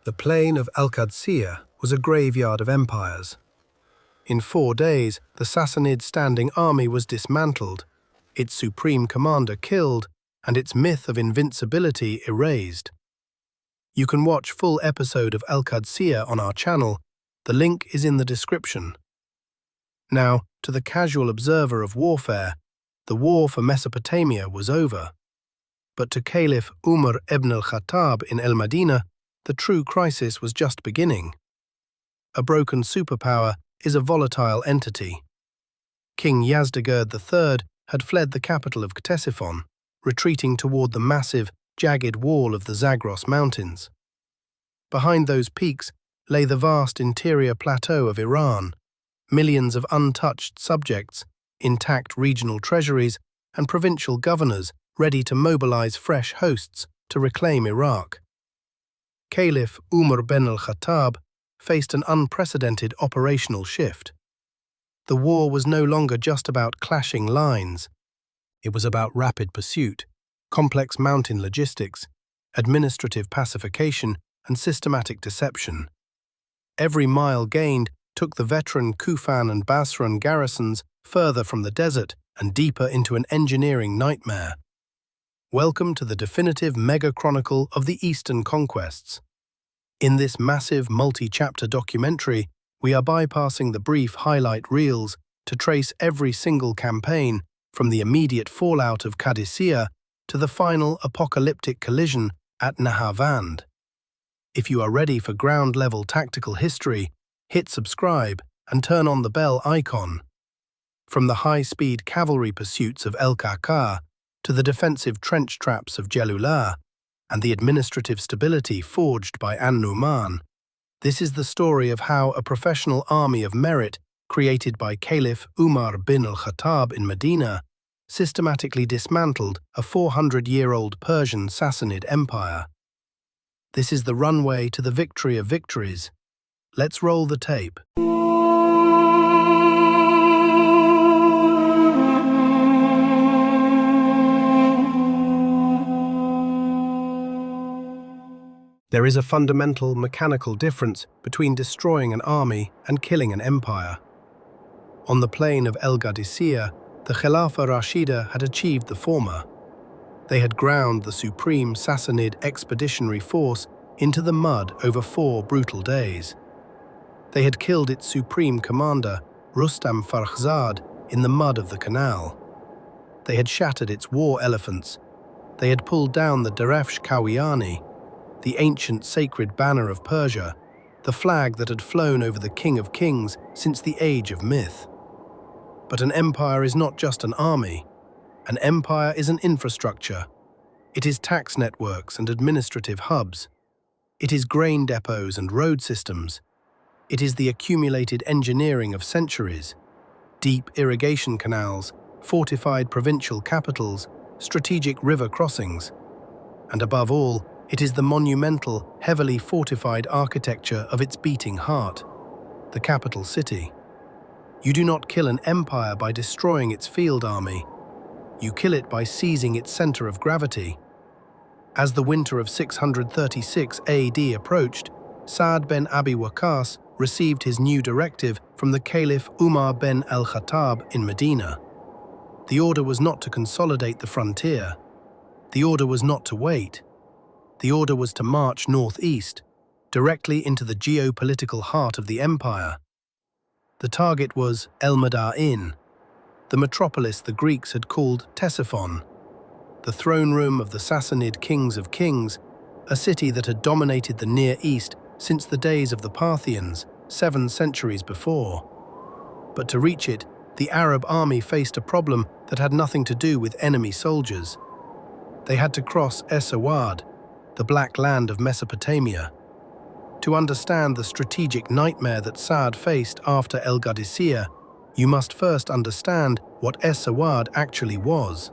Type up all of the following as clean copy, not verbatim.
The plain of al-Futuh was a graveyard of empires. In 4 days, the Sassanid standing army was dismantled, its supreme commander killed, and its myth of invincibility erased. You can watch full episode of al-Futuh on our channel. The link is in the description. Now, to the casual observer of warfare, the war for Mesopotamia was over. But to Caliph Umar ibn al-Khattab in El-Medina, the true crisis was just beginning. A broken superpower is a volatile entity. King Yazdegerd III had fled the capital of Ctesiphon, retreating toward the massive, jagged wall of the Zagros Mountains. Behind those peaks lay the vast interior plateau of Iran, millions of untouched subjects, intact regional treasuries, and provincial governors ready to mobilize fresh hosts to reclaim Iraq. Caliph Umar ibn al-Khattab faced an unprecedented operational shift. The war was no longer just about clashing lines. It was about rapid pursuit, complex mountain logistics, administrative pacification, and systematic deception. Every mile gained took the veteran Kufan and Basran garrisons further from the desert and deeper into an engineering nightmare. Welcome to the definitive mega-chronicle of the Eastern conquests. In this massive multi-chapter documentary, we are bypassing the brief highlight reels to trace every single campaign from the immediate fallout of Qadisiyah to the final apocalyptic collision at Nahavand. If you are ready for ground-level tactical history, hit subscribe and turn on the bell icon. From the high-speed cavalry pursuits of El-Qaqqa to the defensive trench traps of Jalula and the administrative stability forged by An-Nu'man, this is the story of how a professional army of merit created by Caliph Umar ibn al-Khattab in Medina systematically dismantled a 400-year-old Persian Sassanid Empire. This is the runway to the Victory of Victories. Let's roll the tape. There is a fundamental mechanical difference between destroying an army and killing an empire. On the plain of El-Qadisiyah, the Khilafah Rashida had achieved the former. They had ground the supreme Sassanid expeditionary force into the mud over 4 brutal days. They had killed its supreme commander, Rustam Farkhzad, in the mud of the canal. They had shattered its war elephants. They had pulled down the Derefsh Kawiyani, the ancient sacred banner of Persia, the flag that had flown over the King of Kings since the age of myth. But an empire is not just an army. An empire is an infrastructure. It is tax networks and administrative hubs. It is grain depots and road systems. It is the accumulated engineering of centuries. Deep irrigation canals, fortified provincial capitals, strategic river crossings. And above all, it is the monumental, heavily fortified architecture of its beating heart, the capital city. You do not kill an empire by destroying its field army. You kill it by seizing its center of gravity. As the winter of 636 AD approached, Sa'd bin Abi Waqqas received his new directive from the Caliph Umar bin al-Khattab in Medina. The order was not to consolidate the frontier. The order was not to wait. The order was to march northeast, directly into the geopolitical heart of the empire. The target was El-Madain, the metropolis the Greeks had called Ctesiphon, the throne room of the Sassanid kings of kings, a city that had dominated the Near East since the days of the Parthians, 7 centuries before. But to reach it, the Arab army faced a problem that had nothing to do with enemy soldiers. They had to cross Es-Awad, the Black Land of Mesopotamia. To understand the strategic nightmare that Sa'd faced after El-Qadisiyah, you must first understand what Es-Awad actually was.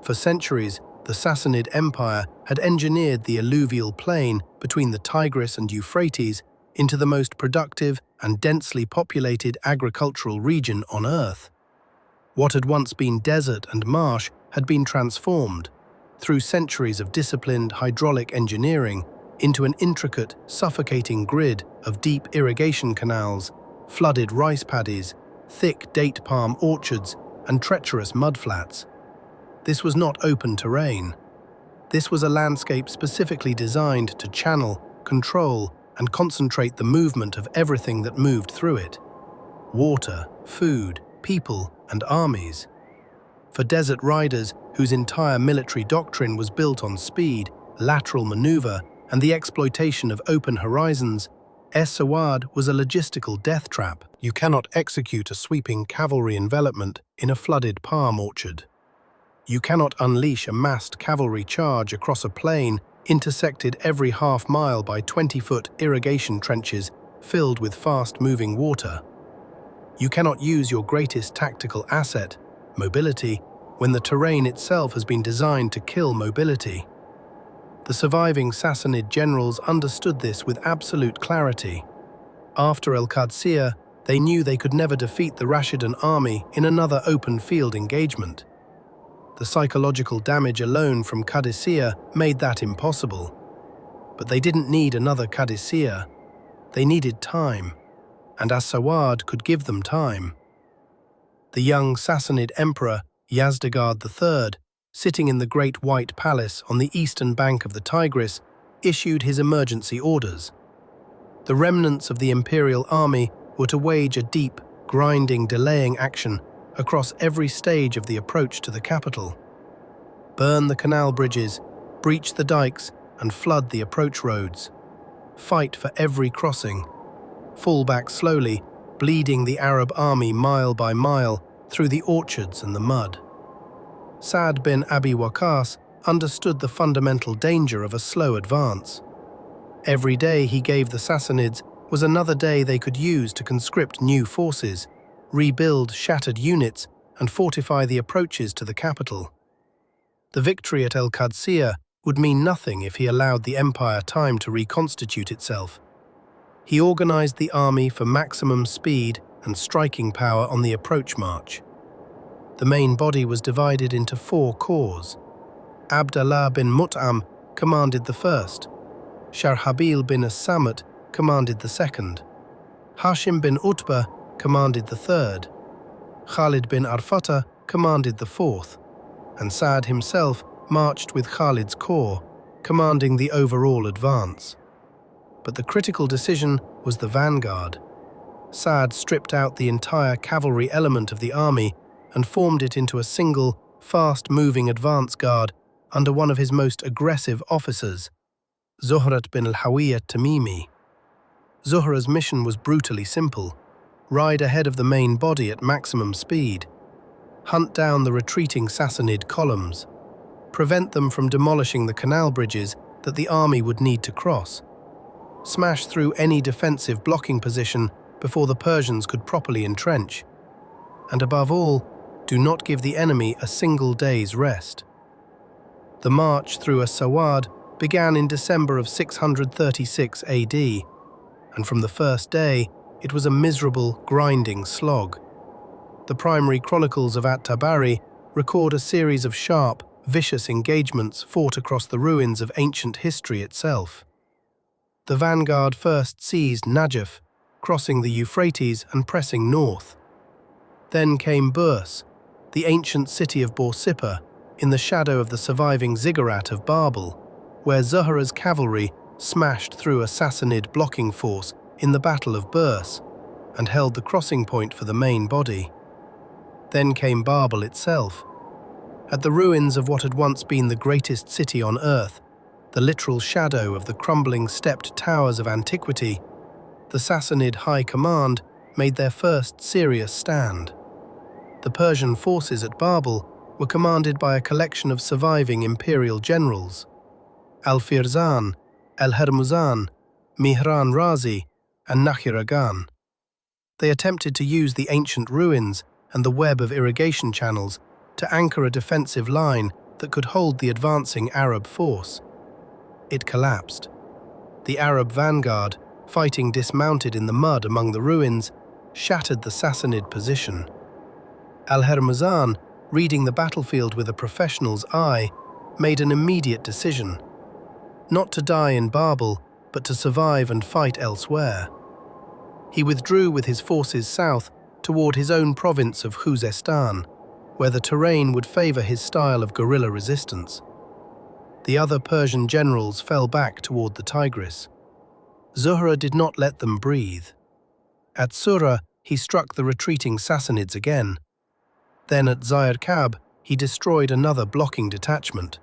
For centuries, the Sassanid Empire had engineered the alluvial plain between the Tigris and Euphrates into the most productive and densely populated agricultural region on Earth. What had once been desert and marsh had been transformed. Through centuries of disciplined hydraulic engineering, into an intricate, suffocating grid of deep irrigation canals, flooded rice paddies, thick date palm orchards, and treacherous mudflats. This was not open terrain. This was a landscape specifically designed to channel, control, and concentrate the movement of everything that moved through it: water, food, people, and armies. For desert riders whose entire military doctrine was built on speed, lateral maneuver, and the exploitation of open horizons, Es-Sawad was a logistical death trap. You cannot execute a sweeping cavalry envelopment in a flooded palm orchard. You cannot unleash a massed cavalry charge across a plain intersected every half-mile by 20-foot irrigation trenches filled with fast-moving water. You cannot use your greatest tactical asset, mobility, when the terrain itself has been designed to kill mobility. The surviving Sassanid generals understood this with absolute clarity. After al-Qadisiyah, they knew they could never defeat the Rashidun army in another open-field engagement. The psychological damage alone from Qadisiyah made that impossible. But they didn't need another Qadisiyah. They needed time, and Es-Sawad could give them time. The young Sassanid emperor, Yazdegerd III, sitting in the Great White Palace on the eastern bank of the Tigris, issued his emergency orders. The remnants of the imperial army were to wage a deep, grinding, delaying action across every stage of the approach to the capital. Burn the canal bridges, breach the dikes, and flood the approach roads. Fight for every crossing. Fall back slowly, bleeding the Arab army mile by mile through the orchards and the mud. Sa'd bin Abi Waqqas understood the fundamental danger of a slow advance. Every day he gave the Sassanids was another day they could use to conscript new forces, rebuild shattered units, and fortify the approaches to the capital. The victory at al-Qadisiyah would mean nothing if he allowed the empire time to reconstitute itself. He organized the army for maximum speed and striking power on the approach march. The main body was divided into 4 corps. Abdallah bin Mut'am commanded the first. Sharhabil bin as-Samit commanded the second. Hashim bin Utbah commanded the third. Khalid bin Arfata commanded the fourth. And Sa'd himself marched with Khalid's corps, commanding the overall advance. But the critical decision was the vanguard. Sa'd stripped out the entire cavalry element of the army and formed it into a single, fast-moving advance guard under one of his most aggressive officers, Zuhrat bin al-Hawiyya Tamimi. Zuhra's mission was brutally simple: ride ahead of the main body at maximum speed, hunt down the retreating Sassanid columns, prevent them from demolishing the canal bridges that the army would need to cross, smash through any defensive blocking position before the Persians could properly entrench, and above all, do not give the enemy a single day's rest. The march through Es-Sawad began in December of 636 AD, and from the first day, it was a miserable, grinding slog. The primary chronicles of At-Tabari record a series of sharp, vicious engagements fought across the ruins of ancient history itself. The vanguard first seized Najaf, crossing the Euphrates and pressing north. Then came Burs, the ancient city of Borsippa, in the shadow of the surviving ziggurat of Babel, where Zuhra's cavalry smashed through a Sassanid blocking force in the Battle of Burs and held the crossing point for the main body. Then came Babel itself. At the ruins of what had once been the greatest city on earth, the literal shadow of the crumbling stepped towers of antiquity, the Sassanid high command made their first serious stand. The Persian forces at Babel were commanded by a collection of surviving imperial generals: Al-Firzan, Al-Hermuzan, Mihran Razi, and Nakhiragan. They attempted to use the ancient ruins and the web of irrigation channels to anchor a defensive line that could hold the advancing Arab force. It collapsed. The Arab vanguard, fighting dismounted in the mud among the ruins, shattered the Sassanid position. Al-Hermuzan, reading the battlefield with a professional's eye, made an immediate decision. not to die in Babel, but to survive and fight elsewhere. He withdrew with his forces south toward his own province of Khuzestan, where the terrain would favor his style of guerrilla resistance. The other Persian generals fell back toward the Tigris. Zuhra did not let them breathe. At Surah, he struck the retreating Sassanids again. Then at Zair Kab, he destroyed another blocking detachment.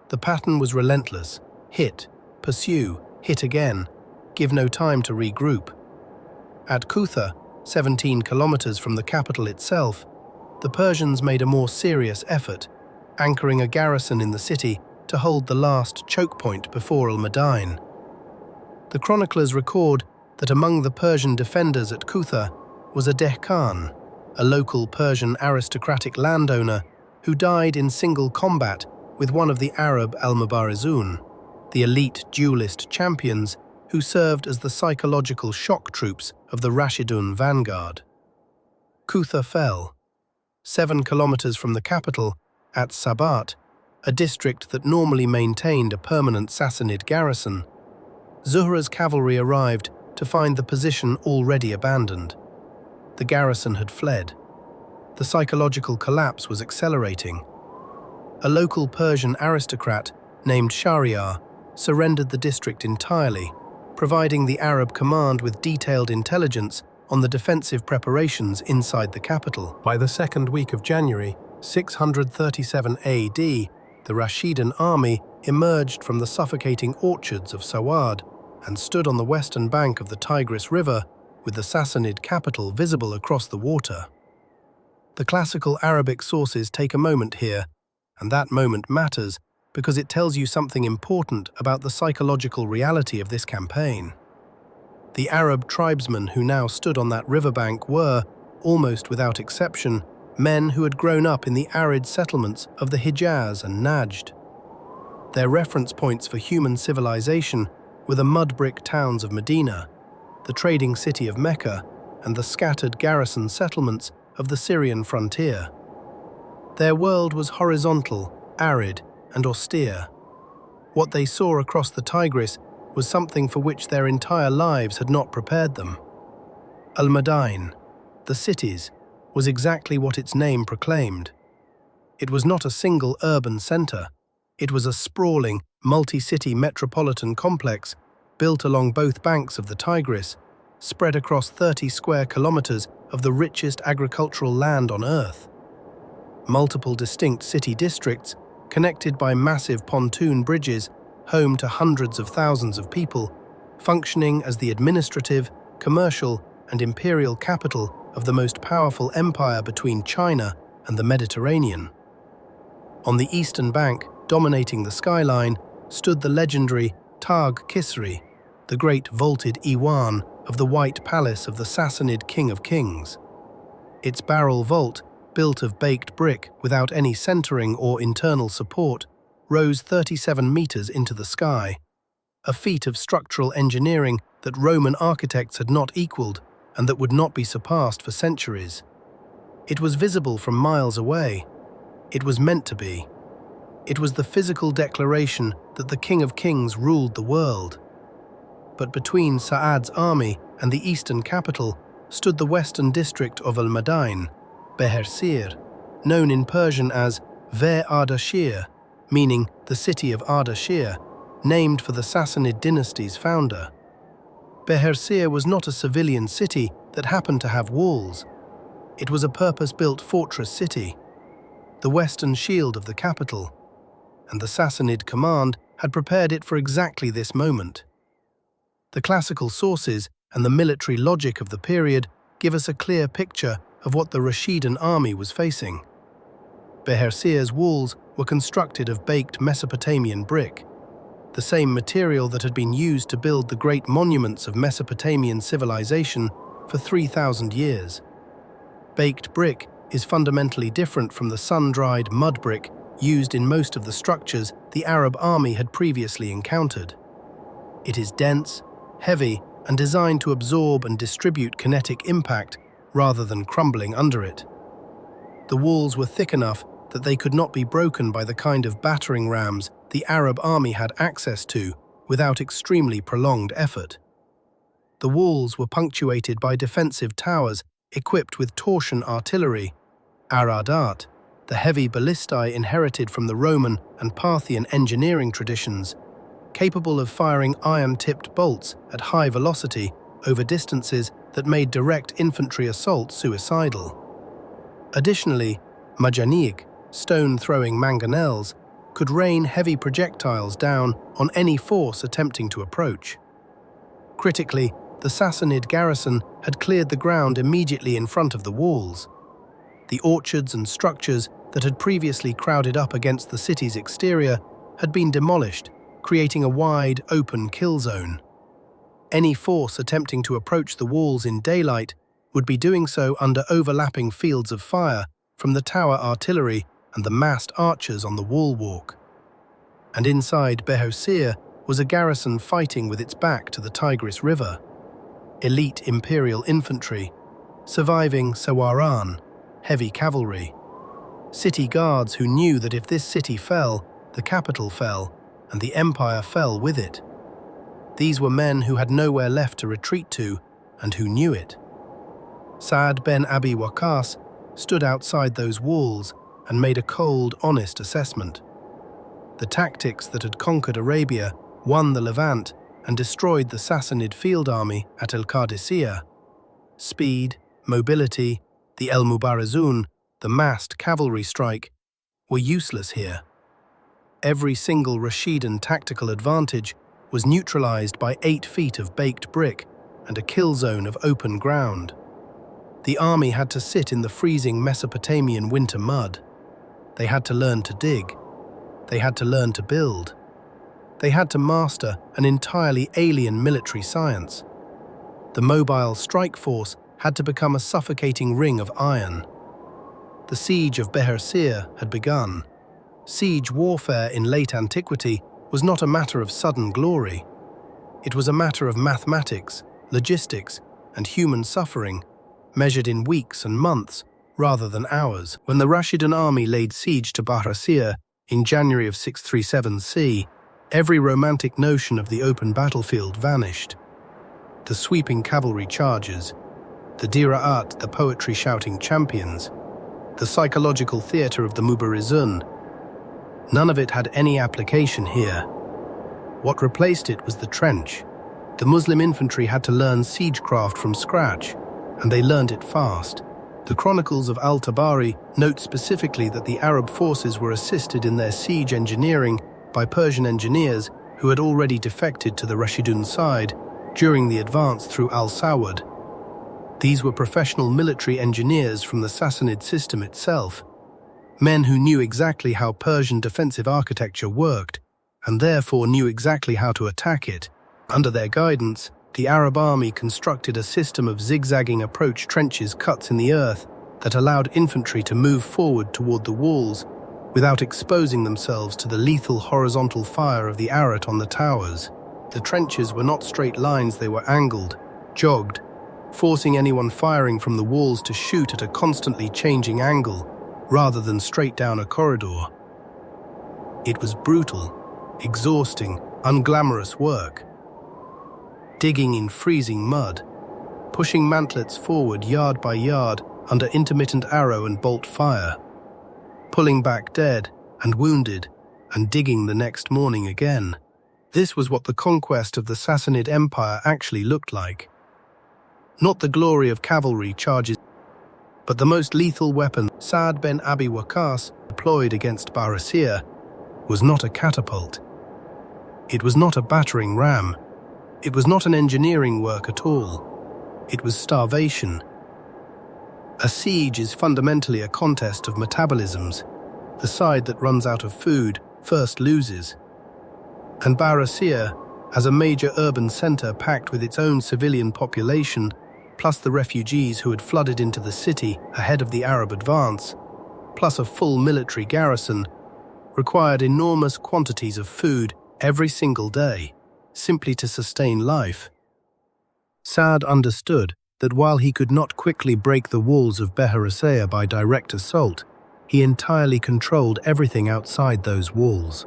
The pattern was relentless: hit, pursue, hit again, give no time to regroup. At Kutha, 17 kilometers from the capital itself, the Persians made a more serious effort, anchoring a garrison in the city to hold the last choke point before al-Madain. The chroniclers record that among the Persian defenders at Kutha was a Dehkan, a local Persian aristocratic landowner who died in single combat with one of the Arab al-Mubarizun, the elite duelist champions who served as the psychological shock troops of the Rashidun vanguard. Kutha fell. 7 kilometers from the capital, at Sabat, a district that normally maintained a permanent Sassanid garrison, Zuhra's cavalry arrived to find the position already abandoned. The garrison had fled. The psychological collapse was accelerating. A local Persian aristocrat named Shahryar surrendered the district entirely, providing the Arab command with detailed intelligence on the defensive preparations inside the capital. By the second week of January, 637 AD, the Rashidun army emerged from the suffocating orchards of Sawad and stood on the western bank of the Tigris River with the Sassanid capital visible across the water. The classical Arabic sources take a moment here, and that moment matters because it tells you something important about the psychological reality of this campaign. The Arab tribesmen who now stood on that riverbank were, almost without exception, men who had grown up in the arid settlements of the Hijaz and Najd. Their reference points for human civilization were the mud-brick towns of Medina, the trading city of Mecca, and the scattered garrison settlements of the Syrian frontier. Their world was horizontal, arid, and austere. What they saw across the Tigris was something for which their entire lives had not prepared them. Al-Madain, the cities, was exactly what its name proclaimed. It was not a single urban center. It was a sprawling, multi-city metropolitan complex built along both banks of the Tigris, spread across 30 square kilometers of the richest agricultural land on Earth. Multiple distinct city districts, connected by massive pontoon bridges, home to hundreds of thousands of people, functioning as the administrative, commercial, and imperial capital of the most powerful empire between China and the Mediterranean. On the eastern bank, dominating the skyline, stood the legendary Tag Kisri, the great vaulted Iwan of the White Palace of the Sassanid King of Kings. Its barrel vault, built of baked brick without any centering or internal support, rose 37 meters into the sky, a feat of structural engineering that Roman architects had not equaled and that would not be surpassed for centuries. It was visible from miles away. It was meant to be. It was the physical declaration that the King of Kings ruled the world. But between Sa'ad's army and the eastern capital stood the western district of al-Madain, Behrsir, known in Persian as Ve-Ardashir, meaning the city of Ardashir, named for the Sassanid dynasty's founder. Bahurasir was not a civilian city that happened to have walls. It was a purpose-built fortress city, the western shield of the capital, and the Sassanid command had prepared it for exactly this moment. The classical sources and the military logic of the period give us a clear picture of what the Rashidun army was facing. Bahursir's walls were constructed of baked Mesopotamian brick, the same material that had been used to build the great monuments of Mesopotamian civilization for 3,000 years. Baked brick is fundamentally different from the sun-dried mud brick used in most of the structures the Arab army had previously encountered. It is dense, heavy, and designed to absorb and distribute kinetic impact rather than crumbling under it. The walls were thick enough that they could not be broken by the kind of battering rams the Arab army had access to without extremely prolonged effort. The walls were punctuated by defensive towers equipped with torsion artillery, aradat, the heavy ballistae inherited from the Roman and Parthian engineering traditions, capable of firing iron-tipped bolts at high velocity over distances that made direct infantry assault suicidal. Additionally, majanik, stone-throwing mangonels, could rain heavy projectiles down on any force attempting to approach. Critically, the Sassanid garrison had cleared the ground immediately in front of the walls. The orchards and structures that had previously crowded up against the city's exterior had been demolished, creating a wide, open kill zone. Any force attempting to approach the walls in daylight would be doing so under overlapping fields of fire from the tower artillery and the massed archers on the wall walk. And inside Bahurasir was a garrison fighting with its back to the Tigris River. Elite imperial infantry, surviving Sawaran, heavy cavalry. City guards who knew that if this city fell, the capital fell, and the empire fell with it. These were men who had nowhere left to retreat to, and who knew it. Sa'd ben Abi Waqqas stood outside those walls and made a cold, honest assessment. The tactics that had conquered Arabia, won the Levant, and destroyed the Sassanid field army at al-Qadisiyah. Speed, mobility, the el-Mubarazun, the massed cavalry strike, were useless here. Every single Rashidun tactical advantage was neutralized by 8 feet of baked brick and a kill zone of open ground. The army had to sit in the freezing Mesopotamian winter mud. They had to learn to dig. They had to learn to build. They had to master an entirely alien military science. The mobile strike force had to become a suffocating ring of iron. The siege of Behersir had begun. Siege warfare in late antiquity was not a matter of sudden glory. It was a matter of mathematics, logistics, and human suffering, measured in weeks and months rather than hours. When the Rashidun army laid siege to Bahurasir in January of 637 C, every romantic notion of the open battlefield vanished. The sweeping cavalry charges, the dira'at, the poetry-shouting champions, the psychological theatre of the Mubarizun, none of it had any application here. What replaced it was the trench. The Muslim infantry had to learn siegecraft from scratch, and they learned it fast. The chronicles of al-Tabari note specifically that the Arab forces were assisted in their siege engineering by Persian engineers who had already defected to the Rashidun side during the advance through al-Sawad. These were professional military engineers from the Sassanid system itself, men who knew exactly how Persian defensive architecture worked, and therefore knew exactly how to attack it. Under their guidance, the Arab army constructed a system of zigzagging approach trenches cuts in the earth that allowed infantry to move forward toward the walls without exposing themselves to the lethal horizontal fire of the arret on the towers. The trenches were not straight lines, they were angled, jogged, forcing anyone firing from the walls to shoot at a constantly changing angle rather than straight down a corridor. It was brutal, exhausting, unglamorous work. Digging in freezing mud, pushing mantlets forward yard by yard under intermittent arrow and bolt fire, pulling back dead and wounded and digging the next morning again. This was what the conquest of the Sassanid Empire actually looked like. Not the glory of cavalry charges, but the most lethal weapon Sa'd ben Abi Waqqas deployed against Bahurasir was not a catapult. It was not a battering ram. It was not an engineering work at all. It was starvation. A siege is fundamentally a contest of metabolisms. The side that runs out of food first loses. And Bahurasir, as a major urban center packed with its own civilian population, plus the refugees who had flooded into the city ahead of the Arab advance, plus a full military garrison, required enormous quantities of food every single day, simply to sustain life. Sa'd understood that while he could not quickly break the walls of Bahurasir by direct assault, he entirely controlled everything outside those walls.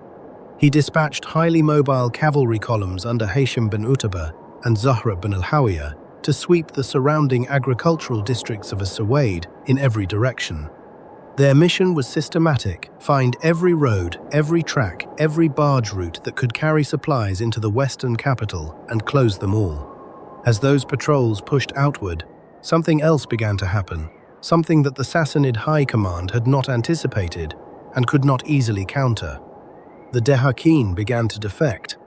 He dispatched highly mobile cavalry columns under Hashim bin Utbah and Zuhra bin al-Hawiyah to sweep the surrounding agricultural districts of As-Sawaid in every direction. Their mission was systematic: find every road, every track, every barge route that could carry supplies into the western capital and close them all. As those patrols pushed outward, something else began to happen, something that the Sassanid High Command had not anticipated and could not easily counter. The Dehakin began to defect.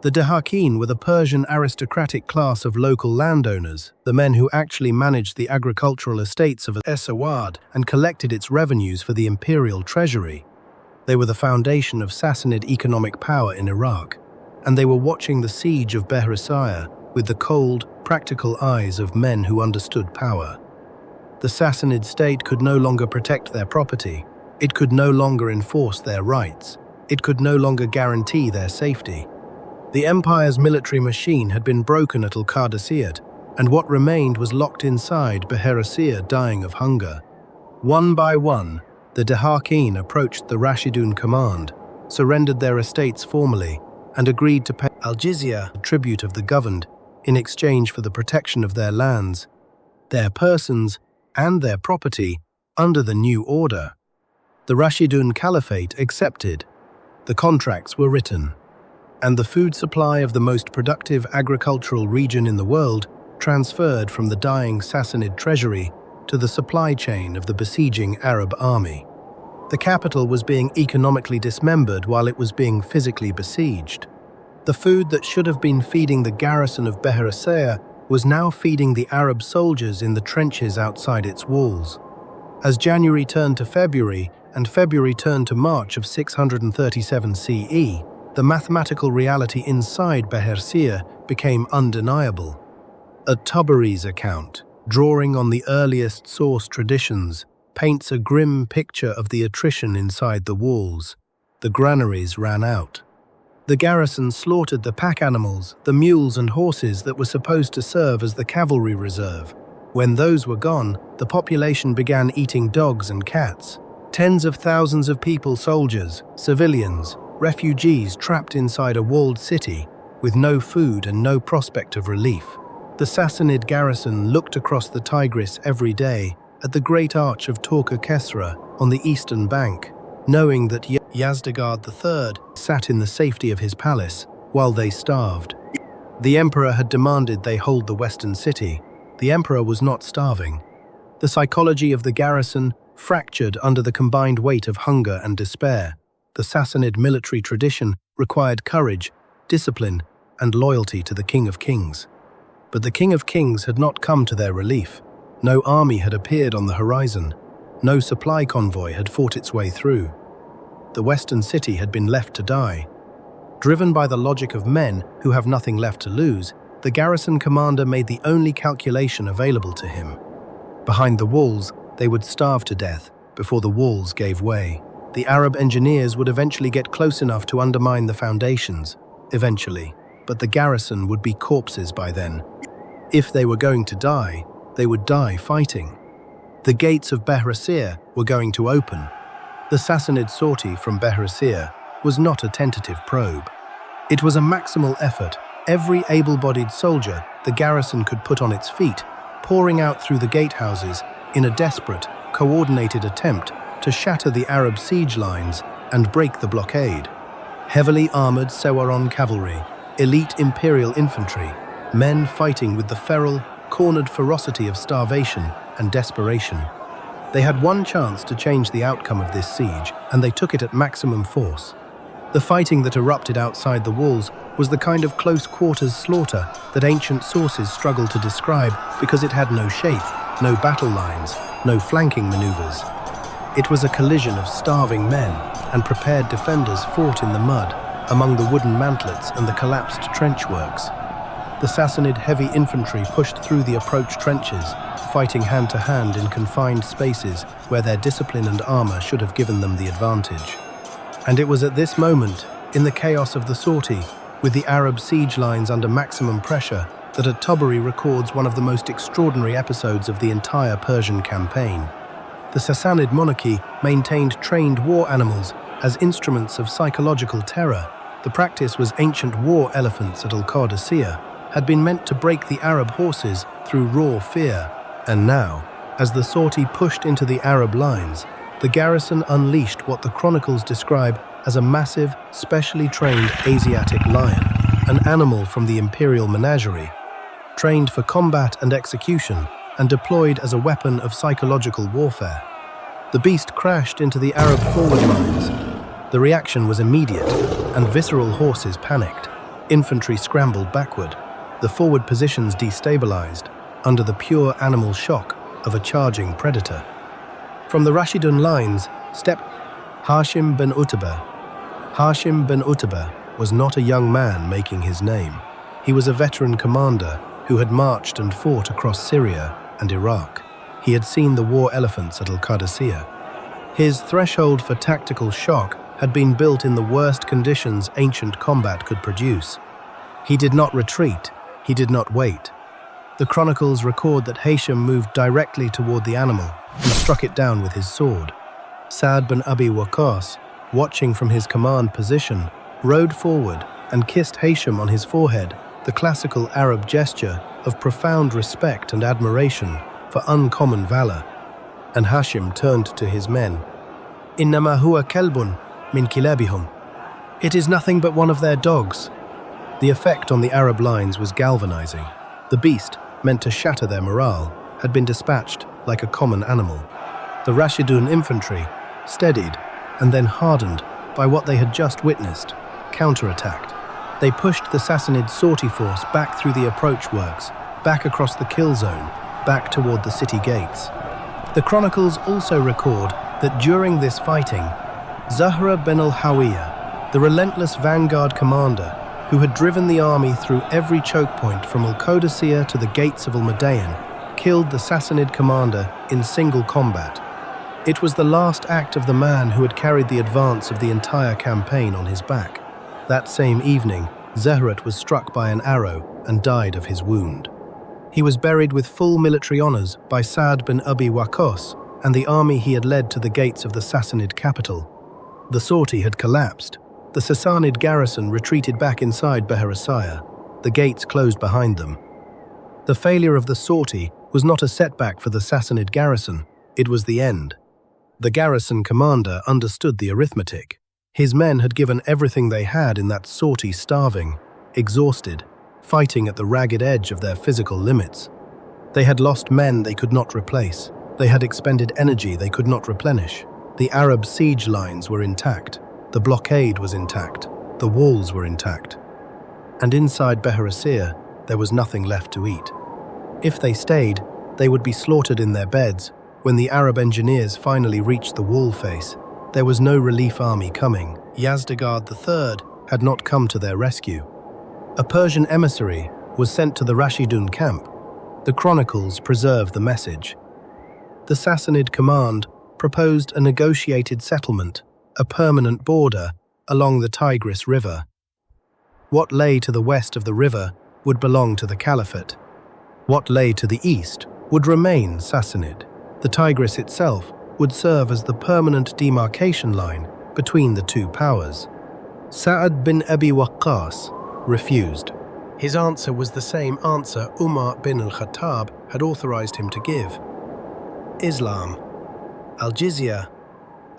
The Dehakin were the Persian aristocratic class of local landowners, the men who actually managed the agricultural estates of As-Sawad and collected its revenues for the imperial treasury. They were the foundation of Sassanid economic power in Iraq, and they were watching the siege of Bahurasir with the cold, practical eyes of men who understood power. The Sassanid state could no longer protect their property. It could no longer enforce their rights. It could no longer guarantee their safety. The empire's military machine had been broken at al-Qadisiyat, and what remained was locked inside Bahurasir, dying of hunger. One by one, the Dehakin approached the Rashidun command, surrendered their estates formally, and agreed to pay al-Jizya, tribute of the governed, in exchange for the protection of their lands, their persons, and their property under the new order. The Rashidun Caliphate accepted. The contracts were written, and the food supply of the most productive agricultural region in the world transferred from the dying Sassanid treasury to the supply chain of the besieging Arab army. The capital was being economically dismembered while it was being physically besieged. The food that should have been feeding the garrison of Bahurasir was now feeding the Arab soldiers in the trenches outside its walls. As January turned to February, and February turned to March of 637 CE, the mathematical reality inside Bahurasir became undeniable. At-Tabari's account, drawing on the earliest source traditions, paints a grim picture of the attrition inside the walls. The granaries ran out. The garrison slaughtered the pack animals, the mules and horses that were supposed to serve as the cavalry reserve. When those were gone, the population began eating dogs and cats. Tens of thousands of people, soldiers, civilians, refugees trapped inside a walled city with no food and no prospect of relief. The Sassanid garrison looked across the Tigris every day at the great arch of Torka Kesra on the eastern bank, knowing that Yazdegerd III sat in the safety of his palace while they starved. The emperor had demanded they hold the western city. The emperor was not starving. The psychology of the garrison fractured under the combined weight of hunger and despair. The Sassanid military tradition required courage, discipline, and loyalty to the King of Kings. But the King of Kings had not come to their relief. No army had appeared on the horizon. No supply convoy had fought its way through. The western city had been left to die. Driven by the logic of men who have nothing left to lose, the garrison commander made the only calculation available to him. Behind the walls, they would starve to death before the walls gave way. The Arab engineers would eventually get close enough to undermine the foundations, eventually, but the garrison would be corpses by then. If they were going to die, they would die fighting. The gates of Bahurasir were going to open. The Sassanid sortie from Bahurasir was not a tentative probe. It was a maximal effort. Every able-bodied soldier the garrison could put on its feet, pouring out through the gatehouses in a desperate, coordinated attempt to shatter the Arab siege lines and break the blockade. Heavily armored Sewaron cavalry, elite imperial infantry, men fighting with the feral, cornered ferocity of starvation and desperation. They had one chance to change the outcome of this siege, and they took it at maximum force. The fighting that erupted outside the walls was the kind of close-quarters slaughter that ancient sources struggle to describe because it had no shape, no battle lines, no flanking maneuvers. It was a collision of starving men, and prepared defenders fought in the mud, among the wooden mantlets and the collapsed trenchworks. The Sassanid heavy infantry pushed through the approach trenches, fighting hand-to-hand in confined spaces where their discipline and armor should have given them the advantage. And it was at this moment, in the chaos of the sortie, with the Arab siege lines under maximum pressure, that At-Tabari records one of the most extraordinary episodes of the entire Persian campaign. the Sassanid monarchy maintained trained war animals as instruments of psychological terror. The practice was ancient war elephants at al-Futuh had been meant to break the Arab horses through raw fear. And now, as the sortie pushed into the Arab lines, the garrison unleashed what the chronicles describe as a massive, specially trained Asiatic lion, an animal from the imperial menagerie, trained for combat and execution and deployed as a weapon of psychological warfare. The beast crashed into the Arab forward lines. The reaction was immediate, and visceral horses panicked. Infantry scrambled backward, the forward positions destabilized under the pure animal shock of a charging predator. From the Rashidun lines stepped Hashim bin Utbah. Hashim bin Utbah was not a young man making his name. He was a veteran commander who had marched and fought across Syria and Iraq. He had seen the war elephants at al-Futuh. His threshold for tactical shock had been built in the worst conditions ancient combat could produce. He did not retreat, he did not wait. The chronicles record that Hashim moved directly toward the animal and struck it down with his sword. Sa'd bin Abi Waqqas, watching from his command position, rode forward and kissed Hashim on his forehead, the classical Arab gesture of profound respect and admiration for uncommon valor. And Hashim turned to his men. "Innama huwa kalbun min kilabihum." It is nothing but one of their dogs. The effect on the Arab lines was galvanizing. The beast, meant to shatter their morale, had been dispatched like a common animal. The Rashidun infantry, steadied and then hardened by what they had just witnessed, counterattacked. They pushed the Sassanid sortie force back through the approach works, back across the kill zone, back toward the city gates. The chronicles also record that during this fighting, Zahra bin al-Hawiyah, the relentless vanguard commander who had driven the army through every choke point from al-Futuh to the gates of al-Madayan, killed the Sassanid commander in single combat. It was the last act of the man who had carried the advance of the entire campaign on his back. That same evening, Zahrat was struck by an arrow and died of his wound. He was buried with full military honors by Sa'd bin Abi Waqqas and the army he had led to the gates of the Sassanid capital. The sortie had collapsed. The Sassanid garrison retreated back inside Bahurasir. The gates closed behind them. The failure of the sortie was not a setback for the Sassanid garrison, it was the end. The garrison commander understood the arithmetic. His men had given everything they had in that sortie, starving, exhausted, fighting at the ragged edge of their physical limits. They had lost men they could not replace. They had expended energy they could not replenish. The Arab siege lines were intact. The blockade was intact. The walls were intact. And inside Bahurasir, there was nothing left to eat. If they stayed, they would be slaughtered in their beds. When the Arab engineers finally reached the wall face, there was no relief army coming. Yazdegerd III had not come to their rescue. A Persian emissary was sent to the Rashidun camp. The chronicles preserve the message. The Sassanid command proposed a negotiated settlement, a permanent border along the Tigris River. What lay to the west of the river would belong to the Caliphate. What lay to the east would remain Sassanid. The Tigris itself would serve as the permanent demarcation line between the two powers. Sa'd bin Abi Waqqas refused. His answer was the same answer Umar bin al-Khattab had authorized him to give. Islam, al-Jizya,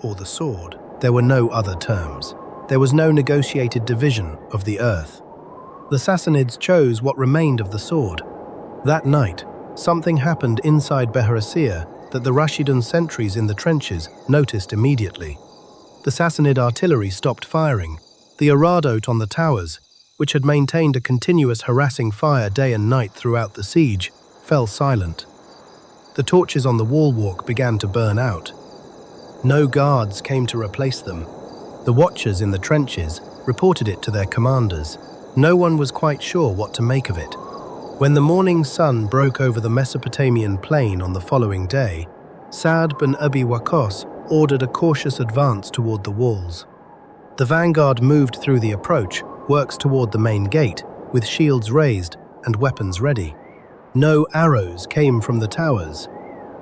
or the sword. There were no other terms. There was no negotiated division of the earth. The Sassanids chose what remained of the sword. That night, something happened inside Bahurasir that the Rashidun sentries in the trenches noticed immediately. The Sassanid artillery stopped firing. The Aradote on the towers, which had maintained a continuous harassing fire day and night throughout the siege, fell silent. The torches on the wall walk began to burn out. No guards came to replace them. The watchers in the trenches reported it to their commanders. No one was quite sure what to make of it. When the morning sun broke over the Mesopotamian plain on the following day, Sa'd bin Abi Waqqas ordered a cautious advance toward the walls. The vanguard moved through the approach, works toward the main gate, with shields raised and weapons ready. No arrows came from the towers.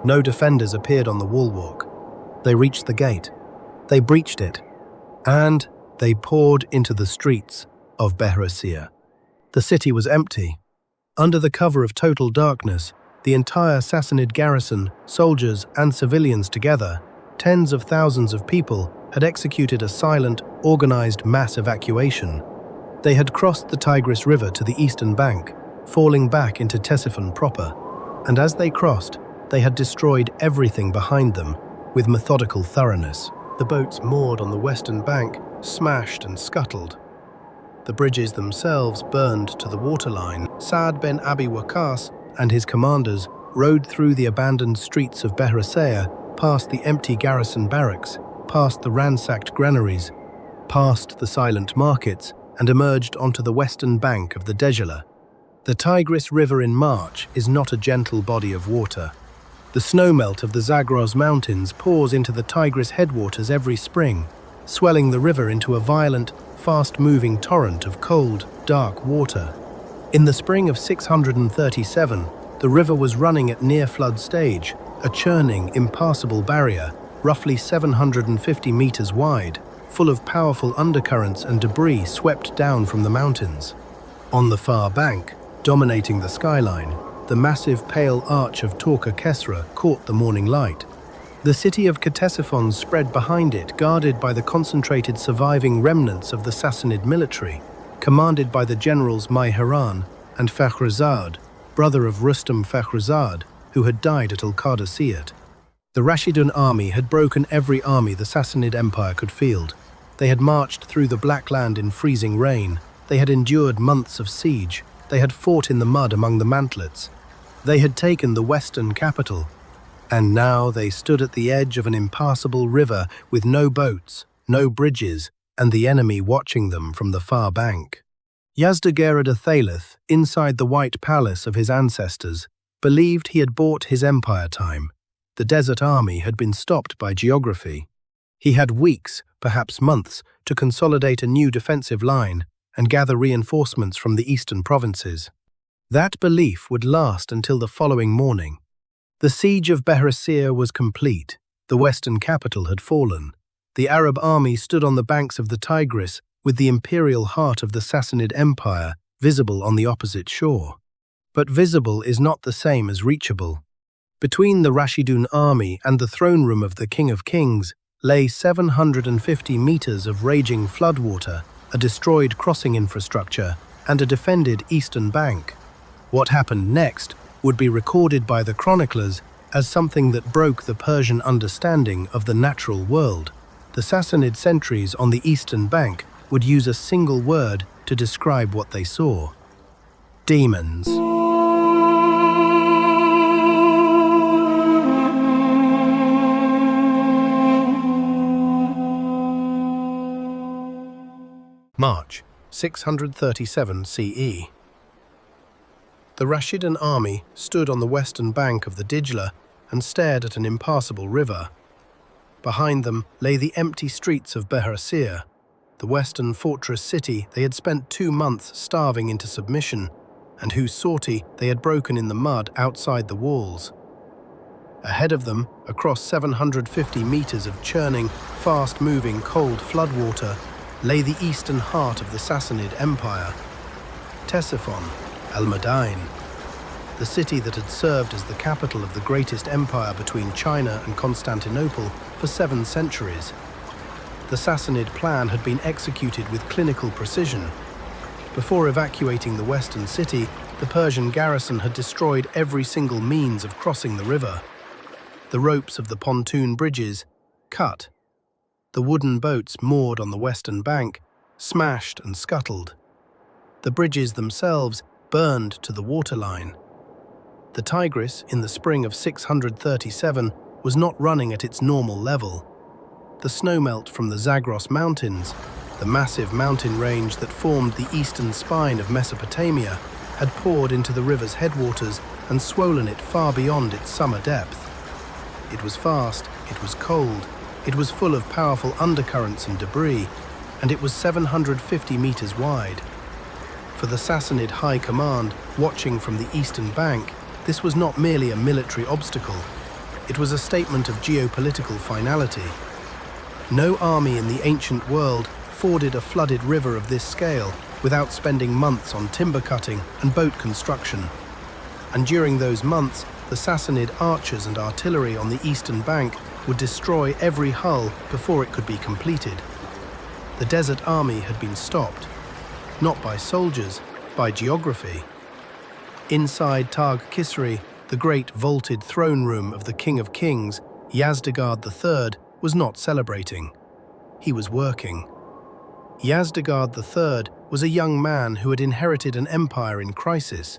No defenders appeared on the wallwalk. They reached the gate. They breached it. And they poured into the streets of Bahurasir. The city was empty. Under the cover of total darkness, the entire Sassanid garrison, soldiers and civilians together, tens of thousands of people, had executed a silent, organized mass evacuation. They had crossed the Tigris River to the eastern bank, falling back into Ctesiphon proper, and as they crossed, they had destroyed everything behind them with methodical thoroughness. The boats moored on the western bank smashed and scuttled. The bridges themselves burned to the waterline. Saad bin Abi Waqqas and his commanders rode through the abandoned streets of Bahurasir, past the empty garrison barracks, past the ransacked granaries, past the silent markets, and emerged onto the western bank of the Jalula. The Tigris River in March is not a gentle body of water. The snowmelt of the Zagros Mountains pours into the Tigris headwaters every spring, swelling the river into a violent, fast-moving torrent of cold, dark water. In the spring of 637, the river was running at near-flood stage, a churning, impassable barrier, roughly 750 meters wide, full of powerful undercurrents and debris swept down from the mountains. On the far bank, dominating the skyline, the massive pale arch of Torka Kesra caught the morning light. The city of Ctesiphon spread behind it, guarded by the concentrated surviving remnants of the Sassanid military, commanded by the generals Mayharan and Fakhrizad, brother of Rustam Fakhrizad, who had died at al-Qadisiyat. The Rashidun army had broken every army the Sassanid Empire could field. They had marched through the Black Land in freezing rain. They had endured months of siege. They had fought in the mud among the mantlets. They had taken the western capital. And now they stood at the edge of an impassable river with no boats, no bridges, and the enemy watching them from the far bank. Yazdegerd Thalith, inside the White Palace of his ancestors, believed he had bought his empire time. The desert army had been stopped by geography. He had weeks, perhaps months, to consolidate a new defensive line and gather reinforcements from the eastern provinces. That belief would last until the following morning. The siege of Bahurasir was complete. The western capital had fallen. The Arab army stood on the banks of the Tigris with the imperial heart of the Sassanid Empire visible on the opposite shore. But visible is not the same as reachable. Between the Rashidun army and the throne room of the King of Kings lay 750 meters of raging floodwater, a destroyed crossing infrastructure, and a defended eastern bank. What happened next would be recorded by the chroniclers as something that broke the Persian understanding of the natural world. The Sassanid sentries on the eastern bank would use a single word to describe what they saw: demons. March 637 CE. The Rashidun army stood on the western bank of the Jalula and stared at an impassable river. Behind them lay the empty streets of Bahurasir, the western fortress city they had spent 2 months starving into submission, and whose sortie they had broken in the mud outside the walls. Ahead of them, across 750 meters of churning, fast-moving cold floodwater, lay the eastern heart of the Sassanid Empire, Ctesiphon, al-Madain, the city that had served as the capital of the greatest empire between China and Constantinople for 7 centuries. The Sassanid plan had been executed with clinical precision. Before evacuating the western city, the Persian garrison had destroyed every single means of crossing the river. The ropes of the pontoon bridges cut. The wooden boats moored on the western bank smashed and scuttled. The bridges themselves burned to the waterline. The Tigris, in the spring of 637, was not running at its normal level. The snowmelt from the Zagros Mountains, the massive mountain range that formed the eastern spine of Mesopotamia, had poured into the river's headwaters and swollen it far beyond its summer depth. It was fast, it was cold, it was full of powerful undercurrents and debris, and it was 750 meters wide. For the Sassanid High Command, watching from the eastern bank, this was not merely a military obstacle. It was a statement of geopolitical finality. No army in the ancient world forded a flooded river of this scale without spending months on timber cutting and boat construction. And during those months, the Sassanid archers and artillery on the eastern bank would destroy every hull before it could be completed. The desert army had been stopped, not by soldiers, by geography. Inside Tag Kisri, the great vaulted throne room of the King of Kings, Yazdegerd III was not celebrating. He was working. Yazdegerd III was a young man who had inherited an empire in crisis.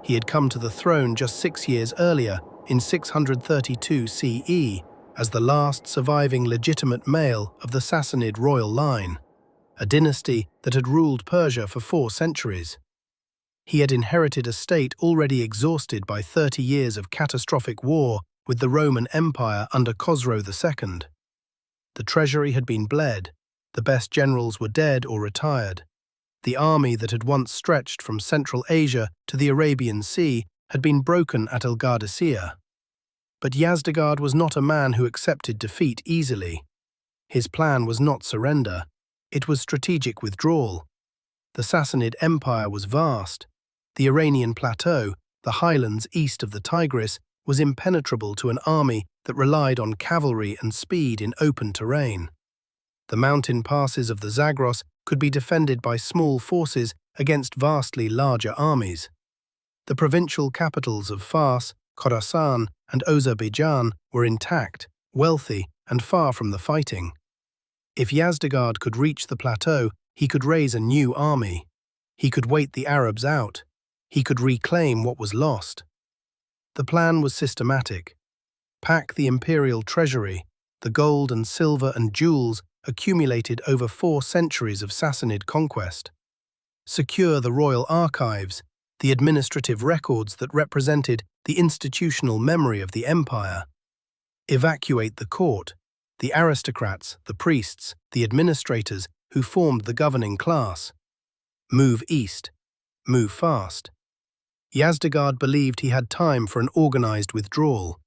He had come to the throne just 6 years earlier, in 632 CE, as the last surviving legitimate male of the Sassanid royal line, a dynasty that had ruled Persia for 4 centuries. He had inherited a state already exhausted by 30 years of catastrophic war with the Roman Empire under Khosrow II. The treasury had been bled, the best generals were dead or retired. The army that had once stretched from Central Asia to the Arabian Sea had been broken at al-Garrison. But Yazdegerd was not a man who accepted defeat easily. His plan was not surrender, it was strategic withdrawal. The Sassanid Empire was vast. The Iranian plateau, the highlands east of the Tigris, was impenetrable to an army that relied on cavalry and speed in open terrain. The mountain passes of the Zagros could be defended by small forces against vastly larger armies. The provincial capitals of Fars, Khorasan, and Azerbaijan were intact, wealthy, and far from the fighting. If Yazdegerd could reach the plateau, he could raise a new army. He could wait the Arabs out. He could reclaim what was lost. The plan was systematic. Pack the imperial treasury, the gold and silver and jewels accumulated over 4 centuries of Sassanid conquest. Secure the royal archives, the administrative records that represented the institutional memory of the empire. Evacuate the court, the aristocrats, the priests, the administrators who formed the governing class. Move east. Move fast. Yazdegerd believed he had time for an organized withdrawal.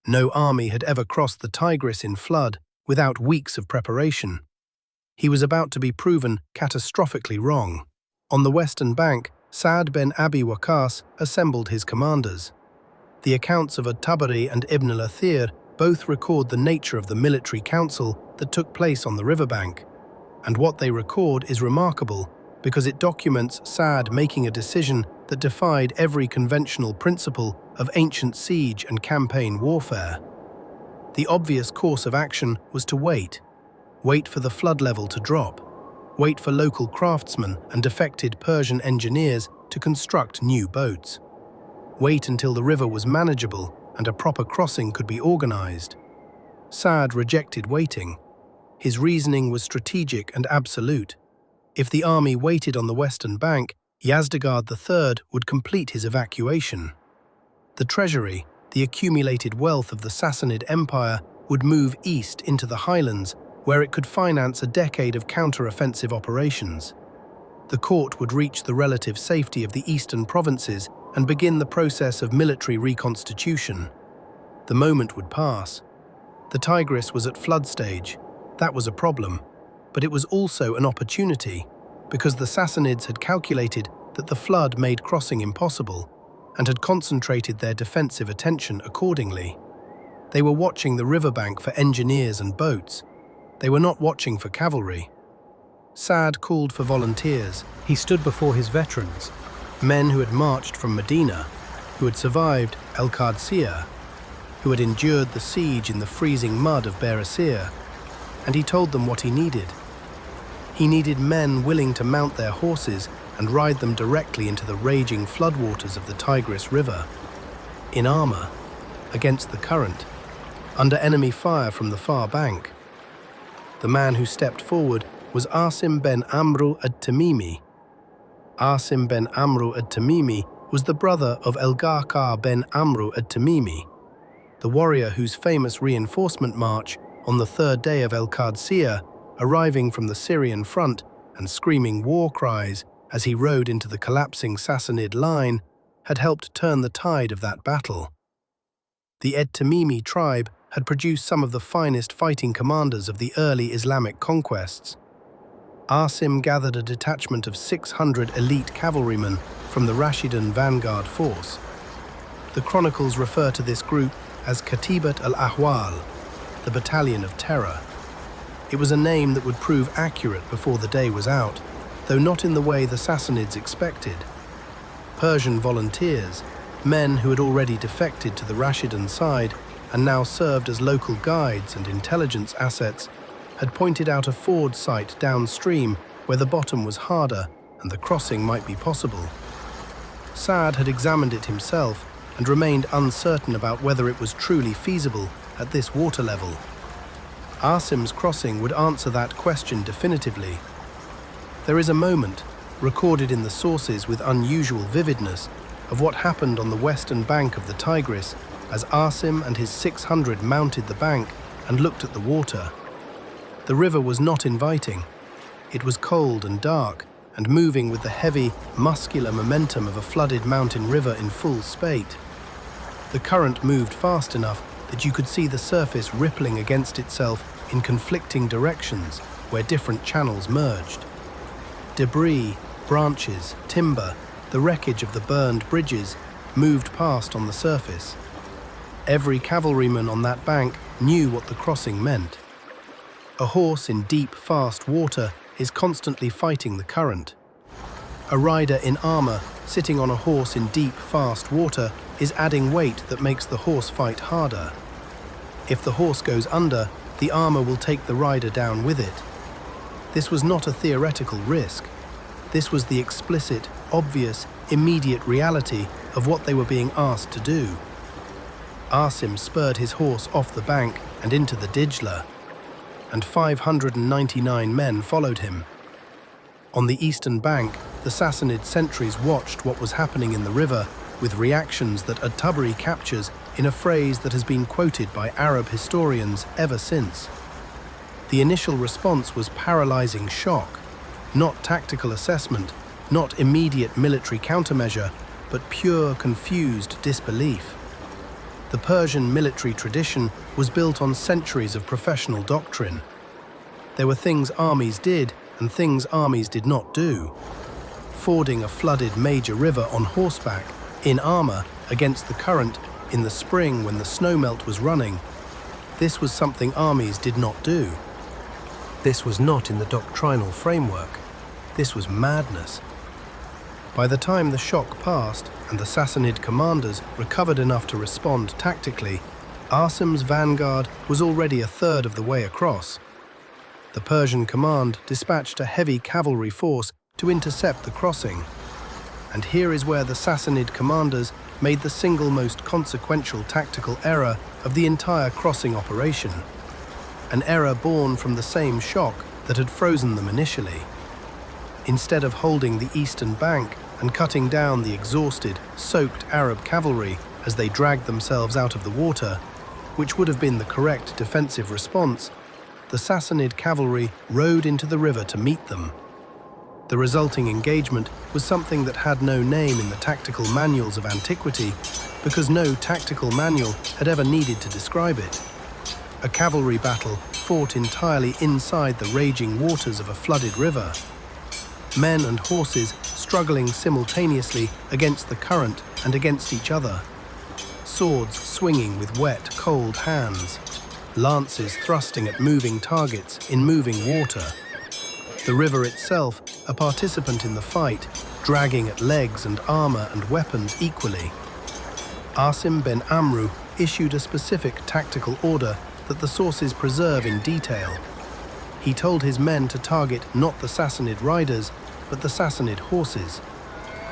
No army had ever crossed the Tigris in flood without weeks of preparation. He was about to be proven catastrophically wrong. On the western bank, Sa'd ben Abi Waqqas assembled his commanders. The accounts of at-Tabari and Ibn al-Athir both record the nature of the military council that took place on the riverbank, and what they record is remarkable because it documents Sa'd making a decision that defied every conventional principle of ancient siege and campaign warfare. The obvious course of action was to wait for the flood level to drop, wait for local craftsmen and defected Persian engineers to construct new boats, wait until the river was manageable and a proper crossing could be organized. Sa'd rejected waiting. His reasoning was strategic and absolute. If the army waited on the western bank, Yazdegerd III would complete his evacuation. The treasury, the accumulated wealth of the Sassanid Empire, would move east into the highlands, where it could finance a decade of counter-offensive operations. The court would reach the relative safety of the eastern provinces and begin the process of military reconstitution. The moment would pass. The Tigris was at flood stage. That was a problem, but it was also an opportunity, because the Sassanids had calculated that the flood made crossing impossible and had concentrated their defensive attention accordingly. They were watching the riverbank for engineers and boats. They were not watching for cavalry. Sa'd called for volunteers. He stood before his veterans, Men who had marched from Medina, who had survived al-Qadisiyah, who had endured the siege in the freezing mud of Bahurasir, and he told them what he needed. He needed men willing to mount their horses and ride them directly into the raging floodwaters of the Tigris River, in armor, against the current, under enemy fire from the far bank. The man who stepped forward was Asim ben Amru ad-Tamimi. Asim ben Amru ad-Tamimi was the brother of El-Ghaqa ben Amru ad-Tamimi, the warrior whose famous reinforcement march on the 3rd day of al-Qadisiyah, arriving from the Syrian front and screaming war cries as he rode into the collapsing Sassanid line, had helped turn the tide of that battle. The Ed-Tamimi tribe had produced some of the finest fighting commanders of the early Islamic conquests. Asim gathered a detachment of 600 elite cavalrymen from the Rashidun vanguard force. The chronicles refer to this group as Katibat al-Ahwal, the Battalion of Terror. It was a name that would prove accurate before the day was out, though not in the way the Sassanids expected. Persian volunteers, men who had already defected to the Rashidun side and now served as local guides and intelligence assets, had pointed out a ford site downstream where the bottom was harder and the crossing might be possible. Saad had examined it himself and remained uncertain about whether it was truly feasible at this water level. Asim's crossing would answer that question definitively. There is a moment, recorded in the sources with unusual vividness, of what happened on the western bank of the Tigris as Asim and his 600 mounted the bank and looked at the water. The river was not inviting. It was cold and dark and moving with the heavy, muscular momentum of a flooded mountain river in full spate. The current moved fast enough that you could see the surface rippling against itself in conflicting directions where different channels merged. Debris, branches, timber, the wreckage of the burned bridges moved past on the surface. Every cavalryman on that bank knew what the crossing meant. A horse in deep, fast water is constantly fighting the current. A rider in armor sitting on a horse in deep, fast water is adding weight that makes the horse fight harder. If the horse goes under, the armor will take the rider down with it. This was not a theoretical risk. This was the explicit, obvious, immediate reality of what they were being asked to do. Asim spurred his horse off the bank and into the Dijla, and 599 men followed him. On the eastern bank, the Sassanid sentries watched what was happening in the river with reactions that at-Tabari captures in a phrase that has been quoted by Arab historians ever since. The initial response was paralyzing shock, not tactical assessment, not immediate military countermeasure, but pure, confused disbelief. The Persian military tradition was built on centuries of professional doctrine. There were things armies did and things armies did not do. Fording a flooded major river on horseback, in armor, against the current, in the spring when the snowmelt was running, this was something armies did not do. This was not in the doctrinal framework. This was madness. By the time the shock passed and the Sassanid commanders recovered enough to respond tactically, Asim's vanguard was already a third of the way across. The Persian command dispatched a heavy cavalry force to intercept the crossing. And here is where the Sassanid commanders made the single most consequential tactical error of the entire crossing operation. An error born from the same shock that had frozen them initially. Instead of holding the eastern bank and cutting down the exhausted, soaked Arab cavalry as they dragged themselves out of the water, which would have been the correct defensive response, the Sassanid cavalry rode into the river to meet them. The resulting engagement was something that had no name in the tactical manuals of antiquity, because no tactical manual had ever needed to describe it. A cavalry battle fought entirely inside the raging waters of a flooded river. Men and horses struggling simultaneously against the current and against each other. Swords swinging with wet, cold hands. Lances thrusting at moving targets in moving water. The river itself, a participant in the fight, dragging at legs and armor and weapons equally. Asim ben Amru issued a specific tactical order that the sources preserve in detail. He told his men to target not the Sassanid riders, but the Sassanid horses,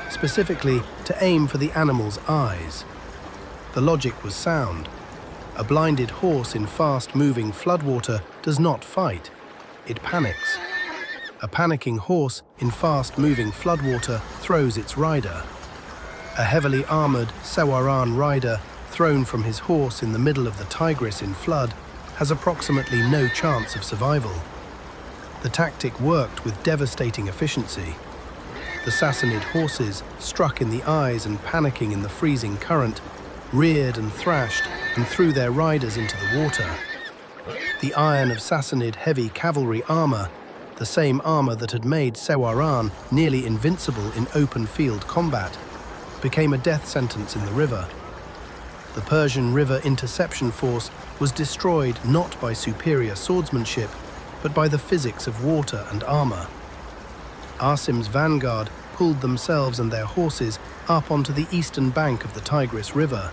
specifically to aim for the animals' eyes. The logic was sound. A blinded horse in fast-moving floodwater does not fight. It panics. A panicking horse in fast-moving floodwater throws its rider. A heavily armored Sawaran rider thrown from his horse in the middle of the Tigris in flood has approximately no chance of survival. The tactic worked with devastating efficiency. The Sassanid horses, struck in the eyes and panicking in the freezing current, reared and thrashed, and threw their riders into the water. The iron of Sassanid heavy cavalry armor, the same armor that had made Sewaran nearly invincible in open field combat, became a death sentence in the river. The Persian river interception force was destroyed not by superior swordsmanship, but by the physics of water and armor. Asim's vanguard pulled themselves and their horses up onto the eastern bank of the Tigris River.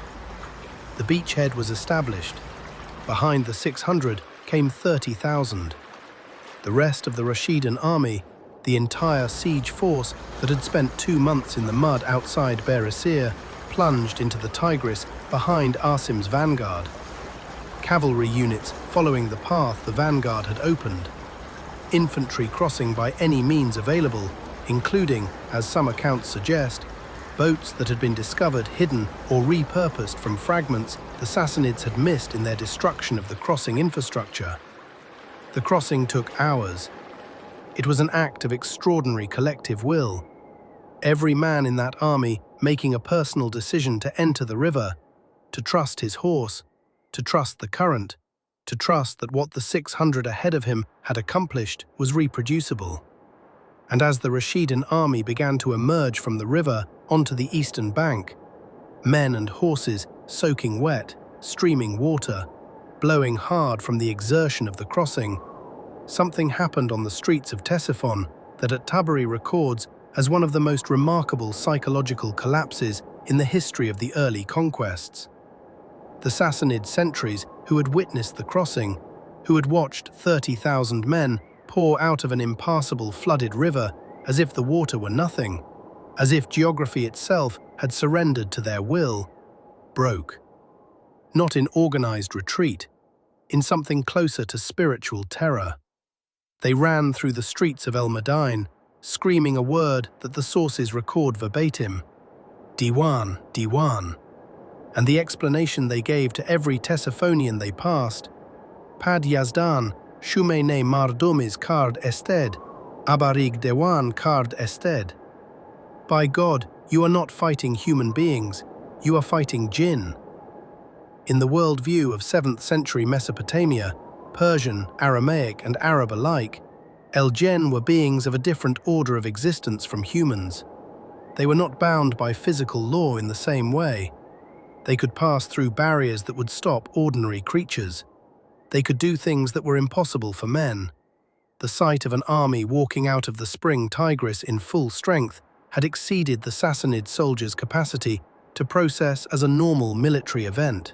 The beachhead was established. Behind the 600 came 30,000. The rest of the Rashidun army, the entire siege force that had spent 2 months in the mud outside Bahurasir, plunged into the Tigris behind Asim's vanguard. Cavalry units following the path the vanguard had opened. Infantry crossing by any means available, including, as some accounts suggest, boats that had been discovered hidden or repurposed from fragments the Sassanids had missed in their destruction of the crossing infrastructure. The crossing took hours. It was an act of extraordinary collective will. Every man in that army making a personal decision to enter the river, to trust his horse, to trust the current, to trust that what the 600 ahead of him had accomplished was reproducible. And as the Rashidun army began to emerge from the river onto the eastern bank, men and horses soaking wet, streaming water, blowing hard from the exertion of the crossing, something happened on the streets of Ctesiphon that at-Tabari records as one of the most remarkable psychological collapses in the history of the early conquests. The Sassanid sentries who had witnessed the crossing, who had watched 30,000 men pour out of an impassable flooded river as if the water were nothing, as if geography itself had surrendered to their will, broke. Not in organized retreat, in something closer to spiritual terror. They ran through the streets of El Madain, screaming a word that the sources record verbatim, Diwan, Diwan, and the explanation they gave to every Ctesiphonian they passed, Pad Yazdan, Shume ne mardumis card ested, Abarig Dewan card ested. By God, you are not fighting human beings, you are fighting jinn. In the worldview of 7th century Mesopotamia, Persian, Aramaic, and Arab alike, El-Jinn were beings of a different order of existence from humans. They were not bound by physical law in the same way. They could pass through barriers that would stop ordinary creatures. They could do things that were impossible for men. The sight of an army walking out of the spring Tigris in full strength had exceeded the Sassanid soldiers' capacity to process as a normal military event.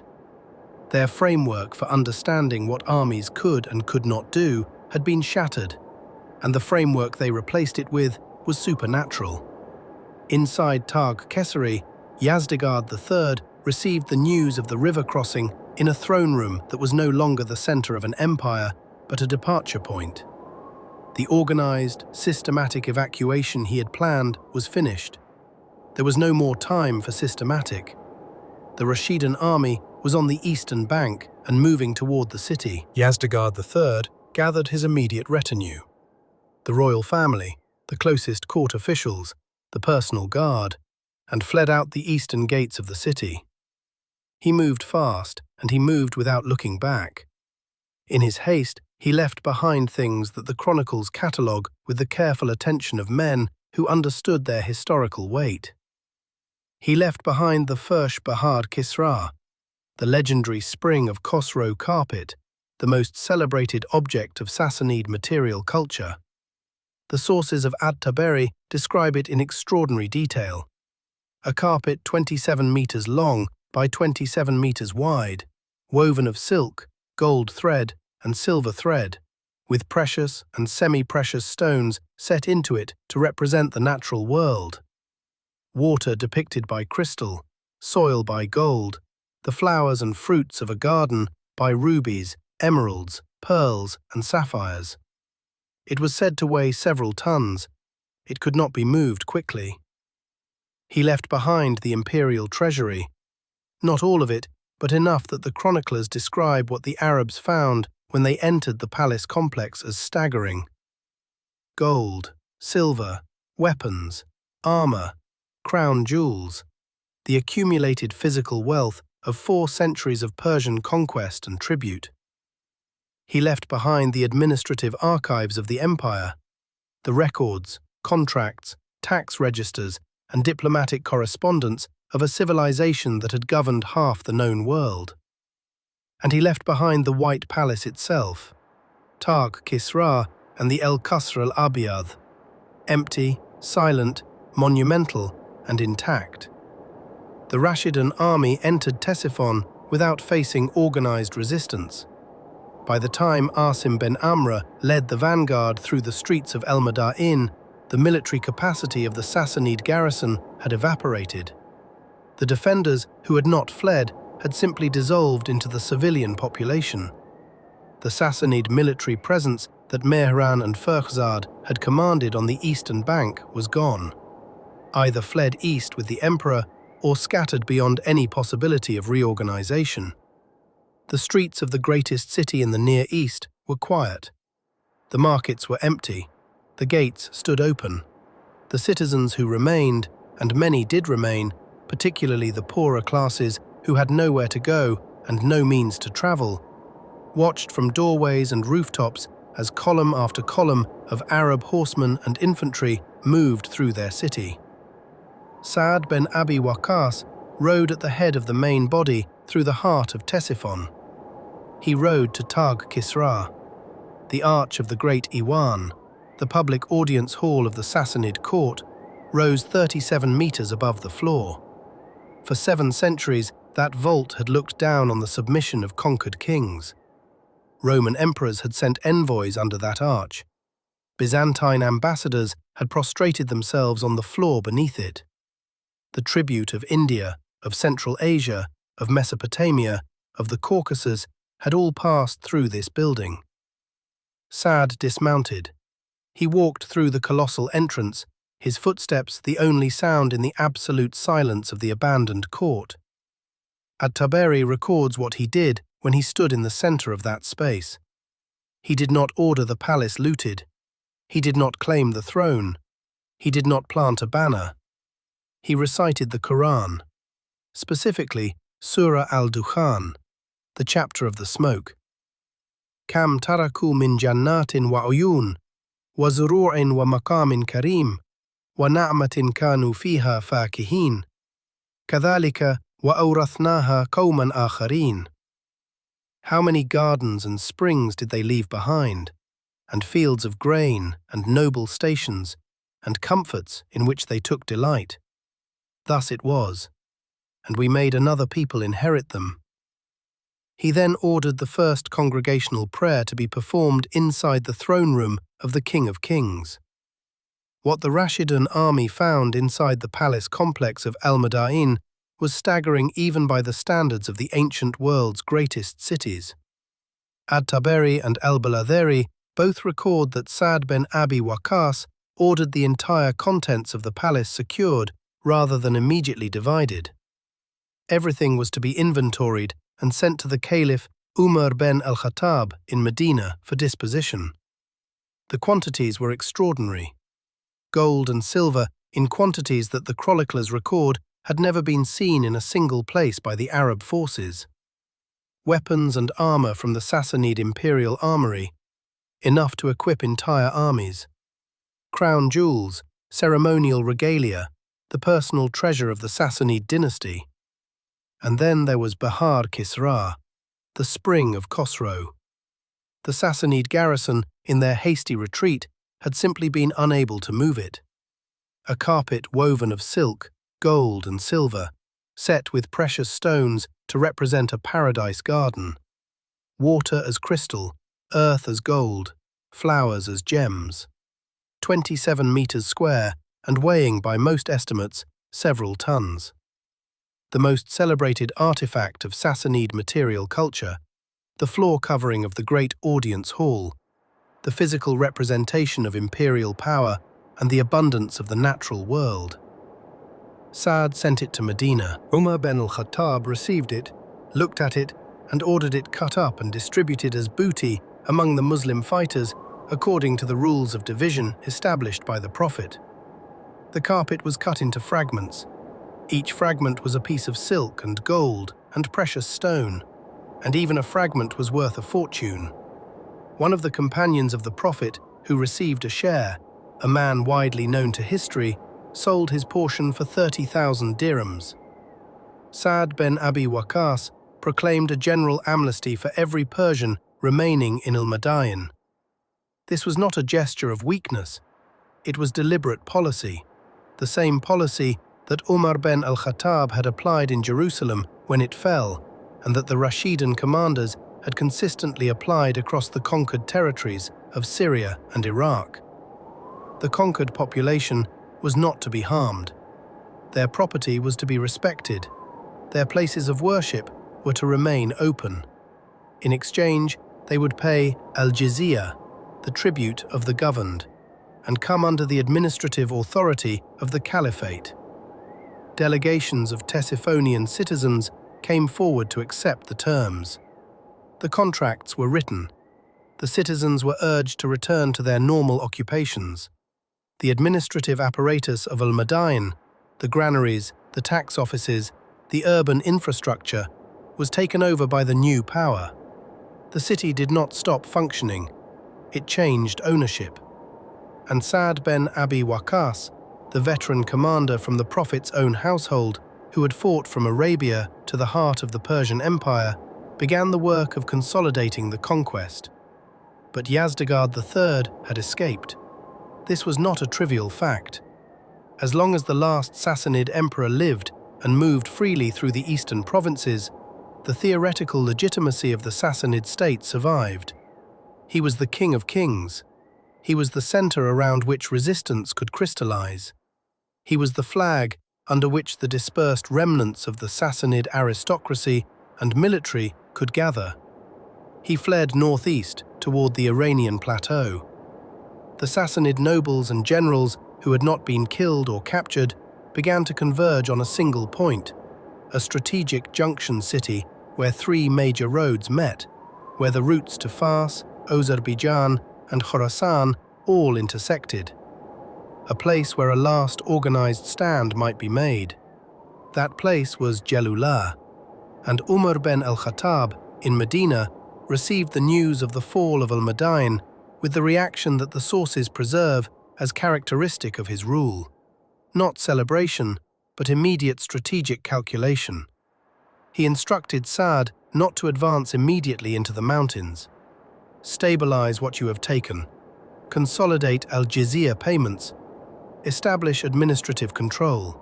Their framework for understanding what armies could and could not do had been shattered, and the framework they replaced it with was supernatural. Inside Tag Kesari, Yazdegerd III received the news of the river crossing in a throne room that was no longer the center of an empire, but a departure point. The organized, systematic evacuation he had planned was finished. There was no more time for systematic. The Rashidun army was on the eastern bank and moving toward the city. Yazdegerd III gathered his immediate retinue. The royal family, the closest court officials, the personal guard, and fled out the eastern gates of the city. He moved fast, and he moved without looking back. In his haste, he left behind things that the chronicles catalogue with the careful attention of men who understood their historical weight. He left behind the Firsh Bahar Kisra, the legendary spring of Khosrow carpet, the most celebrated object of Sassanid material culture. The sources of at-Tabari describe it in extraordinary detail. A carpet 27 meters long by 27 meters wide, woven of silk, gold thread, and silver thread, with precious and semi-precious stones set into it to represent the natural world. Water depicted by crystal, soil by gold, the flowers and fruits of a garden by rubies, emeralds, pearls, and sapphires. It was said to weigh several tons. It could not be moved quickly. He left behind the imperial treasury. Not all of it, but enough that the chroniclers describe what the Arabs found when they entered the palace complex as staggering. Gold, silver, weapons, armor, crown jewels. The accumulated physical wealth of 4 centuries of Persian conquest and tribute. He left behind the administrative archives of the empire, the records, contracts, tax registers, and diplomatic correspondence of a civilization that had governed half the known world. And he left behind the White Palace itself, Taj Kisra and the El-Qasr al-Abyad, empty, silent, monumental, and intact. The Rashidun army entered Ctesiphon without facing organized resistance. By the time Asim ben Amr led the vanguard through the streets of El-Madain, the military capacity of the Sassanid garrison had evaporated. The defenders who had not fled had simply dissolved into the civilian population. The Sassanid military presence that Mehran and Ferkhzad had commanded on the eastern bank was gone, either fled east with the emperor or scattered beyond any possibility of reorganization. The streets of the greatest city in the Near East were quiet. The markets were empty. The gates stood open. The citizens who remained, and many did remain, particularly the poorer classes who had nowhere to go and no means to travel, watched from doorways and rooftops as column after column of Arab horsemen and infantry moved through their city. Sa'd ben Abi Waqqas rode at the head of the main body through the heart of Ctesiphon. He rode to Taj Kisra, the arch of the great Iwan, the public audience hall of the Sassanid court, rose 37 meters above the floor. For 7 centuries, that vault had looked down on the submission of conquered kings. Roman emperors had sent envoys under that arch. Byzantine ambassadors had prostrated themselves on the floor beneath it. The tribute of India, of Central Asia, of Mesopotamia, of the Caucasus had all passed through this building. Sa'd dismounted. He walked through the colossal entrance, his footsteps the only sound in the absolute silence of the abandoned court. At-Tabari records what he did when he stood in the center of that space. He did not order the palace looted. He did not claim the throne. He did not plant a banner. He recited the Quran, specifically Surah al-Dukhan, the chapter of the smoke. Kam taraku min jannatin wa uyun, wa zuru'in wa maqamin karim, wa na'matin kanu fiha fakihin, kadhalika wa awrathnaha qawman akharin. How many gardens and springs did they leave behind, and fields of grain, and noble stations, and comforts in which they took delight. Thus it was, and we made another people inherit them. He then ordered the first congregational prayer to be performed inside the throne room of the King of Kings. What the Rashidun army found inside the palace complex of Al-Madain was staggering even by the standards of the ancient world's greatest cities. At-Tabari and al-Baladheri both record that Sa'd ben Abi Waqqas ordered the entire contents of the palace secured rather than immediately divided. Everything was to be inventoried and sent to the Caliph Umar ben al-Khattab in Medina for disposition. The quantities were extraordinary. Gold and silver in quantities that the chroniclers record had never been seen in a single place by the Arab forces. Weapons and armor from the Sassanid imperial armory, enough to equip entire armies. Crown jewels, ceremonial regalia, the personal treasure of the Sassanid dynasty. And then there was Bahar Kisra, the spring of Khosrow. The Sassanid garrison, in their hasty retreat, had simply been unable to move it. A carpet woven of silk, gold and silver, set with precious stones to represent a paradise garden. Water as crystal, earth as gold, flowers as gems. 27 meters square and weighing by most estimates several tons. The most celebrated artifact of Sassanid material culture, the floor covering of the great audience hall, the physical representation of imperial power and the abundance of the natural world. Sa'd sent it to Medina. Umar ben al-Khattab received it, looked at it, and ordered it cut up and distributed as booty among the Muslim fighters according to the rules of division established by the Prophet. The carpet was cut into fragments. Each fragment was a piece of silk and gold and precious stone, and even a fragment was worth a fortune. One of the companions of the Prophet, who received a share, a man widely known to history, sold his portion for 30,000 dirhams. Sa'd bin Abi Waqqas proclaimed a general amnesty for every Persian remaining in al-Madain. This was not a gesture of weakness, it was deliberate policy, the same policy that Umar bin al-Khattab had applied in Jerusalem when it fell, and that the Rashidun commanders had consistently applied across the conquered territories of Syria and Iraq. The conquered population was not to be harmed. Their property was to be respected. Their places of worship were to remain open. In exchange, they would pay al-Jizya, the tribute of the governed, and come under the administrative authority of the Caliphate. Delegations of Ctesiphonian citizens came forward to accept the terms. The contracts were written. The citizens were urged to return to their normal occupations. The administrative apparatus of al-Madain, the granaries, the tax offices, the urban infrastructure, was taken over by the new power. The city did not stop functioning. It changed ownership. And Sa'd bin Abi Waqqas, the veteran commander from the Prophet's own household, who had fought from Arabia to the heart of the Persian Empire, began the work of consolidating the conquest. But Yazdegerd III had escaped. This was not a trivial fact. As long as the last Sassanid emperor lived and moved freely through the eastern provinces, the theoretical legitimacy of the Sassanid state survived. He was the king of kings. He was the center around which resistance could crystallize. He was the flag under which the dispersed remnants of the Sassanid aristocracy and military could gather. He fled northeast toward the Iranian plateau. The Sassanid nobles and generals who had not been killed or captured began to converge on a single point, a strategic junction city where three major roads met, where the routes to Fars, Azerbaijan, and Khorasan all intersected. A place where a last organized stand might be made. That place was Jalula, and Umar bin al-Khattab in Medina received the news of the fall of al-Madain with the reaction that the sources preserve as characteristic of his rule. Not celebration, but immediate strategic calculation. He instructed Sa'd not to advance immediately into the mountains. Stabilize what you have taken. Consolidate al-Jizya payments. Establish administrative control.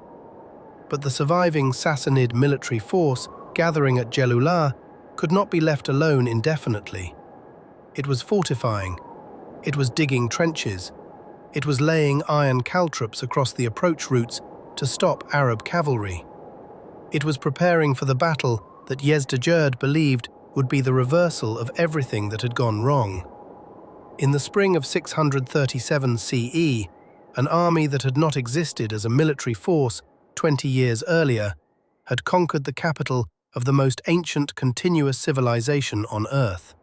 But the surviving Sassanid military force gathering at Jalula could not be left alone indefinitely. It was fortifying. It was digging trenches. It was laying iron caltrops across the approach routes to stop Arab cavalry. It was preparing for the battle that Yazdegerd believed would be the reversal of everything that had gone wrong. In the spring of 637 CE, an army that had not existed as a military force 20 years earlier had conquered the capital of the most ancient continuous civilization on Earth.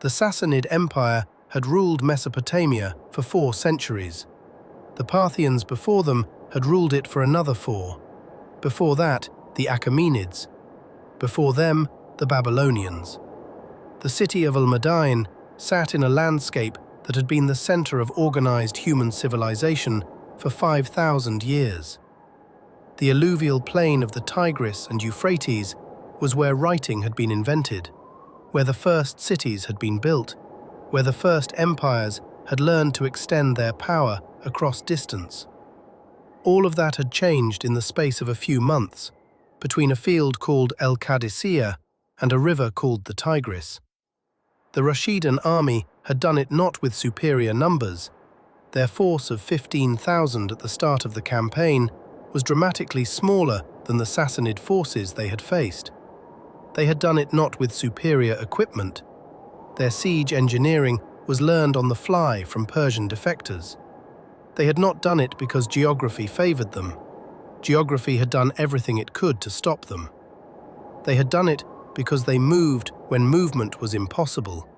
The Sassanid Empire had ruled Mesopotamia for 4 centuries. The Parthians before them had ruled it for another 4. Before that, the Achaemenids. Before them, the Babylonians. The city of al-Madain sat in a landscape that had been the center of organized human civilization for 5,000 years. The alluvial plain of the Tigris and Euphrates was where writing had been invented, where the first cities had been built, where the first empires had learned to extend their power across distance. All of that had changed in the space of a few months, between a field called el-Qadisiyah and a river called the Tigris. The Rashidun army had done it not with superior numbers. Their force of 15,000 at the start of the campaign was dramatically smaller than the Sassanid forces they had faced. They had done it not with superior equipment. Their siege engineering was learned on the fly from Persian defectors. They had not done it because geography favored them. Geography had done everything it could to stop them. They had done it because they moved when movement was impossible,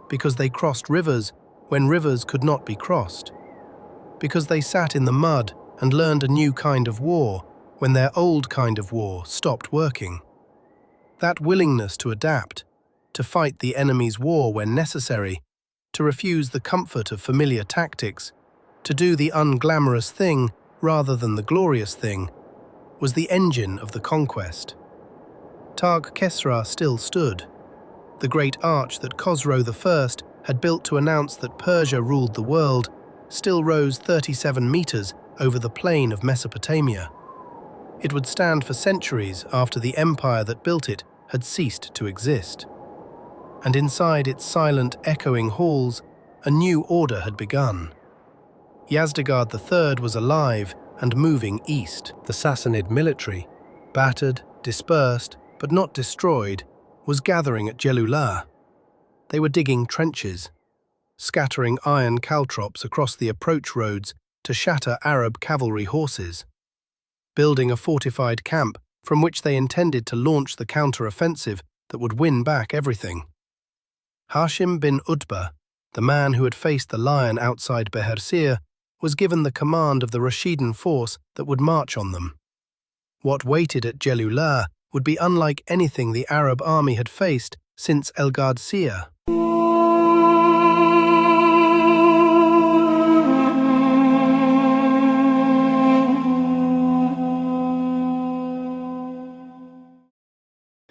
because they crossed rivers when rivers could not be crossed, because they sat in the mud and learned a new kind of war when their old kind of war stopped working. That willingness to adapt, to fight the enemy's war when necessary, to refuse the comfort of familiar tactics, to do the unglamorous thing rather than the glorious thing, was the engine of the conquest. Tag Kesra still stood. The great arch that Khosrow I had built to announce that Persia ruled the world still rose 37 meters over the plain of Mesopotamia. It would stand for centuries after the empire that built it had ceased to exist. And inside its silent, echoing halls, a new order had begun. Yazdegerd III was alive and moving east. The Sassanid military, battered, dispersed, but not destroyed, was gathering at Jalula. They were digging trenches, scattering iron caltrops across the approach roads to shatter Arab cavalry horses, building a fortified camp from which they intended to launch the counter-offensive that would win back everything. Hashim bin Utbah, the man who had faced the lion outside Behrsir, was given the command of the Rashidun force that would march on them. What waited at Jalula would be unlike anything the Arab army had faced since al-Garrison.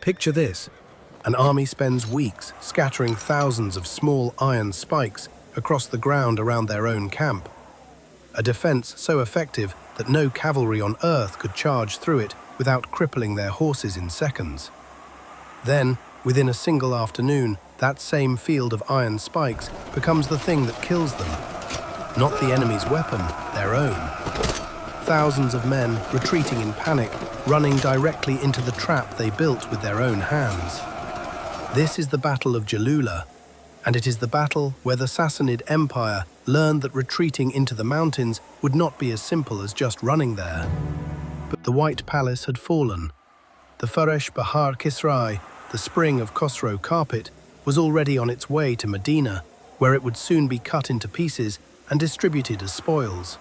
Picture this. An army spends weeks scattering thousands of small iron spikes across the ground around their own camp. A defense so effective that no cavalry on earth could charge through it without crippling their horses in seconds. Then, within a single afternoon, that same field of iron spikes becomes the thing that kills them. Not the enemy's weapon, their own. Thousands of men retreating in panic, running directly into the trap they built with their own hands. This is the Battle of Jalula, and it is the battle where the Sassanid Empire learned that retreating into the mountains would not be as simple as just running there. But the White Palace had fallen. The Faresh Bahar Kisrai, the spring of Khosrow carpet, was already on its way to Medina, where it would soon be cut into pieces and distributed as spoils.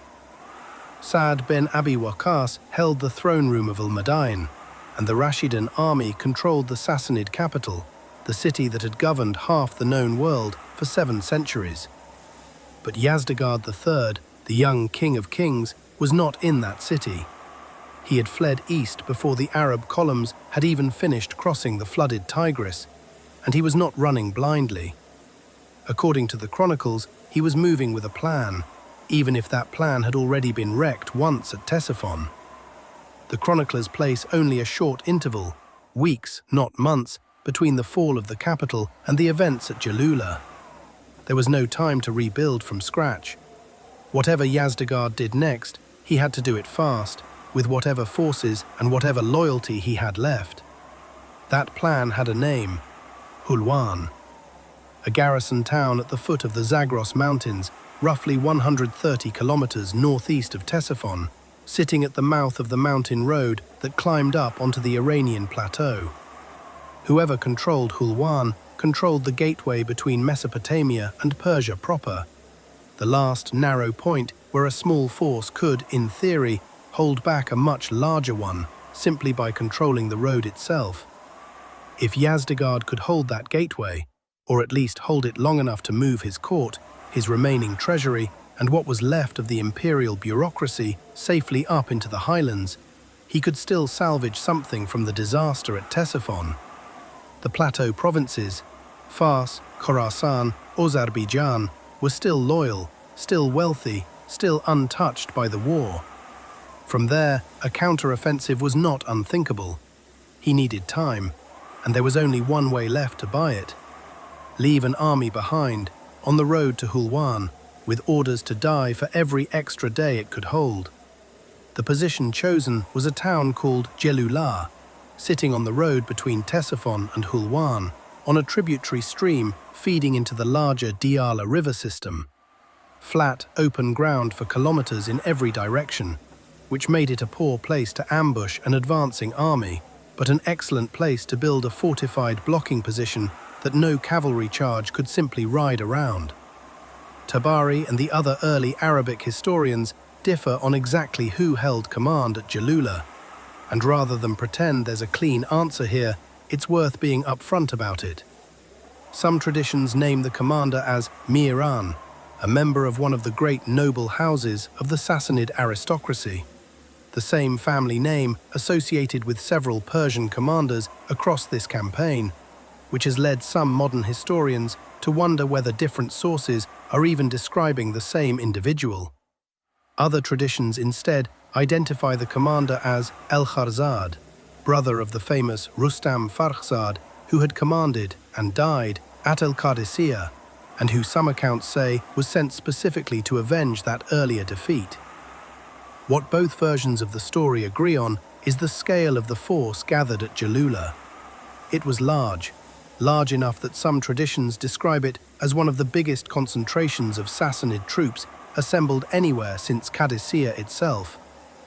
Sa'd bin Abi Waqqas held the throne room of al-Madain, and the Rashidun army controlled the Sassanid capital, the city that had governed half the known world for 7 centuries. But Yazdegerd III, the young king of kings, was not in that city. He had fled east before the Arab columns had even finished crossing the flooded Tigris, and he was not running blindly. According to the chronicles, he was moving with a plan, even if that plan had already been wrecked once at Ctesiphon. The chroniclers place only a short interval, weeks, not months, between the fall of the capital and the events at Jalula. There was no time to rebuild from scratch. Whatever Yazdegerd did next, he had to do it fast, with whatever forces and whatever loyalty he had left. That plan had a name: Hulwan, a garrison town at the foot of the Zagros Mountains, roughly 130 kilometers northeast of Ctesiphon, sitting at the mouth of the mountain road that climbed up onto the Iranian plateau. Whoever controlled Hulwan controlled the gateway between Mesopotamia and Persia proper, the last narrow point where a small force could, in theory, hold back a much larger one simply by controlling the road itself. If Yazdegerd could hold that gateway, or at least hold it long enough to move his court, his remaining treasury, and what was left of the imperial bureaucracy safely up into the highlands, he could still salvage something from the disaster at Ctesiphon. The plateau provinces, Fars, Khorasan, Azerbaijan, were still loyal, still wealthy, still untouched by the war. From there, a counter-offensive was not unthinkable. He needed time, and there was only one way left to buy it: leave an army behind, on the road to Hulwan, with orders to die for every extra day it could hold. The position chosen was a town called Jalula, sitting on the road between Ctesiphon and Hulwan, on a tributary stream feeding into the larger Diyala river system. Flat, open ground for kilometers in every direction, which made it a poor place to ambush an advancing army, but an excellent place to build a fortified blocking position that no cavalry charge could simply ride around. Tabari and the other early Arabic historians differ on exactly who held command at Jalula, and rather than pretend there's a clean answer here, it's worth being upfront about it. Some traditions name the commander as Miran, a member of one of the great noble houses of the Sassanid aristocracy, the same family name associated with several Persian commanders across this campaign, which has led some modern historians to wonder whether different sources are even describing the same individual. Other traditions instead identify the commander as El-Kharzad, brother of the famous Rustam Farkhzad, who had commanded and died at El-Qadisiyah, and who some accounts say was sent specifically to avenge that earlier defeat. What both versions of the story agree on is the scale of the force gathered at Jalula. It was large enough that some traditions describe it as one of the biggest concentrations of Sassanid troops assembled anywhere since Qadisiyah itself,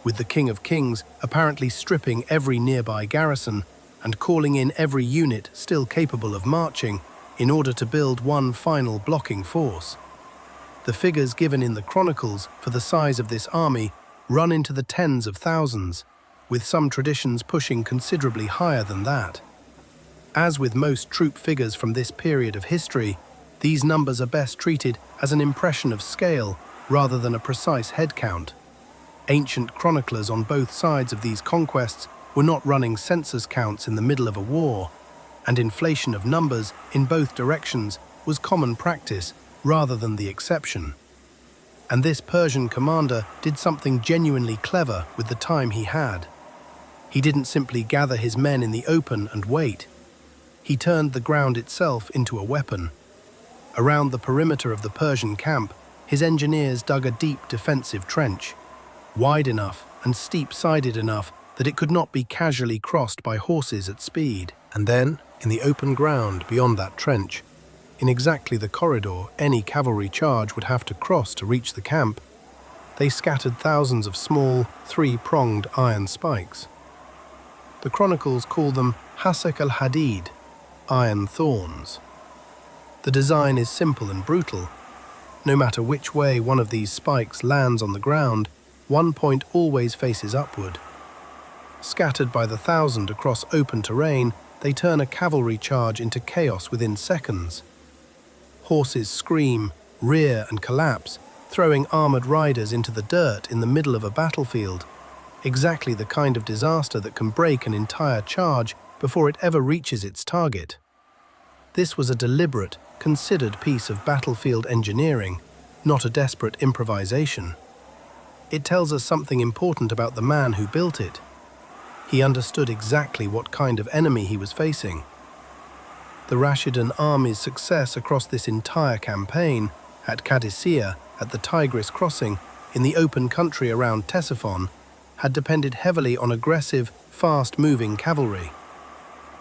with the King of Kings apparently stripping every nearby garrison and calling in every unit still capable of marching in order to build one final blocking force. The figures given in the chronicles for the size of this army run into the tens of thousands, with some traditions pushing considerably higher than that. As with most troop figures from this period of history, these numbers are best treated as an impression of scale rather than a precise head count. Ancient chroniclers on both sides of these conquests were not running census counts in the middle of a war, and inflation of numbers in both directions was common practice rather than the exception. And this Persian commander did something genuinely clever with the time he had. He didn't simply gather his men in the open and wait. He turned the ground itself into a weapon. Around the perimeter of the Persian camp, his engineers dug a deep defensive trench, wide enough and steep-sided enough that it could not be casually crossed by horses at speed. And then, in the open ground beyond that trench, in exactly the corridor any cavalry charge would have to cross to reach the camp, they scattered thousands of small, three-pronged iron spikes. The chronicles call them Hasek al-Hadid, iron thorns. The design is simple and brutal. No matter which way one of these spikes lands on the ground, one point always faces upward. Scattered by the thousand across open terrain, they turn a cavalry charge into chaos within seconds. Horses scream, rear and collapse, throwing armored riders into the dirt in the middle of a battlefield, exactly the kind of disaster that can break an entire charge before it ever reaches its target. This was a deliberate, considered piece of battlefield engineering, not a desperate improvisation. It tells us something important about the man who built it. He understood exactly what kind of enemy he was facing. The Rashidun army's success across this entire campaign, at Qadisiyah, at the Tigris crossing, in the open country around Ctesiphon, had depended heavily on aggressive, fast-moving cavalry.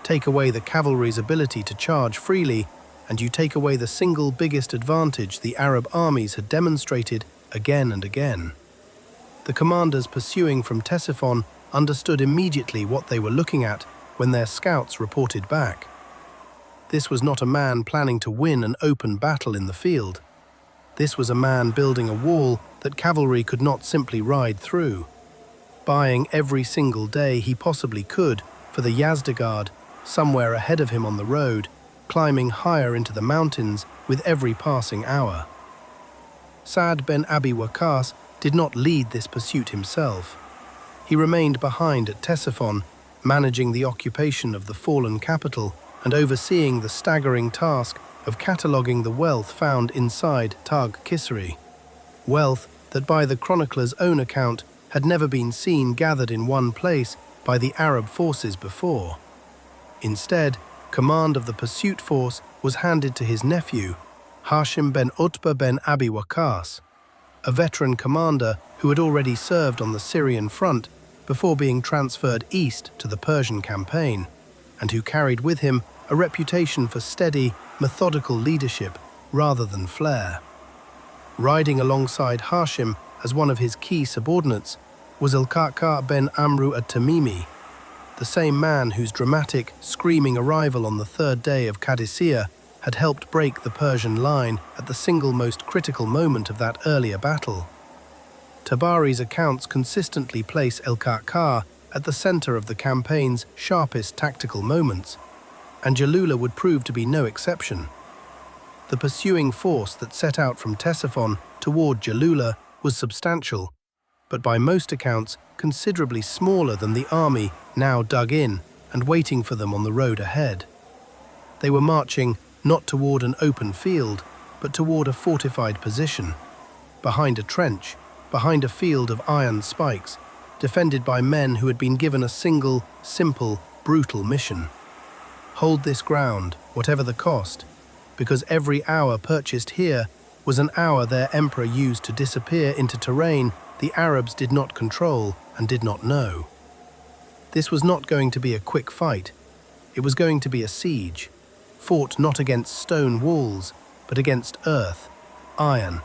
Take away the cavalry's ability to charge freely, and you take away the single biggest advantage the Arab armies had demonstrated again and again. The commanders pursuing from Ctesiphon understood immediately what they were looking at when their scouts reported back. This was not a man planning to win an open battle in the field. This was a man building a wall that cavalry could not simply ride through, buying every single day he possibly could for the Yazdegard somewhere ahead of him on the road, climbing higher into the mountains with every passing hour. Sa'd ben Abi Waqqas did not lead this pursuit himself. He remained behind at Ctesiphon, managing the occupation of the fallen capital and overseeing the staggering task of cataloguing the wealth found inside Tag Kisri, wealth that by the chronicler's own account had never been seen gathered in one place by the Arab forces before. Instead, command of the pursuit force was handed to his nephew, Hashim ben Utbah ben Abi Waqqas, a veteran commander who had already served on the Syrian front before being transferred east to the Persian campaign, and who carried with him a reputation for steady, methodical leadership rather than flair. Riding alongside Hashim as one of his key subordinates was al-Qa'qa' ben Amru at-Tamimi, the same man whose dramatic, screaming arrival on the third day of Qadisiyah had helped break the Persian line at the single most critical moment of that earlier battle. Tabari's accounts consistently place al-Qa'qa' at the center of the campaign's sharpest tactical moments, and Jalula would prove to be no exception. The pursuing force that set out from Ctesiphon toward Jalula was substantial, but by most accounts considerably smaller than the army now dug in and waiting for them on the road ahead. They were marching not toward an open field, but toward a fortified position, behind a trench, behind a field of iron spikes, defended by men who had been given a single, simple, brutal mission. Hold this ground, whatever the cost, because every hour purchased here was an hour their emperor used to disappear into terrain the Arabs did not control and did not know. This was not going to be a quick fight. It was going to be a siege, fought not against stone walls, but against earth, iron,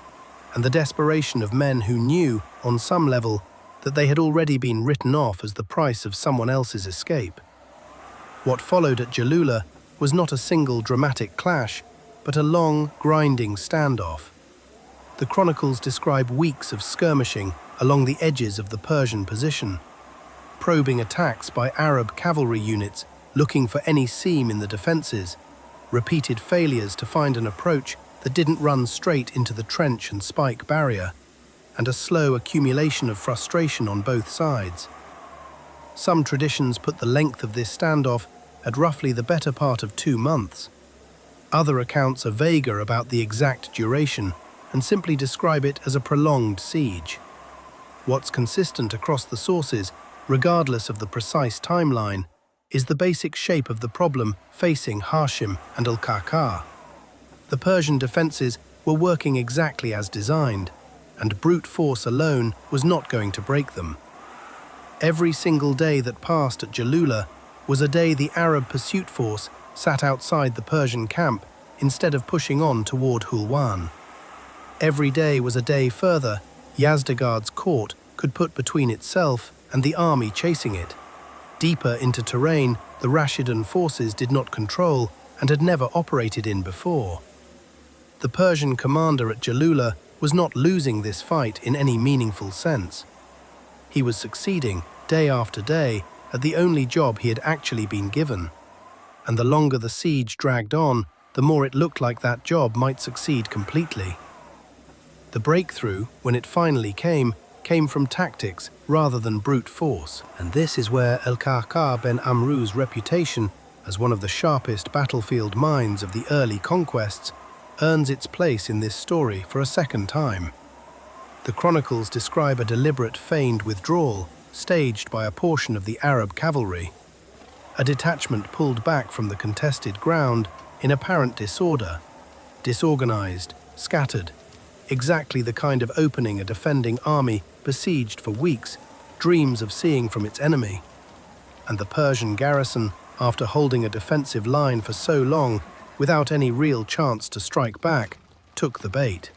and the desperation of men who knew, on some level, that they had already been written off as the price of someone else's escape. What followed at Jalula was not a single dramatic clash, but a long, grinding standoff. The chronicles describe weeks of skirmishing along the edges of the Persian position, probing attacks by Arab cavalry units looking for any seam in the defences, repeated failures to find an approach that didn't run straight into the trench and spike barrier, and a slow accumulation of frustration on both sides. Some traditions put the length of this standoff at roughly the better part of 2 months. Other accounts are vaguer about the exact duration and simply describe it as a prolonged siege. What's consistent across the sources, regardless of the precise timeline, is the basic shape of the problem facing Hashim and al-Qaqa. The Persian defences were working exactly as designed, and brute force alone was not going to break them. Every single day that passed at Jalula was a day the Arab pursuit force sat outside the Persian camp instead of pushing on toward Hulwan. Every day was a day further Yazdegerd's court could put between itself and the army chasing it. Deeper into terrain the Rashidun forces did not control and had never operated in before. The Persian commander at Jalula was not losing this fight in any meaningful sense. He was succeeding, day after day, at the only job he had actually been given. And the longer the siege dragged on, the more it looked like that job might succeed completely. The breakthrough, when it finally came from tactics rather than brute force. And this is where al-Qaqa ben Amru's reputation as one of the sharpest battlefield minds of the early conquests earns its place in this story for a second time. The chronicles describe a deliberate feigned withdrawal staged by a portion of the Arab cavalry. A detachment pulled back from the contested ground in apparent disorder, disorganized, scattered, exactly the kind of opening a defending army besieged for weeks dreams of seeing from its enemy. And the Persian garrison, after holding a defensive line for so long without any real chance to strike back, took the bait.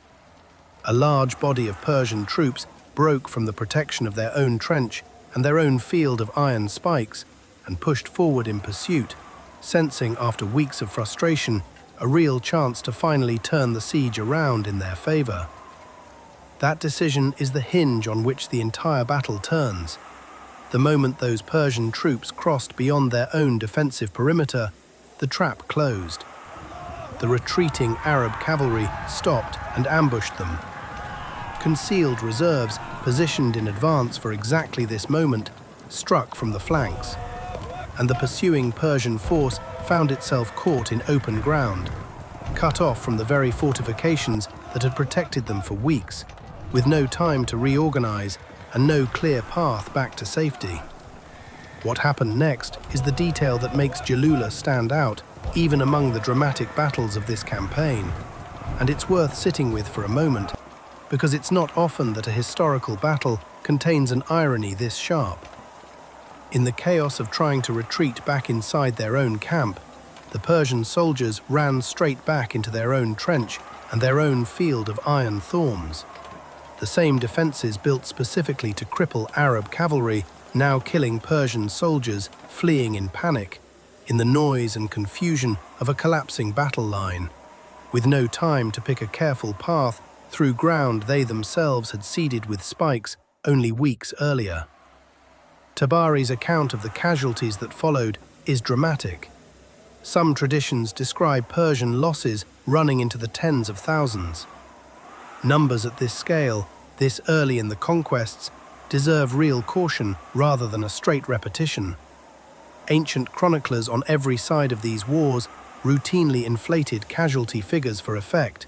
A large body of Persian troops broke from the protection of their own trench and their own field of iron spikes and pushed forward in pursuit, sensing after weeks of frustration a real chance to finally turn the siege around in their favor. That decision is the hinge on which the entire battle turns. The moment those Persian troops crossed beyond their own defensive perimeter, the trap closed. The retreating Arab cavalry stopped and ambushed them. Concealed reserves, positioned in advance for exactly this moment, struck from the flanks, and the pursuing Persian force found itself caught in open ground, cut off from the very fortifications that had protected them for weeks, with no time to reorganize and no clear path back to safety. What happened next is the detail that makes Jalula stand out even among the dramatic battles of this campaign, and it's worth sitting with for a moment, because it's not often that a historical battle contains an irony this sharp. In the chaos of trying to retreat back inside their own camp, the Persian soldiers ran straight back into their own trench and their own field of iron thorns. The same defenses built specifically to cripple Arab cavalry, now killing Persian soldiers fleeing in panic, in the noise and confusion of a collapsing battle line, with no time to pick a careful path through ground they themselves had seeded with spikes only weeks earlier. Tabari's account of the casualties that followed is dramatic. Some traditions describe Persian losses running into the tens of thousands. Numbers at this scale, this early in the conquests, deserve real caution rather than a straight repetition. Ancient chroniclers on every side of these wars routinely inflated casualty figures for effect,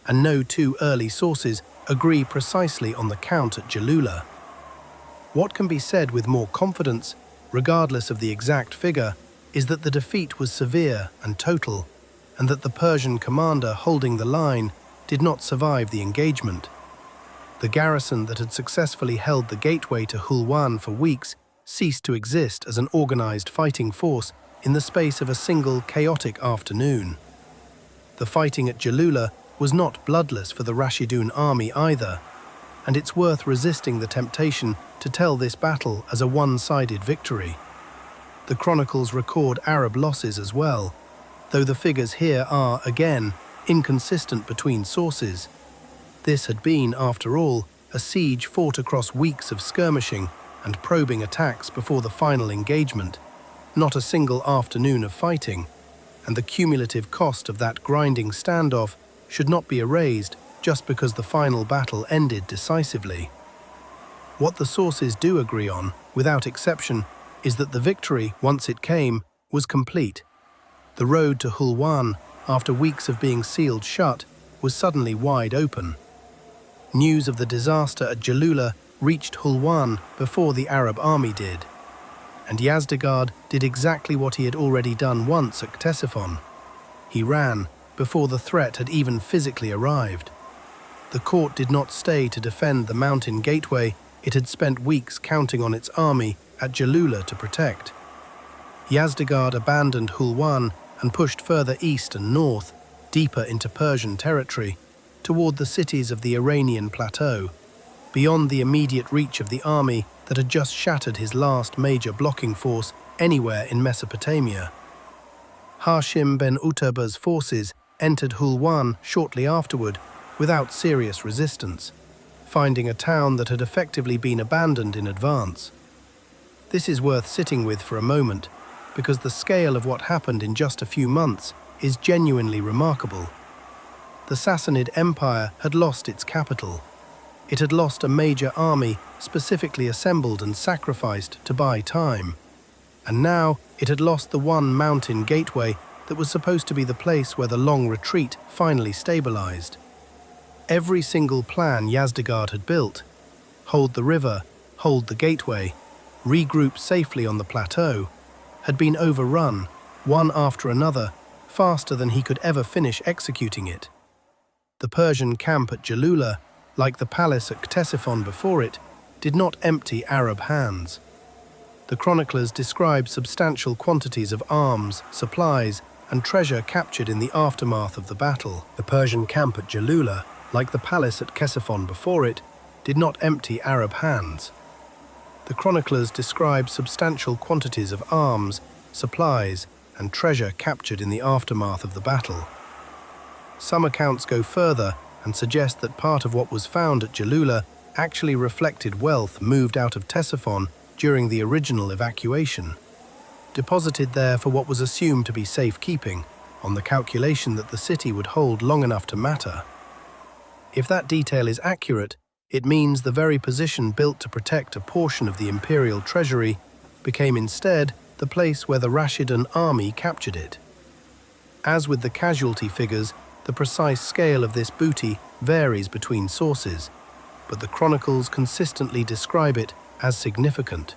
and no two early sources agree precisely on the count at Jalula. What can be said with more confidence, regardless of the exact figure, is that the defeat was severe and total, and that the Persian commander holding the line did not survive the engagement. The garrison that had successfully held the gateway to Hulwan for weeks ceased to exist as an organized fighting force in the space of a single chaotic afternoon. The fighting at Jalula was not bloodless for the Rashidun army either, and it's worth resisting the temptation to tell this battle as a one-sided victory. The chronicles record Arab losses as well, though the figures here are, again, inconsistent between sources. This had been, after all, a siege fought across weeks of skirmishing and probing attacks before the final engagement, not a single afternoon of fighting, and the cumulative cost of that grinding standoff should not be erased just because the final battle ended decisively. What the sources do agree on, without exception, is that the victory, once it came, was complete. The road to Hulwan, after weeks of being sealed shut, was suddenly wide open. News of the disaster at Jalula reached Hulwan before the Arab army did, and Yazdegerd did exactly what he had already done once at Ctesiphon. He ran before the threat had even physically arrived. The court did not stay to defend the mountain gateway it had spent weeks counting on its army at Jalula to protect. Yazdegerd abandoned Hulwan and pushed further east and north, deeper into Persian territory, toward the cities of the Iranian plateau, beyond the immediate reach of the army that had just shattered his last major blocking force anywhere in Mesopotamia. Hashim ben Utba's forces entered Hulwan shortly afterward without serious resistance, finding a town that had effectively been abandoned in advance. This is worth sitting with for a moment, because the scale of what happened in just a few months is genuinely remarkable. The Sassanid Empire had lost its capital. It had lost a major army specifically assembled and sacrificed to buy time. And now it had lost the one mountain gateway that was supposed to be the place where the long retreat finally stabilized. Every single plan Yazdegerd had built, hold the river, hold the gateway, regroup safely on the plateau, had been overrun, one after another, faster than he could ever finish executing it. The Persian camp at Jalula, like the palace at Ctesiphon before it, did not empty Arab hands. The chroniclers describe substantial quantities of arms, supplies, and treasure captured in the aftermath of the battle. The Persian camp at Jalula, like the palace at Ctesiphon before it, did not empty Arab hands. The chroniclers describe substantial quantities of arms, supplies, and treasure captured in the aftermath of the battle. Some accounts go further and suggest that part of what was found at Jalula actually reflected wealth moved out of Ctesiphon during the original evacuation, deposited there for what was assumed to be safekeeping, on the calculation that the city would hold long enough to matter. If that detail is accurate, it means the very position built to protect a portion of the imperial treasury became instead the place where the Rashidun army captured it. As with the casualty figures, the precise scale of this booty varies between sources, but the chronicles consistently describe it as significant,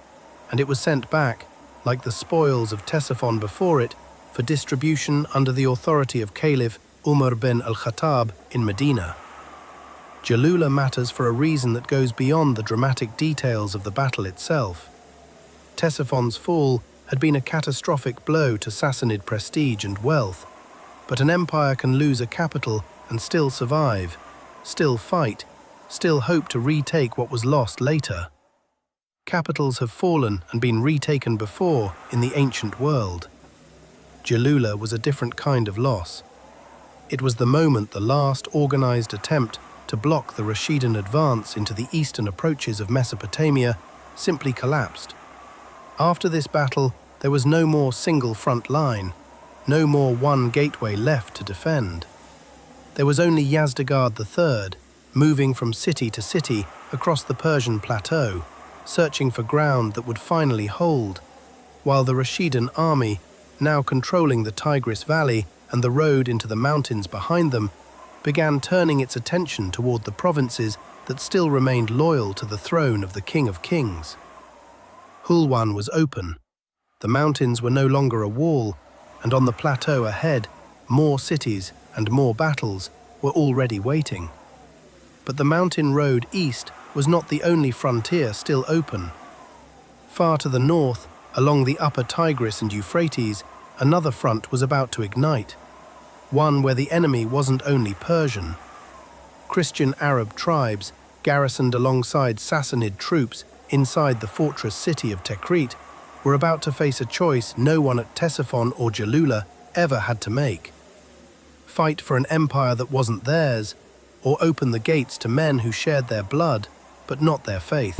and it was sent back, like the spoils of Ctesiphon before it, for distribution under the authority of Caliph Umar bin al-Khattab in Medina. Jalula matters for a reason that goes beyond the dramatic details of the battle itself. Ctesiphon's fall had been a catastrophic blow to Sassanid prestige and wealth, but an empire can lose a capital and still survive, still fight, still hope to retake what was lost later. Capitals have fallen and been retaken before in the ancient world. Jalula was a different kind of loss. It was the moment the last organized attempt to block the Rashidun advance into the eastern approaches of Mesopotamia simply collapsed. After this battle, there was no more single front line. no more one gateway left to defend. There was only Yazdegerd III, moving from city to city across the Persian plateau, searching for ground that would finally hold, while the Rashidun army, now controlling the Tigris Valley and the road into the mountains behind them, began turning its attention toward the provinces that still remained loyal to the throne of the King of Kings. Hulwan was open. The mountains were no longer a wall, and on the plateau ahead, more cities and more battles were already waiting. But the mountain road east was not the only frontier still open. Far to the north, along the upper Tigris and Euphrates, another front was about to ignite, one where the enemy wasn't only Persian. Christian Arab tribes, garrisoned alongside Sassanid troops inside the fortress city of Takrit, were about to face a choice no one at Ctesiphon or Jalula ever had to make. Fight for an empire that wasn't theirs, or open the gates to men who shared their blood, but not their faith.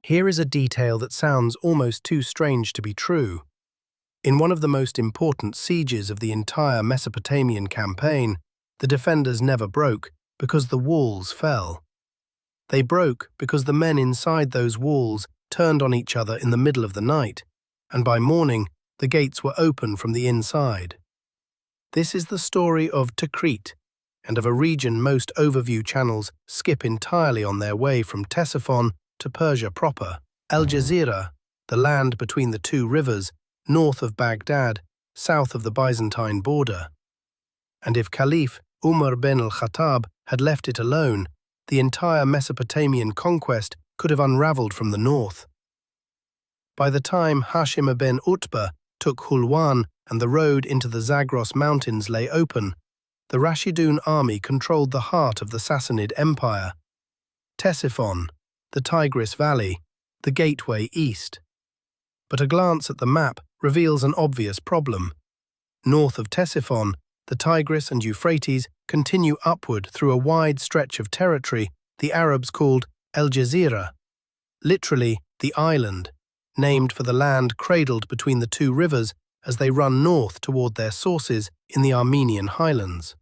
Here is a detail that sounds almost too strange to be true. In one of the most important sieges of the entire Mesopotamian campaign, the defenders never broke because the walls fell. They broke because the men inside those walls turned on each other in the middle of the night, and by morning the gates were open from the inside. This is the story of Takrit, and of a region most overview channels skip entirely on their way from Ctesiphon to Persia proper. Jazira, the land between the two rivers, north of Baghdad, south of the Byzantine border. And if Caliph Umar bin al-Khattab had left it alone, the entire Mesopotamian conquest could have unraveled from the north. By the time Hashim ibn Utbah took Hulwan and the road into the Zagros mountains lay open, the Rashidun army controlled the heart of the Sassanid Empire. Ctesiphon, the Tigris Valley, the gateway east. But a glance at the map reveals an obvious problem. North of Ctesiphon, the Tigris and Euphrates continue upward through a wide stretch of territory the Arabs called Jazira, literally the island, named for the land cradled between the two rivers as they run north toward their sources in the Armenian highlands.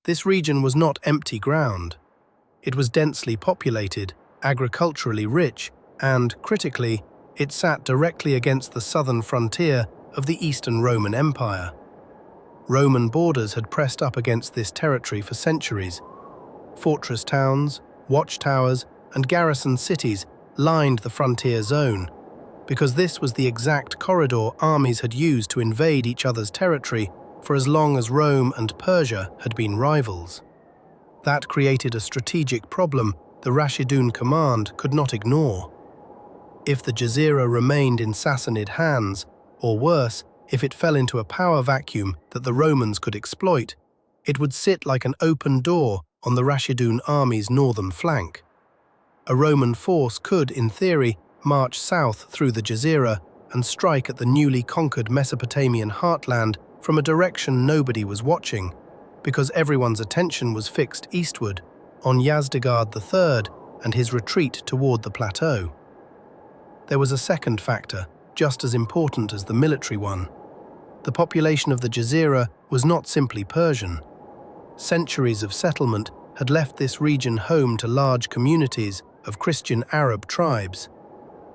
This region was not empty ground. It was densely populated, agriculturally rich, and, critically, it sat directly against the southern frontier of the Eastern Roman Empire. Roman borders had pressed up against this territory for centuries. Fortress towns, watchtowers, and garrison cities lined the frontier zone, because this was the exact corridor armies had used to invade each other's territory for as long as Rome and Persia had been rivals. That created a strategic problem the Rashidun command could not ignore. If the Jazira remained in Sassanid hands, or worse, if it fell into a power vacuum that the Romans could exploit, it would sit like an open door on the Rashidun army's northern flank. A Roman force could, in theory, march south through the Jazira and strike at the newly conquered Mesopotamian heartland from a direction nobody was watching, because everyone's attention was fixed eastward, on Yazdegerd III and his retreat toward the plateau. There was a second factor, just as important as the military one. The population of the Jazira was not simply Persian. Centuries of settlement had left this region home to large communities of Christian Arab tribes.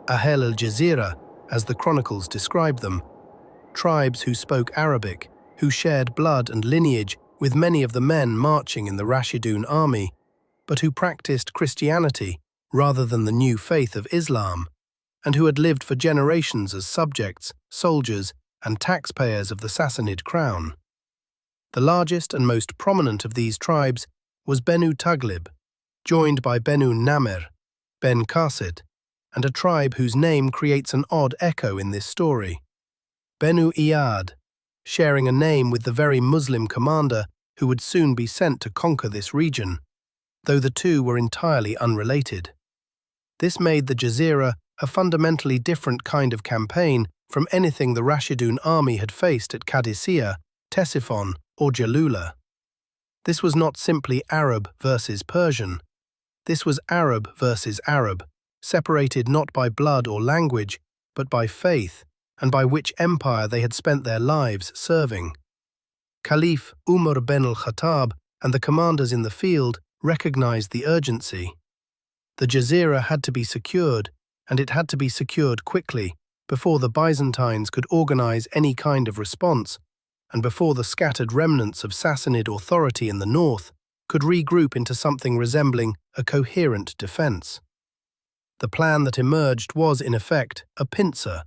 Ahl al-Jazira, as the chronicles describe them, tribes who spoke Arabic, who shared blood and lineage with many of the men marching in the Rashidun army, but who practiced Christianity rather than the new faith of Islam, and who had lived for generations as subjects, soldiers, and taxpayers of the Sassanid crown. The largest and most prominent of these tribes was Benu Taglib, joined by Benu Namir, Ben Qasid, and a tribe whose name creates an odd echo in this story. Benu Iyad, sharing a name with the very Muslim commander who would soon be sent to conquer this region, though the two were entirely unrelated. This made the Jazira a fundamentally different kind of campaign from anything the Rashidun army had faced at Qadisiyah, Ctesiphon, or Jalula. This was not simply Arab versus Persian. This was Arab versus Arab, separated not by blood or language, but by faith, and by which empire they had spent their lives serving. Caliph Umar bin al-Khattab and the commanders in the field recognized the urgency. The Jazira had to be secured, and it had to be secured quickly, before the Byzantines could organize any kind of response, and before the scattered remnants of Sassanid authority in the north could regroup into something resembling a coherent defense. The plan that emerged was, in effect, a pincer,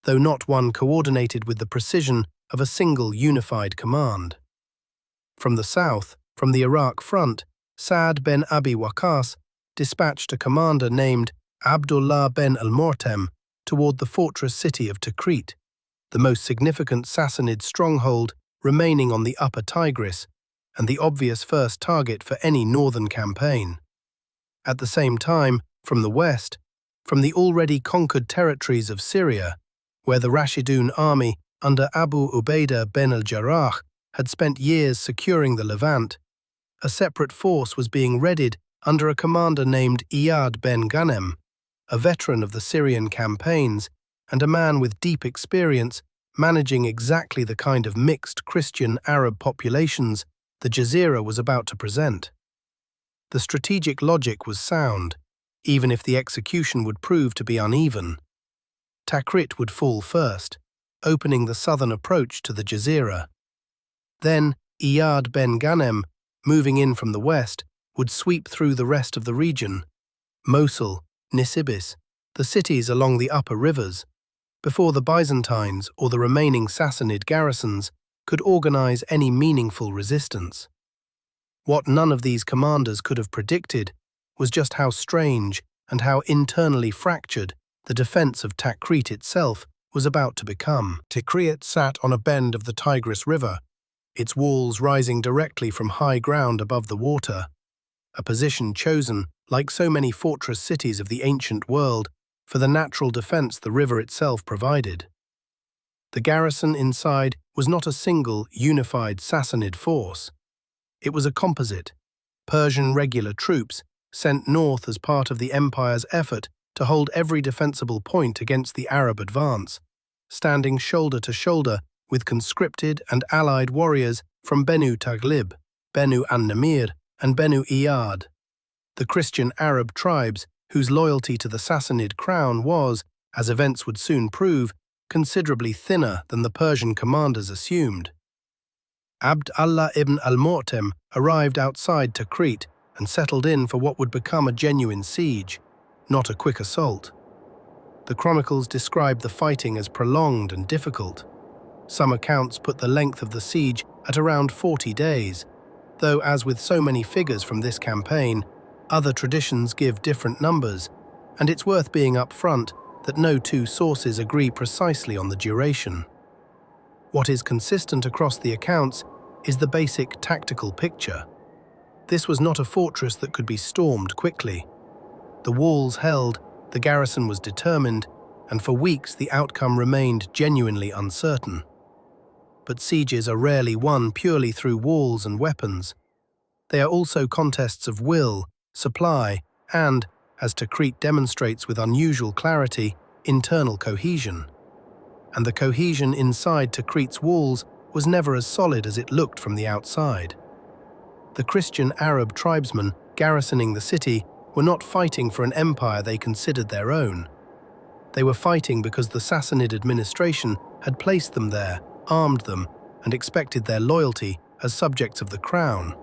though not one coordinated with the precision of a single unified command. From the south, from the Iraq front, Sa'd bin Abi Waqqas dispatched a commander named Abdullah bin al-Mortem toward the fortress city of Takrit, the most significant Sassanid stronghold remaining on the upper Tigris, and the obvious first target for any northern campaign. At the same time, from the west, from the already conquered territories of Syria, where the Rashidun army under Abu Ubaidah bin al-Jarrah had spent years securing the Levant, a separate force was being readied under a commander named Iyad ben Ghanem, a veteran of the Syrian campaigns and a man with deep experience managing exactly the kind of mixed Christian-Arab populations the Jazira was about to present. The strategic logic was sound, even if the execution would prove to be uneven. Takrit would fall first, opening the southern approach to the Jazira. Then Iyad ben Ghanem, moving in from the west, would sweep through the rest of the region, Mosul, Nisibis, the cities along the upper rivers, before the Byzantines or the remaining Sassanid garrisons could organize any meaningful resistance. What none of these commanders could have predicted was just how strange and how internally fractured the defense of Takrit itself was about to become. Tikrit sat on a bend of the Tigris River, its walls rising directly from high ground above the water, a position chosen, like so many fortress cities of the ancient world, for the natural defense the river itself provided. The garrison inside was not a single, unified Sassanid force. It was a composite, Persian regular troops sent north as part of the empire's effort to hold every defensible point against the Arab advance, standing shoulder to shoulder with conscripted and allied warriors from Benu Taghlib, Benu an-Namir, and Benu Iyad, the Christian Arab tribes whose loyalty to the Sassanid crown was, as events would soon prove, considerably thinner than the Persian commanders assumed. Abd Allah ibn al-Mu'tem arrived outside Takrit and settled in for what would become a genuine siege, not a quick assault. The chronicles describe the fighting as prolonged and difficult. Some accounts put the length of the siege at around 40 days, though, as with so many figures from this campaign, other traditions give different numbers, and it's worth being upfront that no two sources agree precisely on the duration. What is consistent across the accounts is the basic tactical picture. This was not a fortress that could be stormed quickly. The walls held, the garrison was determined, and for weeks the outcome remained genuinely uncertain. But sieges are rarely won purely through walls and weapons. They are also contests of will, supply, and, as Takrit demonstrates with unusual clarity, internal cohesion. And the cohesion inside Takrit's walls was never as solid as it looked from the outside. The Christian Arab tribesmen garrisoning the city were not fighting for an empire they considered their own. They were fighting because the Sassanid administration had placed them there, armed them, and expected their loyalty as subjects of the crown.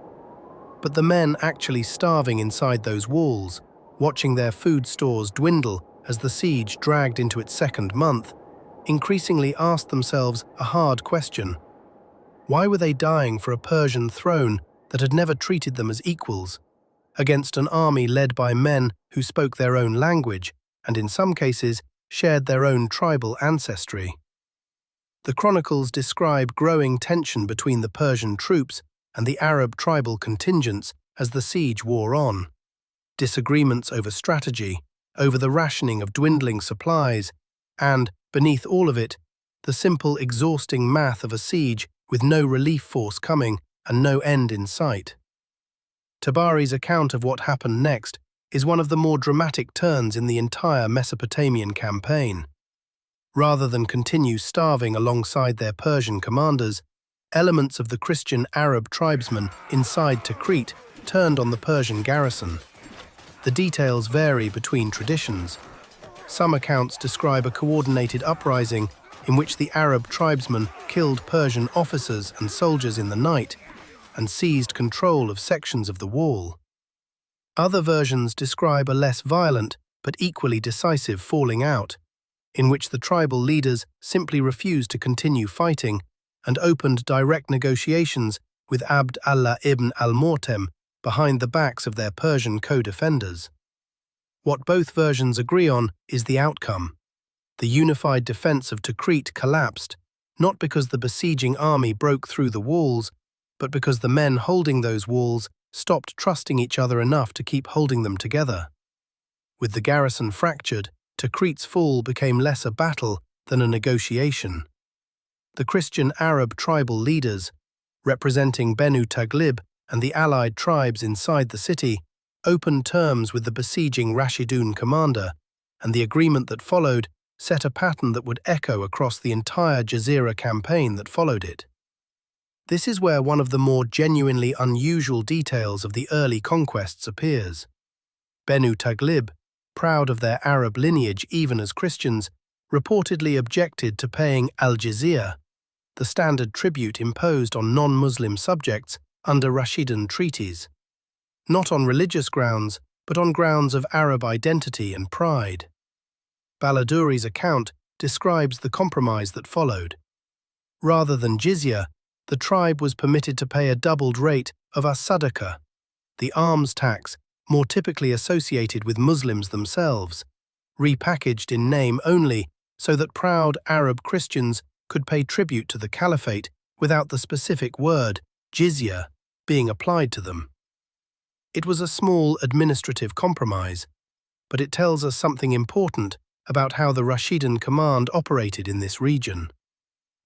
But the men actually starving inside those walls, watching their food stores dwindle as the siege dragged into its second month, increasingly asked themselves a hard question. Why were they dying for a Persian throne that had never treated them as equals, against an army led by men who spoke their own language and, in some cases, shared their own tribal ancestry? The chronicles describe growing tension between the Persian troops and the Arab tribal contingents as the siege wore on. Disagreements over strategy, over the rationing of dwindling supplies, and, beneath all of it, the simple, exhausting math of a siege with no relief force coming and no end in sight. Tabari's account of what happened next is one of the more dramatic turns in the entire Mesopotamian campaign. Rather than continue starving alongside their Persian commanders, elements of the Christian Arab tribesmen inside Takrit turned on the Persian garrison. The details vary between traditions. Some accounts describe a coordinated uprising in which the Arab tribesmen killed Persian officers and soldiers in the night and seized control of sections of the wall. Other versions describe a less violent but equally decisive falling out, in which the tribal leaders simply refused to continue fighting and opened direct negotiations with Abd Allah ibn al-Mu'tem behind the backs of their Persian co-defenders. What both versions agree on is the outcome. The unified defense of Takrit collapsed, not because the besieging army broke through the walls, but because the men holding those walls stopped trusting each other enough to keep holding them together. With the garrison fractured, Takrit's fall became less a battle than a negotiation. The Christian Arab tribal leaders, representing Benu Taglib and the allied tribes inside the city, opened terms with the besieging Rashidun commander, and the agreement that followed set a pattern that would echo across the entire Jazira campaign that followed it. This is where one of the more genuinely unusual details of the early conquests appears. Benu Taglib, proud of their Arab lineage even as Christians, reportedly objected to paying al-Jizya, the standard tribute imposed on non-Muslim subjects under Rashidun treaties, not on religious grounds, but on grounds of Arab identity and pride. Baladuri's account describes the compromise that followed. Rather than jizya, the tribe was permitted to pay a doubled rate of as-sadaqah, the alms tax more typically associated with Muslims themselves, repackaged in name only so that proud Arab Christians could pay tribute to the caliphate without the specific word, jizya, being applied to them. It was a small administrative compromise, but it tells us something important about how the Rashidun command operated in this region.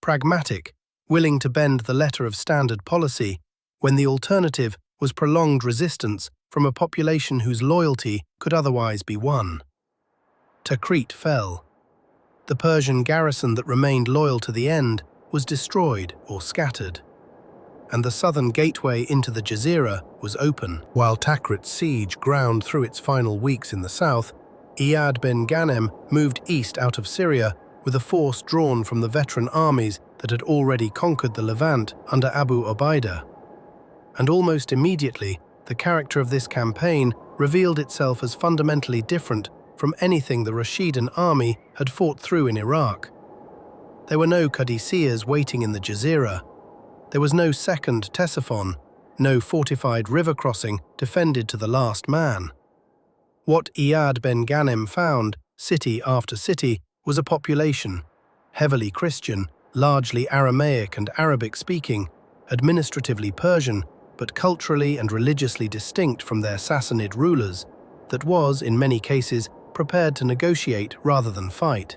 Pragmatic, willing to bend the letter of standard policy when the alternative was prolonged resistance from a population whose loyalty could otherwise be won. Takrit fell. The Persian garrison that remained loyal to the end was destroyed or scattered, and the southern gateway into the Jazira was open. While Takrit's siege ground through its final weeks in the south, Iyad ben Ghanem moved east out of Syria with a force drawn from the veteran armies that had already conquered the Levant under Abu Ubaidah. And almost immediately, the character of this campaign revealed itself as fundamentally different from anything the Rashidun army had fought through in Iraq. There were no Qadisiyas waiting in the Jazira. There was no second Ctesiphon, no fortified river crossing defended to the last man. What Iyad ben Ghanem found, city after city, was a population, heavily Christian, largely Aramaic and Arabic-speaking, administratively Persian, but culturally and religiously distinct from their Sassanid rulers, that was, in many cases, prepared to negotiate rather than fight.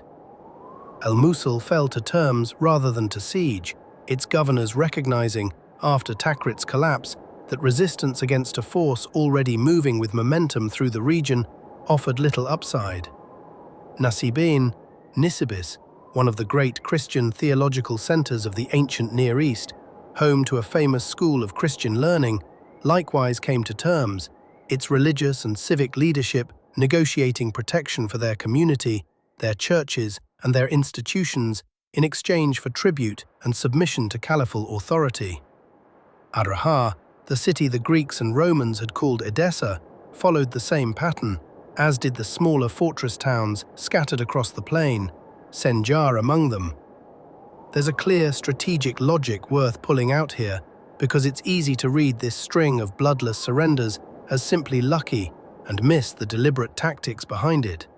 Al-Mosul fell to terms rather than to siege, its governors recognizing, after Takrit's collapse, that resistance against a force already moving with momentum through the region offered little upside. Nasibin, Nisibis, one of the great Christian theological centers of the ancient Near East, home to a famous school of Christian learning, likewise came to terms, its religious and civic leadership negotiating protection for their community, their churches, and their institutions in exchange for tribute and submission to caliphal authority. Araha, the city the Greeks and Romans had called Edessa, followed the same pattern, as did the smaller fortress towns scattered across the plain, Senjar among them. There's a clear strategic logic worth pulling out here, because it's easy to read this string of bloodless surrenders as simply lucky and miss the deliberate tactics behind it.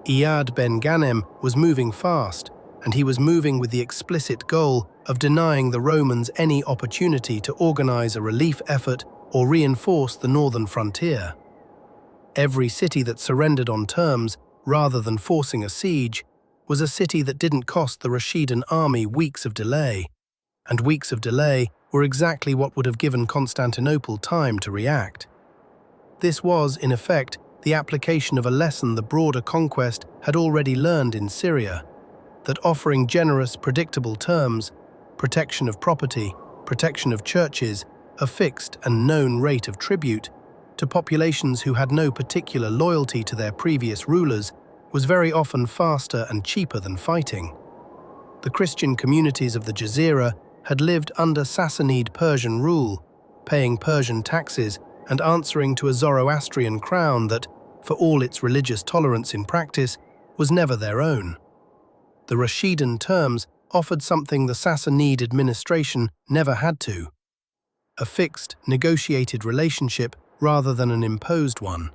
Iyad ben Ghanem was moving fast, and he was moving with the explicit goal of denying the Romans any opportunity to organize a relief effort or reinforce the northern frontier. Every city that surrendered on terms, rather than forcing a siege, was a city that didn't cost the Rashidun army weeks of delay, and weeks of delay were exactly what would have given Constantinople time to react. This was, in effect, the application of a lesson the broader conquest had already learned in Syria, that offering generous, predictable terms, protection of property, protection of churches, a fixed and known rate of tribute, to populations who had no particular loyalty to their previous rulers, was very often faster and cheaper than fighting. The Christian communities of the Jazira had lived under Sassanid Persian rule, paying Persian taxes and answering to a Zoroastrian crown that, for all its religious tolerance in practice, was never their own. The Rashidun terms offered something the Sassanid administration never had to: a fixed, negotiated relationship rather than an imposed one.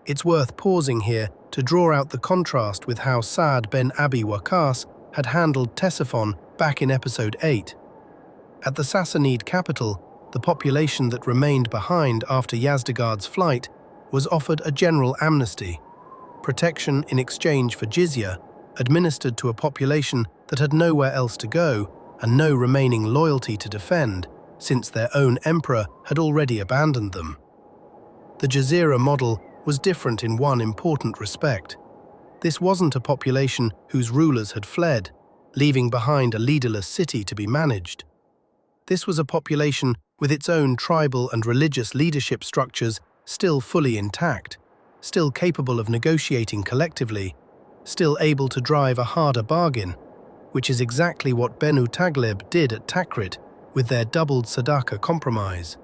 It's worth pausing here to draw out the contrast with how Sa'd ben Abi Waqqas had handled Ctesiphon back in episode 8. At the Sassanid capital, the population that remained behind after Yazdegerd's flight was offered a general amnesty, protection in exchange for jizya, administered to a population that had nowhere else to go and no remaining loyalty to defend, since their own emperor had already abandoned them. The Jazira model was different in one important respect. This wasn't a population whose rulers had fled, leaving behind a leaderless city to be managed. This was a population with its own tribal and religious leadership structures still fully intact, still capable of negotiating collectively, still able to drive a harder bargain, which is exactly what Benu Taghlib did at Takrit with their doubled Sadaka compromise.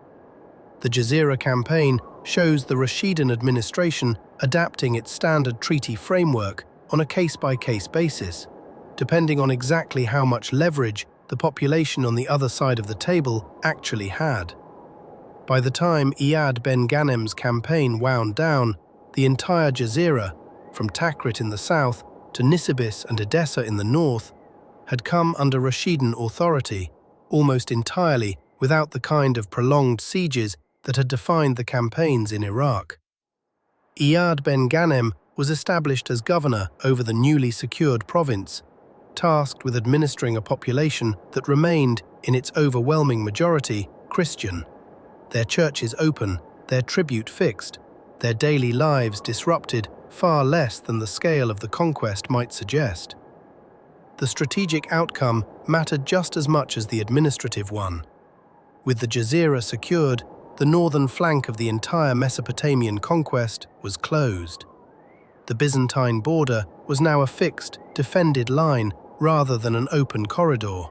The Jazira campaign shows the Rashidun administration adapting its standard treaty framework on a case-by-case basis, depending on exactly how much leverage the population on the other side of the table actually had. By the time Iyad ben Ghanem's campaign wound down, the entire Jazira, from Takrit in the south to Nisibis and Edessa in the north, had come under Rashidun authority, almost entirely without the kind of prolonged sieges that had defined the campaigns in Iraq. Iyad ben Ghanem was established as governor over the newly secured province, tasked with administering a population that remained, in its overwhelming majority, Christian, their churches open, their tribute fixed, their daily lives disrupted far less than the scale of the conquest might suggest. The strategic outcome mattered just as much as the administrative one. With the Jazira secured, the northern flank of the entire Mesopotamian conquest was closed. The Byzantine border was now a fixed, defended line rather than an open corridor.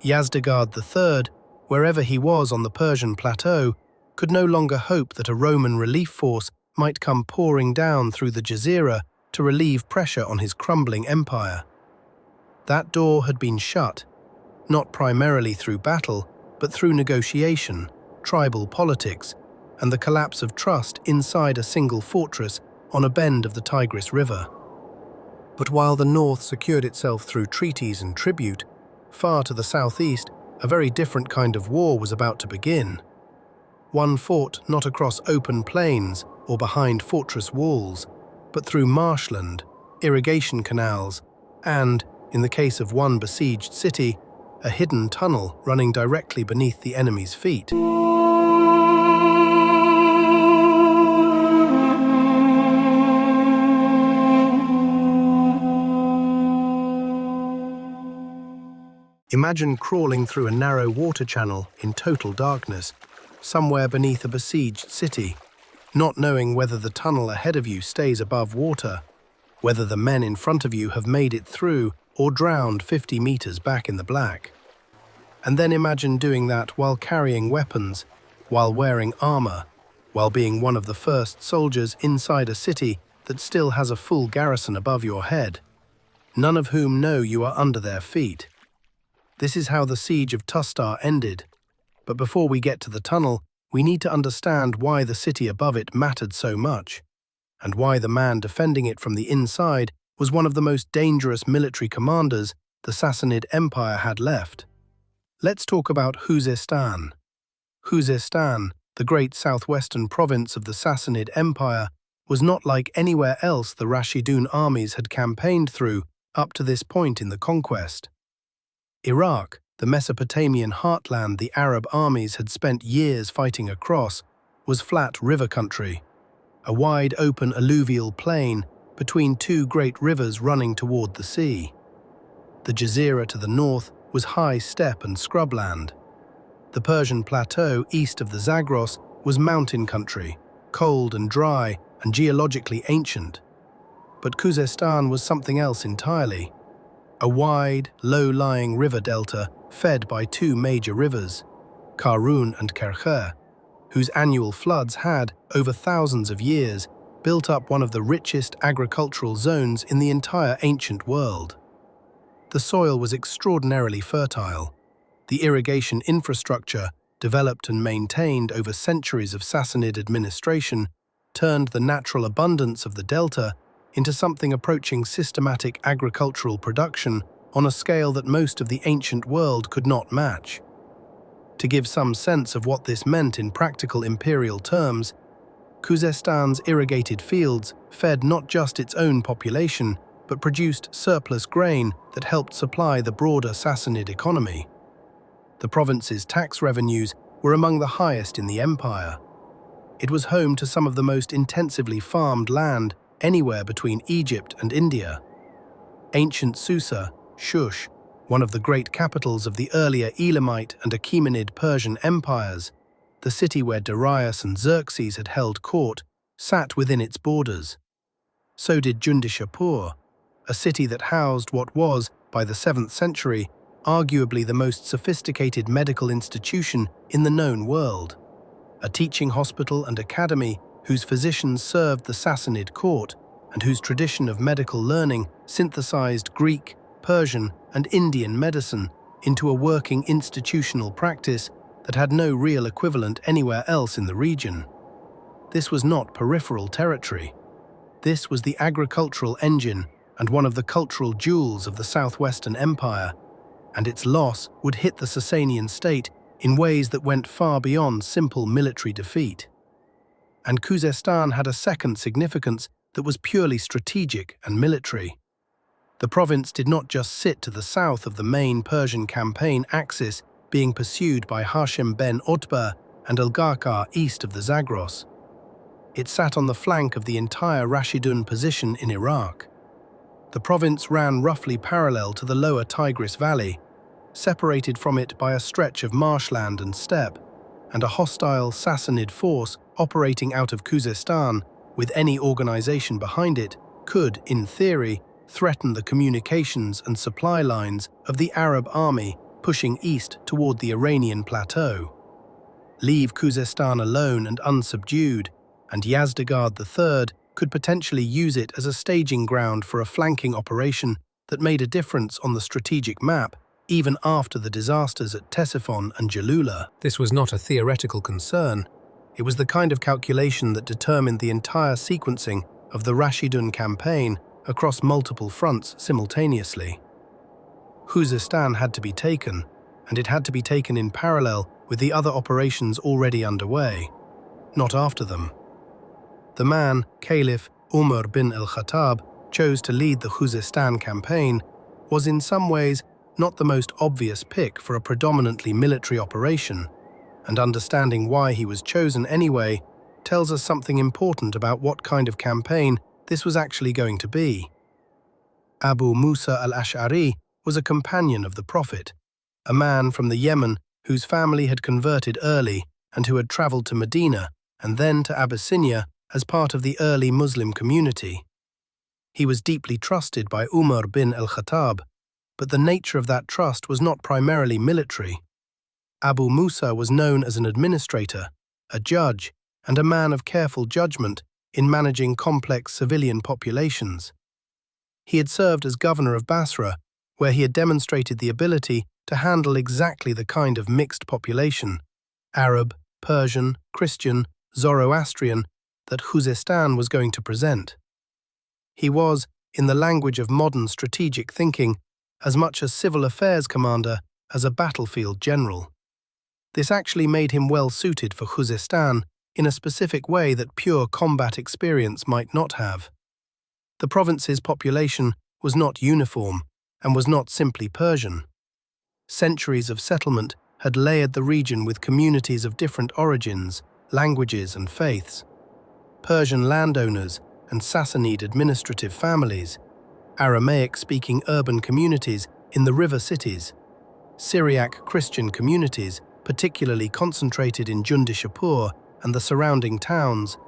Yazdegerd III, wherever he was on the Persian plateau, could no longer hope that a Roman relief force might come pouring down through the Jazira to relieve pressure on his crumbling empire. That door had been shut, not primarily through battle, but through negotiation, tribal politics, and the collapse of trust inside a single fortress on a bend of the Tigris River. But while the north secured itself through treaties and tribute, far to the southeast, a very different kind of war was about to begin. One fought not across open plains or behind fortress walls, but through marshland, irrigation canals, and, in the case of one besieged city, a hidden tunnel running directly beneath the enemy's feet. Imagine crawling through a narrow water channel in total darkness, somewhere beneath a besieged city, not knowing whether the tunnel ahead of you stays above water, whether the men in front of you have made it through or drowned 50 meters back in the black. And then imagine doing that while carrying weapons, while wearing armor, while being one of the first soldiers inside a city that still has a full garrison above your head, none of whom know you are under their feet. This is how the siege of Tustar ended. But before we get to the tunnel, we need to understand why the city above it mattered so much, and why the man defending it from the inside was one of the most dangerous military commanders the Sassanid Empire had left. Let's talk about Khuzestan. Khuzestan, the great southwestern province of the Sassanid Empire, was not like anywhere else the Rashidun armies had campaigned through up to this point in the conquest. Iraq, the Mesopotamian heartland the Arab armies had spent years fighting across, was flat river country, a wide open alluvial plain between two great rivers running toward the sea. The Jazira to the north was high steppe and scrubland. The Persian plateau east of the Zagros was mountain country, cold and dry and geologically ancient. But Khuzestan was something else entirely. A wide, low-lying river delta fed by two major rivers, Karun and Kerkher, whose annual floods had, over thousands of years, built up one of the richest agricultural zones in the entire ancient world. The soil was extraordinarily fertile. The irrigation infrastructure, developed and maintained over centuries of Sassanid administration, turned the natural abundance of the delta into something approaching systematic agricultural production on a scale that most of the ancient world could not match. To give some sense of what this meant in practical imperial terms, Khuzestan's irrigated fields fed not just its own population, but produced surplus grain that helped supply the broader Sassanid economy. The province's tax revenues were among the highest in the empire. It was home to some of the most intensively farmed land anywhere between Egypt and India. Ancient Susa, Shush, one of the great capitals of the earlier Elamite and Achaemenid Persian empires, the city where Darius and Xerxes had held court, sat within its borders. So did Jundishapur, a city that housed what was, by the 7th century, arguably the most sophisticated medical institution in the known world, a teaching hospital and academy whose physicians served the Sassanid court and whose tradition of medical learning synthesized Greek, Persian, and Indian medicine into a working institutional practice that had no real equivalent anywhere else in the region. This was not peripheral territory. This was the agricultural engine and one of the cultural jewels of the southwestern empire, and its loss would hit the Sasanian state in ways that went far beyond simple military defeat. And Khuzestan had a second significance that was purely strategic and military. The province did not just sit to the south of the main Persian campaign axis being pursued by Hashem ben Utbah and Al-Gharqar east of the Zagros. It sat on the flank of the entire Rashidun position in Iraq. The province ran roughly parallel to the lower Tigris Valley, separated from it by a stretch of marshland and steppe, and a hostile Sassanid force operating out of Khuzestan, with any organization behind it, could, in theory, threaten the communications and supply lines of the Arab army pushing east toward the Iranian plateau. Leave Khuzestan alone and unsubdued, and Yazdegerd III could potentially use it as a staging ground for a flanking operation that made a difference on the strategic map even after the disasters at Ctesiphon and Jalula. This was not a theoretical concern. It was the kind of calculation that determined the entire sequencing of the Rashidun campaign across multiple fronts simultaneously. Khuzestan had to be taken, and it had to be taken in parallel with the other operations already underway, not after them. The man, Caliph Umar bin al-Khattab, chose to lead the Khuzestan campaign was in some ways not the most obvious pick for a predominantly military operation, and understanding why he was chosen anyway tells us something important about what kind of campaign this was actually going to be. Abu Musa al-Ash'ari was a companion of the Prophet, a man from the Yemen whose family had converted early and who had traveled to Medina and then to Abyssinia as part of the early Muslim community. He was deeply trusted by Umar bin al-Khattab, but the nature of that trust was not primarily military. Abu Musa was known as an administrator, a judge, and a man of careful judgment in managing complex civilian populations. He had served as governor of Basra, where he had demonstrated the ability to handle exactly the kind of mixed population, Arab, Persian, Christian, Zoroastrian, that Khuzestan was going to present. He was, in the language of modern strategic thinking, as much a civil affairs commander as a battlefield general. This actually made him well suited for Khuzestan in a specific way that pure combat experience might not have. The province's population was not uniform and was not simply Persian. Centuries of settlement had layered the region with communities of different origins, languages and faiths. Persian landowners and Sassanid administrative families, Aramaic-speaking urban communities in the river cities, Syriac Christian communities, particularly concentrated in Jundishapur and the surrounding towns,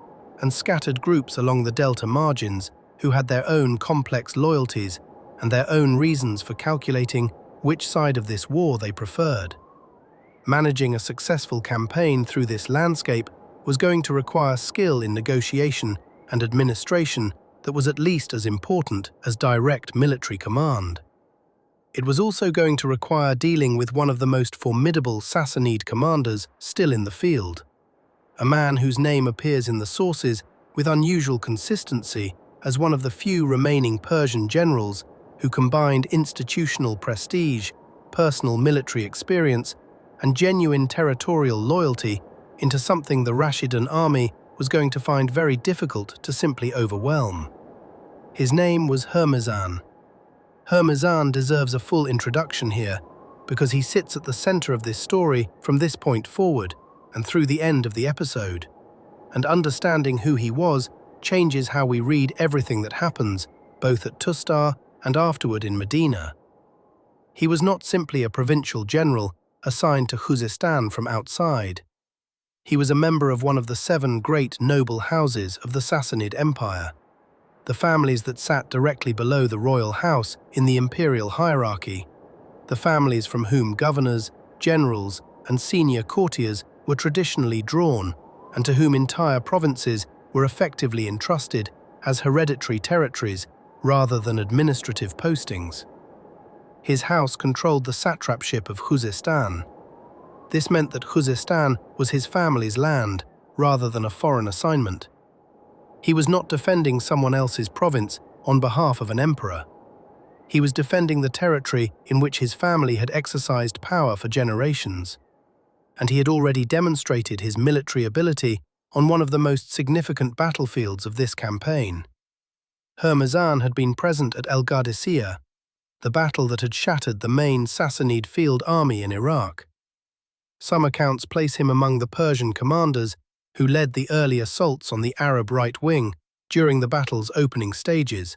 and scattered groups along the delta margins who had their own complex loyalties and their own reasons for calculating which side of this war they preferred. Managing a successful campaign through this landscape was going to require skill in negotiation and administration that was at least as important as direct military command. It was also going to require dealing with one of the most formidable Sassanid commanders still in the field, a man whose name appears in the sources with unusual consistency as one of the few remaining Persian generals who combined institutional prestige, personal military experience, and genuine territorial loyalty into something the Rashidun army was going to find very difficult to simply overwhelm. His name was Hormuzan. Hormuzan deserves a full introduction here because he sits at the center of this story from this point forward and through the end of the episode. And understanding who he was changes how we read everything that happens, both at Tustar and afterward in Medina. He was not simply a provincial general assigned to Khuzestan from outside. He was a member of one of the 7 great noble houses of the Sassanid Empire, the families that sat directly below the royal house in the imperial hierarchy, the families from whom governors, generals, and senior courtiers were traditionally drawn, and to whom entire provinces were effectively entrusted as hereditary territories rather than administrative postings. His house controlled the satrapship of Khuzestan. This meant that Khuzestan was his family's land rather than a foreign assignment. He was not defending someone else's province on behalf of an emperor. He was defending the territory in which his family had exercised power for generations, and he had already demonstrated his military ability on one of the most significant battlefields of this campaign. Hormuzan had been present at al-Garrison, the battle that had shattered the main Sassanid field army in Iraq. Some accounts place him among the Persian commanders who led the early assaults on the Arab right wing during the battle's opening stages,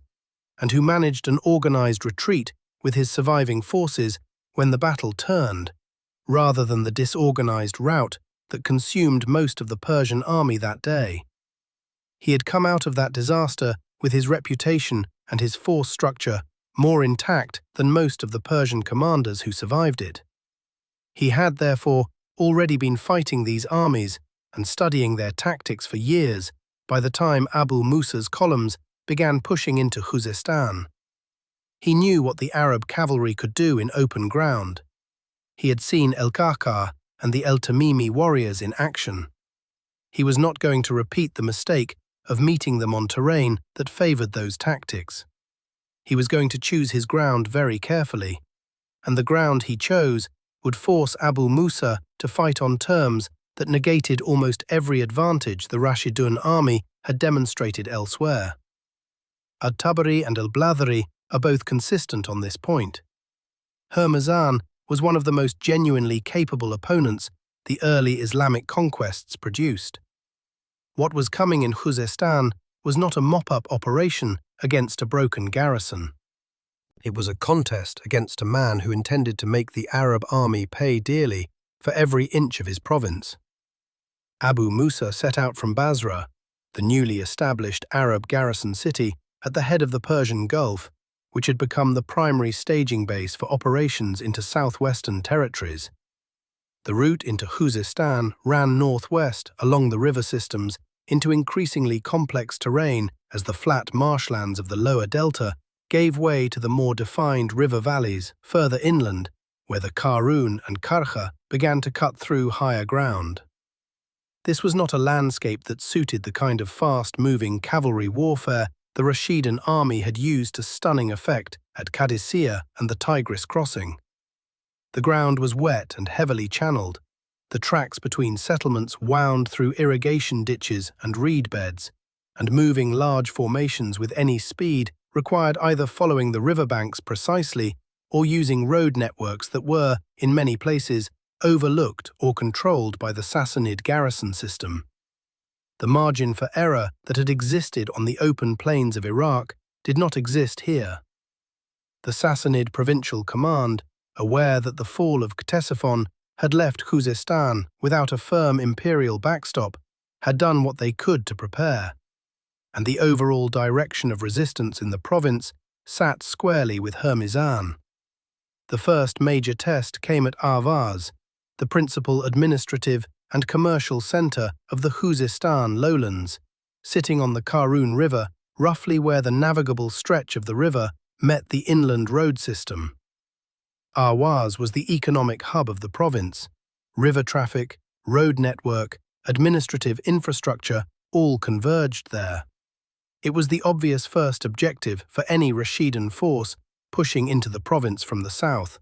and who managed an organized retreat with his surviving forces when the battle turned, rather than the disorganized rout that consumed most of the Persian army that day. He had come out of that disaster with his reputation and his force structure more intact than most of the Persian commanders who survived it. He had, therefore, already been fighting these armies and studying their tactics for years by the time Abu Musa's columns began pushing into Khuzestan. He knew what the Arab cavalry could do in open ground. He had seen El-Qaqa and the El-Tamimi warriors in action. He was not going to repeat the mistake of meeting them on terrain that favored those tactics. He was going to choose his ground very carefully, and the ground he chose would force Abu Musa to fight on terms that negated almost every advantage the Rashidun army had demonstrated elsewhere. At-Tabari and al-Bladhari are both consistent on this point. Hormuzan was one of the most genuinely capable opponents the early Islamic conquests produced. What was coming in Khuzestan was not a mop-up operation against a broken garrison. It was a contest against a man who intended to make the Arab army pay dearly for every inch of his province. Abu Musa set out from Basra, the newly established Arab garrison city at the head of the Persian Gulf, which had become the primary staging base for operations into southwestern territories. The route into Khuzestan ran northwest along the river systems into increasingly complex terrain as the flat marshlands of the lower delta gave way to the more defined river valleys further inland, where the Karun and Karkha began to cut through higher ground. This was not a landscape that suited the kind of fast-moving cavalry warfare the Rashidun army had used to stunning effect at Qadisiyah and the Tigris crossing. The ground was wet and heavily channeled. The tracks between settlements wound through irrigation ditches and reed beds, and moving large formations with any speed required either following the riverbanks precisely or using road networks that were, in many places, overlooked or controlled by the Sassanid garrison system. The margin for error that had existed on the open plains of Iraq did not exist here. The Sassanid provincial command, aware that the fall of Ctesiphon had left Khuzestan without a firm imperial backstop, had done what they could to prepare, and the overall direction of resistance in the province sat squarely with Hormizan. The first major test came at Ahvaz, the principal administrative and commercial centre of the Khuzestan lowlands, sitting on the Karun River, roughly where the navigable stretch of the river met the inland road system. Ahvaz was the economic hub of the province. River traffic, road network, administrative infrastructure all converged there. It was the obvious first objective for any Rashidun force pushing into the province from the south.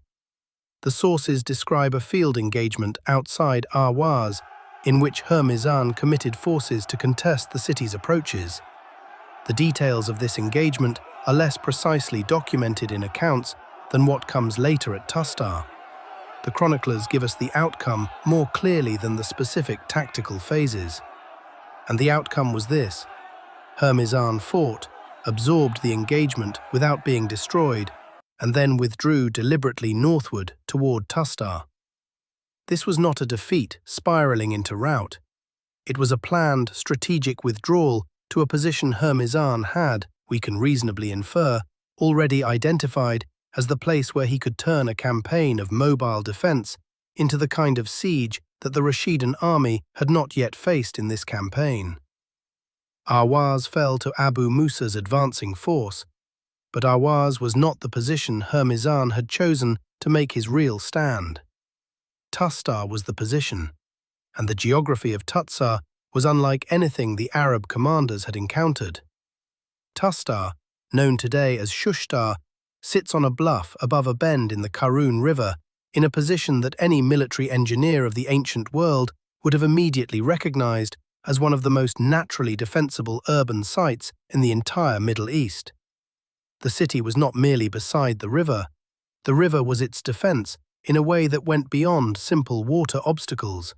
The sources describe a field engagement outside Ahvaz, in which Hormizan committed forces to contest the city's approaches. The details of this engagement are less precisely documented in accounts than what comes later at Tustar. The chroniclers give us the outcome more clearly than the specific tactical phases. And the outcome was this: Hormizan fought, absorbed the engagement without being destroyed, and then withdrew deliberately northward toward Tustar. This was not a defeat spiraling into rout. It was a planned, strategic withdrawal to a position Hormizan had, we can reasonably infer, already identified as the place where he could turn a campaign of mobile defense into the kind of siege that the Rashidun army had not yet faced in this campaign. Ahvaz fell to Abu Musa's advancing force, but Ahvaz was not the position Hormizan had chosen to make his real stand. Tustar was the position, and the geography of Tustar was unlike anything the Arab commanders had encountered. Tustar, known today as Shushtar, sits on a bluff above a bend in the Karun River in a position that any military engineer of the ancient world would have immediately recognized as one of the most naturally defensible urban sites in the entire Middle East. The city was not merely beside the river was its defense in a way that went beyond simple water obstacles.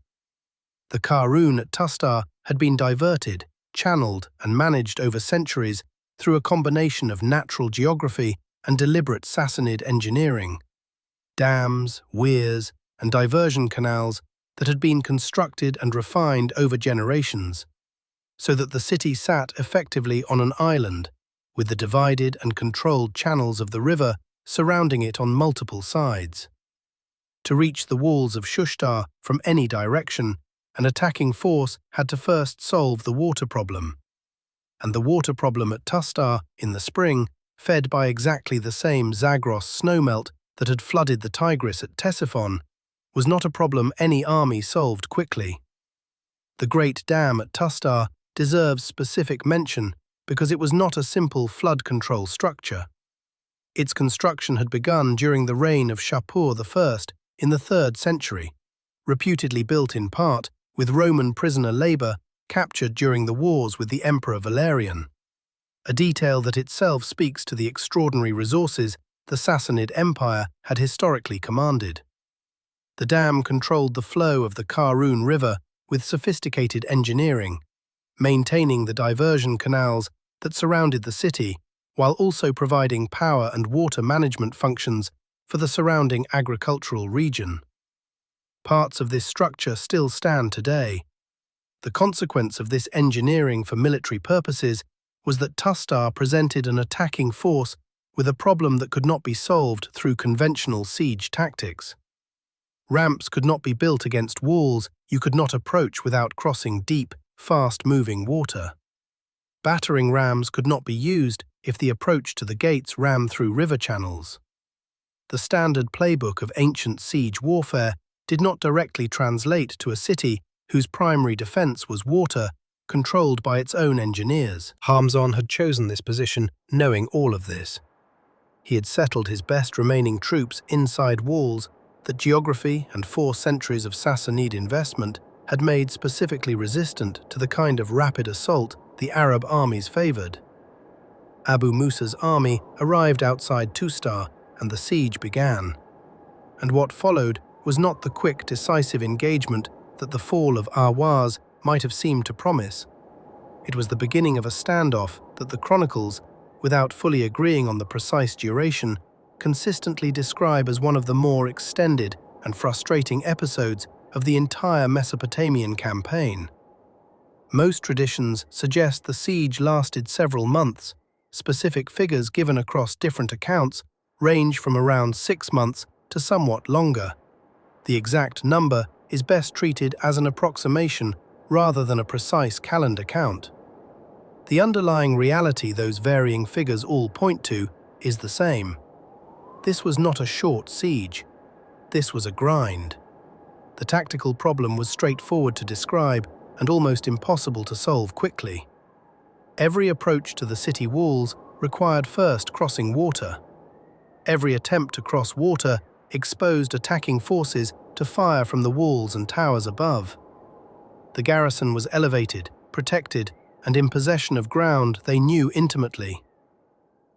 The Karun at Tustar had been diverted, channeled, and managed over centuries through a combination of natural geography and deliberate Sassanid engineering. Dams, weirs, and diversion canals that had been constructed and refined over generations, so that the city sat effectively on an island, with the divided and controlled channels of the river surrounding it on multiple sides. To reach the walls of Shushtar from any direction, an attacking force had to first solve the water problem. And the water problem at Tustar in the spring, fed by exactly the same Zagros snowmelt that had flooded the Tigris at Ctesiphon, was not a problem any army solved quickly. The Great Dam at Tustar deserves specific mention because it was not a simple flood control structure. Its construction had begun during the reign of Shapur I in the 3rd century, reputedly built in part with Roman prisoner labour captured during the wars with the Emperor Valerian, a detail that itself speaks to the extraordinary resources the Sassanid Empire had historically commanded. The dam controlled the flow of the Karun River with sophisticated engineering, maintaining the diversion canals that surrounded the city while also providing power and water management functions for the surrounding agricultural region. Parts of this structure still stand today. The consequence of this engineering for military purposes was that Tustar presented an attacking force with a problem that could not be solved through conventional siege tactics. Ramps could not be built against walls you could not approach without crossing deep, fast-moving water. Battering rams could not be used if the approach to the gates ran through river channels. The standard playbook of ancient siege warfare did not directly translate to a city whose primary defense was water, controlled by its own engineers. Hormizan had chosen this position knowing all of this. He had settled his best remaining troops inside walls that geography and 4 centuries of Sassanid investment had made specifically resistant to the kind of rapid assault the Arab armies favoured. Abu Musa's army arrived outside Tustar and the siege began. And what followed was not the quick, decisive engagement that the fall of Ahwaz might have seemed to promise. It was the beginning of a standoff that the chronicles, without fully agreeing on the precise duration, consistently describe as one of the more extended and frustrating episodes of the entire Mesopotamian campaign. Most traditions suggest the siege lasted several months. Specific figures given across different accounts range from around 6 months to somewhat longer. The exact number is best treated as an approximation rather than a precise calendar count. The underlying reality those varying figures all point to is the same. This was not a short siege. This was a grind. The tactical problem was straightforward to describe and almost impossible to solve quickly. Every approach to the city walls required first crossing water. Every attempt to cross water exposed attacking forces to fire from the walls and towers above. The garrison was elevated, protected, and in possession of ground they knew intimately.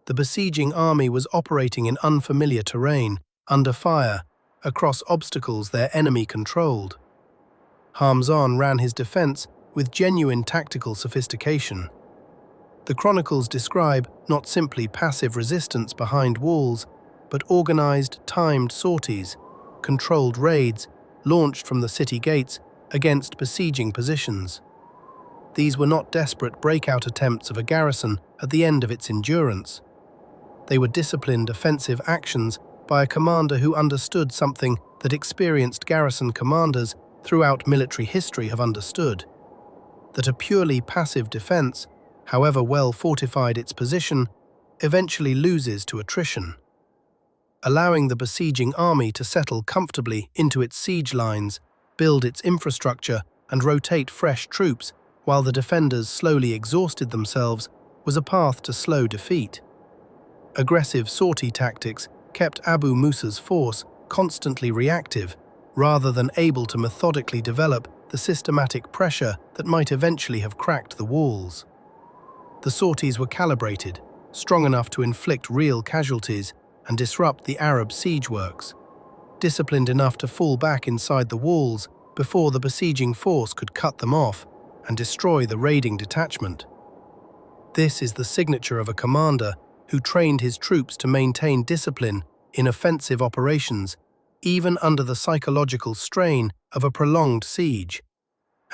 The besieging army was operating in unfamiliar terrain, under fire, across obstacles their enemy controlled. Hamzan ran his defense with genuine tactical sophistication. The chronicles describe not simply passive resistance behind walls, but organized, timed sorties, controlled raids, launched from the city gates against besieging positions. These were not desperate breakout attempts of a garrison at the end of its endurance. They were disciplined offensive actions by a commander who understood something that experienced garrison commanders throughout military history have understood: that a purely passive defense, however well fortified its position, eventually loses to attrition. Allowing the besieging army to settle comfortably into its siege lines, build its infrastructure, and rotate fresh troops while the defenders slowly exhausted themselves was a path to slow defeat. Aggressive sortie tactics kept Abu Musa's force constantly reactive, rather than able to methodically develop the systematic pressure that might eventually have cracked the walls. The sorties were calibrated, strong enough to inflict real casualties and disrupt the Arab siege works, disciplined enough to fall back inside the walls before the besieging force could cut them off and destroy the raiding detachment. This is the signature of a commander who trained his troops to maintain discipline in offensive operations, even under the psychological strain of a prolonged siege,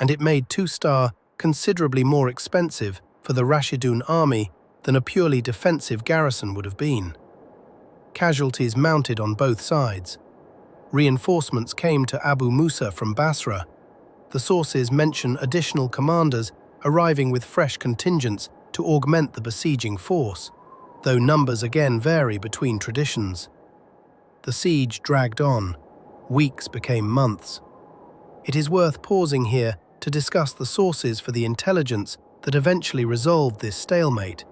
and it made Tustar considerably more expensive for the Rashidun army than a purely defensive garrison would have been. Casualties mounted on both sides. Reinforcements came to Abu Musa from Basra. The sources mention additional commanders arriving with fresh contingents to augment the besieging force, though numbers again vary between traditions. The siege dragged on. Weeks became months. It is worth pausing here to discuss the sources for the intelligence that eventually resolved this stalemate,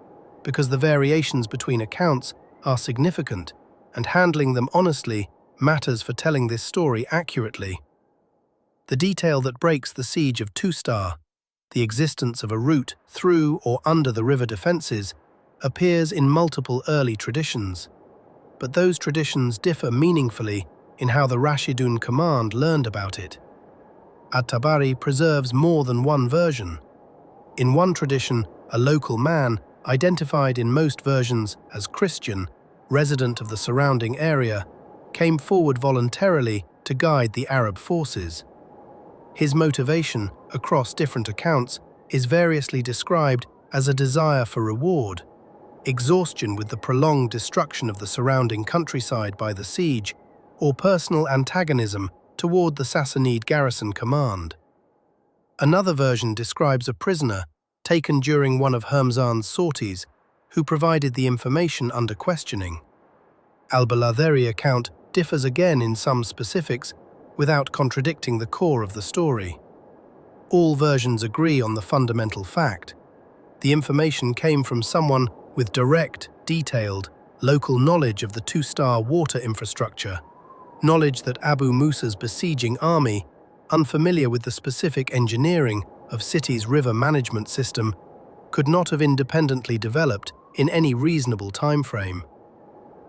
because the variations between accounts are significant, and handling them honestly matters for telling this story accurately. The detail that breaks the siege of Tustar, the existence of a route through or under the river defences, appears in multiple early traditions, but those traditions differ meaningfully in how the Rashidun command learned about it. At-Tabari preserves more than one version. In one tradition, a local man, identified in most versions as Christian, resident of the surrounding area, came forward voluntarily to guide the Arab forces. His motivation, across different accounts, is variously described as a desire for reward, exhaustion with the prolonged destruction of the surrounding countryside by the siege, or personal antagonism toward the Sassanid garrison command. Another version describes a prisoner taken during one of Hamzan's sorties who provided the information under questioning. Al-Baladheri account differs again in some specifics without contradicting the core of the story. All versions agree on the fundamental fact: the information came from someone with direct, detailed, local knowledge of the Tustar water infrastructure, knowledge that Abu Musa's besieging army, unfamiliar with the specific engineering of city's river management system, could not have independently developed in any reasonable time frame.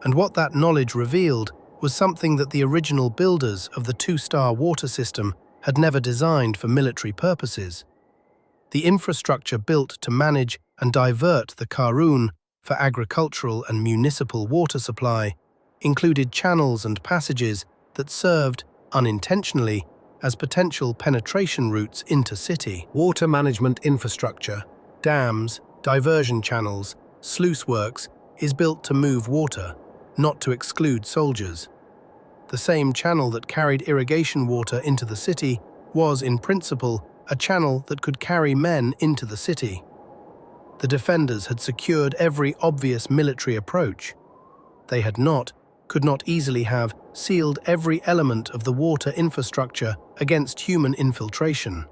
And what that knowledge revealed was something that the original builders of the Tustar water system had never designed for military purposes. The infrastructure built to manage and divert the Karun for agricultural and municipal water supply included channels and passages that served, unintentionally, as potential penetration routes into city. Water management infrastructure, dams, diversion channels, sluice works is built to move water, not to exclude soldiers. The same channel that carried irrigation water into the city was, in principle, a channel that could carry men into the city. The defenders had secured every obvious military approach. They had not, could not easily have, sealed every element of the water infrastructure against human infiltration.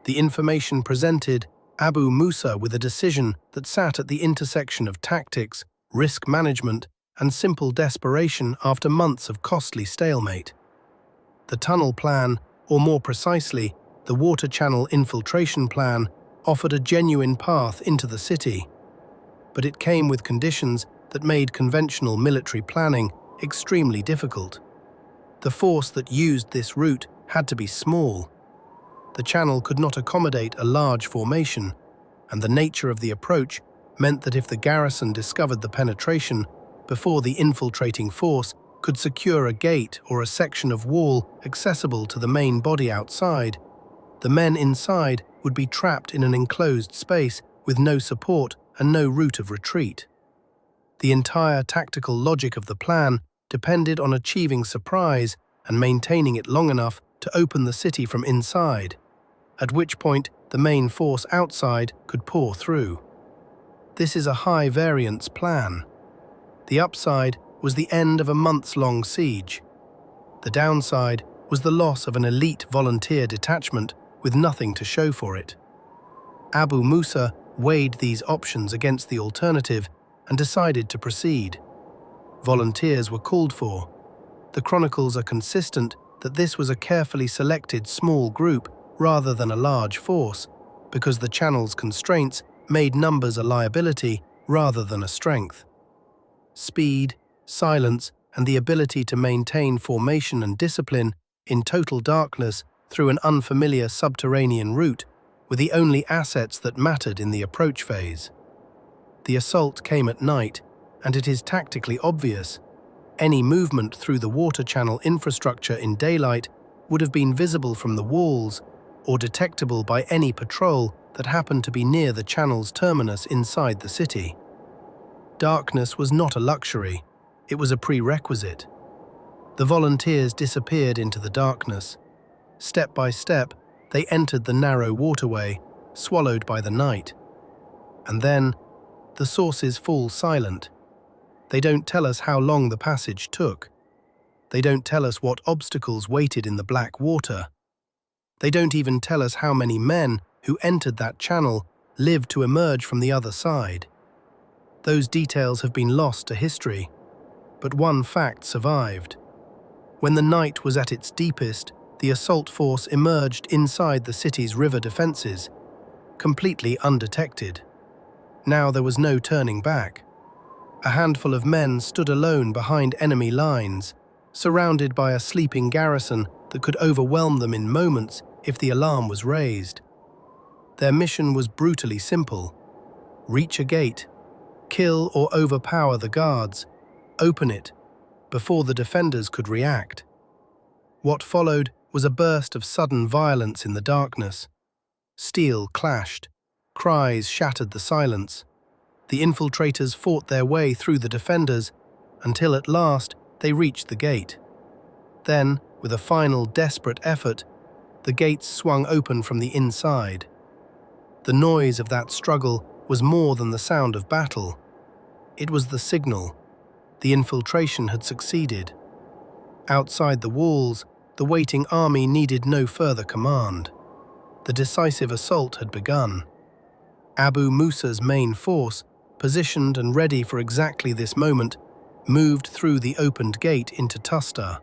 The information presented Abu Musa with a decision that sat at the intersection of tactics, risk management, and simple desperation after months of costly stalemate. The tunnel plan, or more precisely, the water channel infiltration plan, offered a genuine path into the city, but it came with conditions that made conventional military planning extremely difficult. The force that used this route had to be small. The channel could not accommodate a large formation, and the nature of the approach meant that if the garrison discovered the penetration before the infiltrating force could secure a gate or a section of wall accessible to the main body outside, the men inside would be trapped in an enclosed space with no support and no route of retreat. The entire tactical logic of the plan depended on achieving surprise and maintaining it long enough to open the city from inside, at which point the main force outside could pour through. This is a high-variance plan. The upside was the end of a months-long siege. The downside was the loss of an elite volunteer detachment with nothing to show for it. Abu Musa weighed these options against the alternative and decided to proceed. Volunteers were called for. The chronicles are consistent that this was a carefully selected small group rather than a large force, because the channel's constraints made numbers a liability rather than a strength. Speed, silence, and the ability to maintain formation and discipline in total darkness through an unfamiliar subterranean route were the only assets that mattered in the approach phase. The assault came at night, and it is tactically obvious. Any movement through the water channel infrastructure in daylight would have been visible from the walls or detectable by any patrol that happened to be near the channel's terminus inside the city. Darkness was not a luxury, it was a prerequisite. The volunteers disappeared into the darkness. Step by step, they entered the narrow waterway, swallowed by the night. And then, the sources fall silent. They don't tell us how long the passage took. They don't tell us what obstacles waited in the black water. They don't even tell us how many men who entered that channel lived to emerge from the other side. Those details have been lost to history, but one fact survived. When the night was at its deepest, the assault force emerged inside the city's river defenses, completely undetected. Now there was no turning back. A handful of men stood alone behind enemy lines, surrounded by a sleeping garrison that could overwhelm them in moments if the alarm was raised. Their mission was brutally simple: reach a gate, kill or overpower the guards, open it, before the defenders could react. What followed was a burst of sudden violence in the darkness. Steel clashed, cries shattered the silence. The infiltrators fought their way through the defenders until at last they reached the gate. Then, with a final desperate effort, the gates swung open from the inside. The noise of that struggle was more than the sound of battle. It was the signal. The infiltration had succeeded. Outside the walls, the waiting army needed no further command. The decisive assault had begun. Abu Musa's main force, positioned and ready for exactly this moment, moved through the opened gate into Tustar.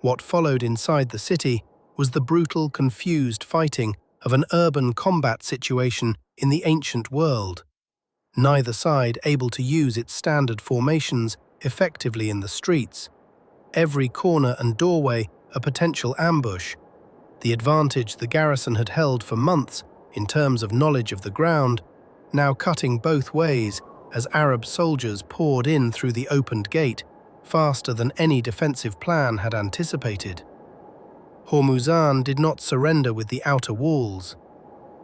What followed inside the city was the brutal, confused fighting of an urban combat situation in the ancient world. Neither side able to use its standard formations effectively in the streets, every corner and doorway a potential ambush. The advantage the garrison had held for months in terms of knowledge of the ground, now cutting both ways as Arab soldiers poured in through the opened gate faster than any defensive plan had anticipated. Hormuzan did not surrender with the outer walls.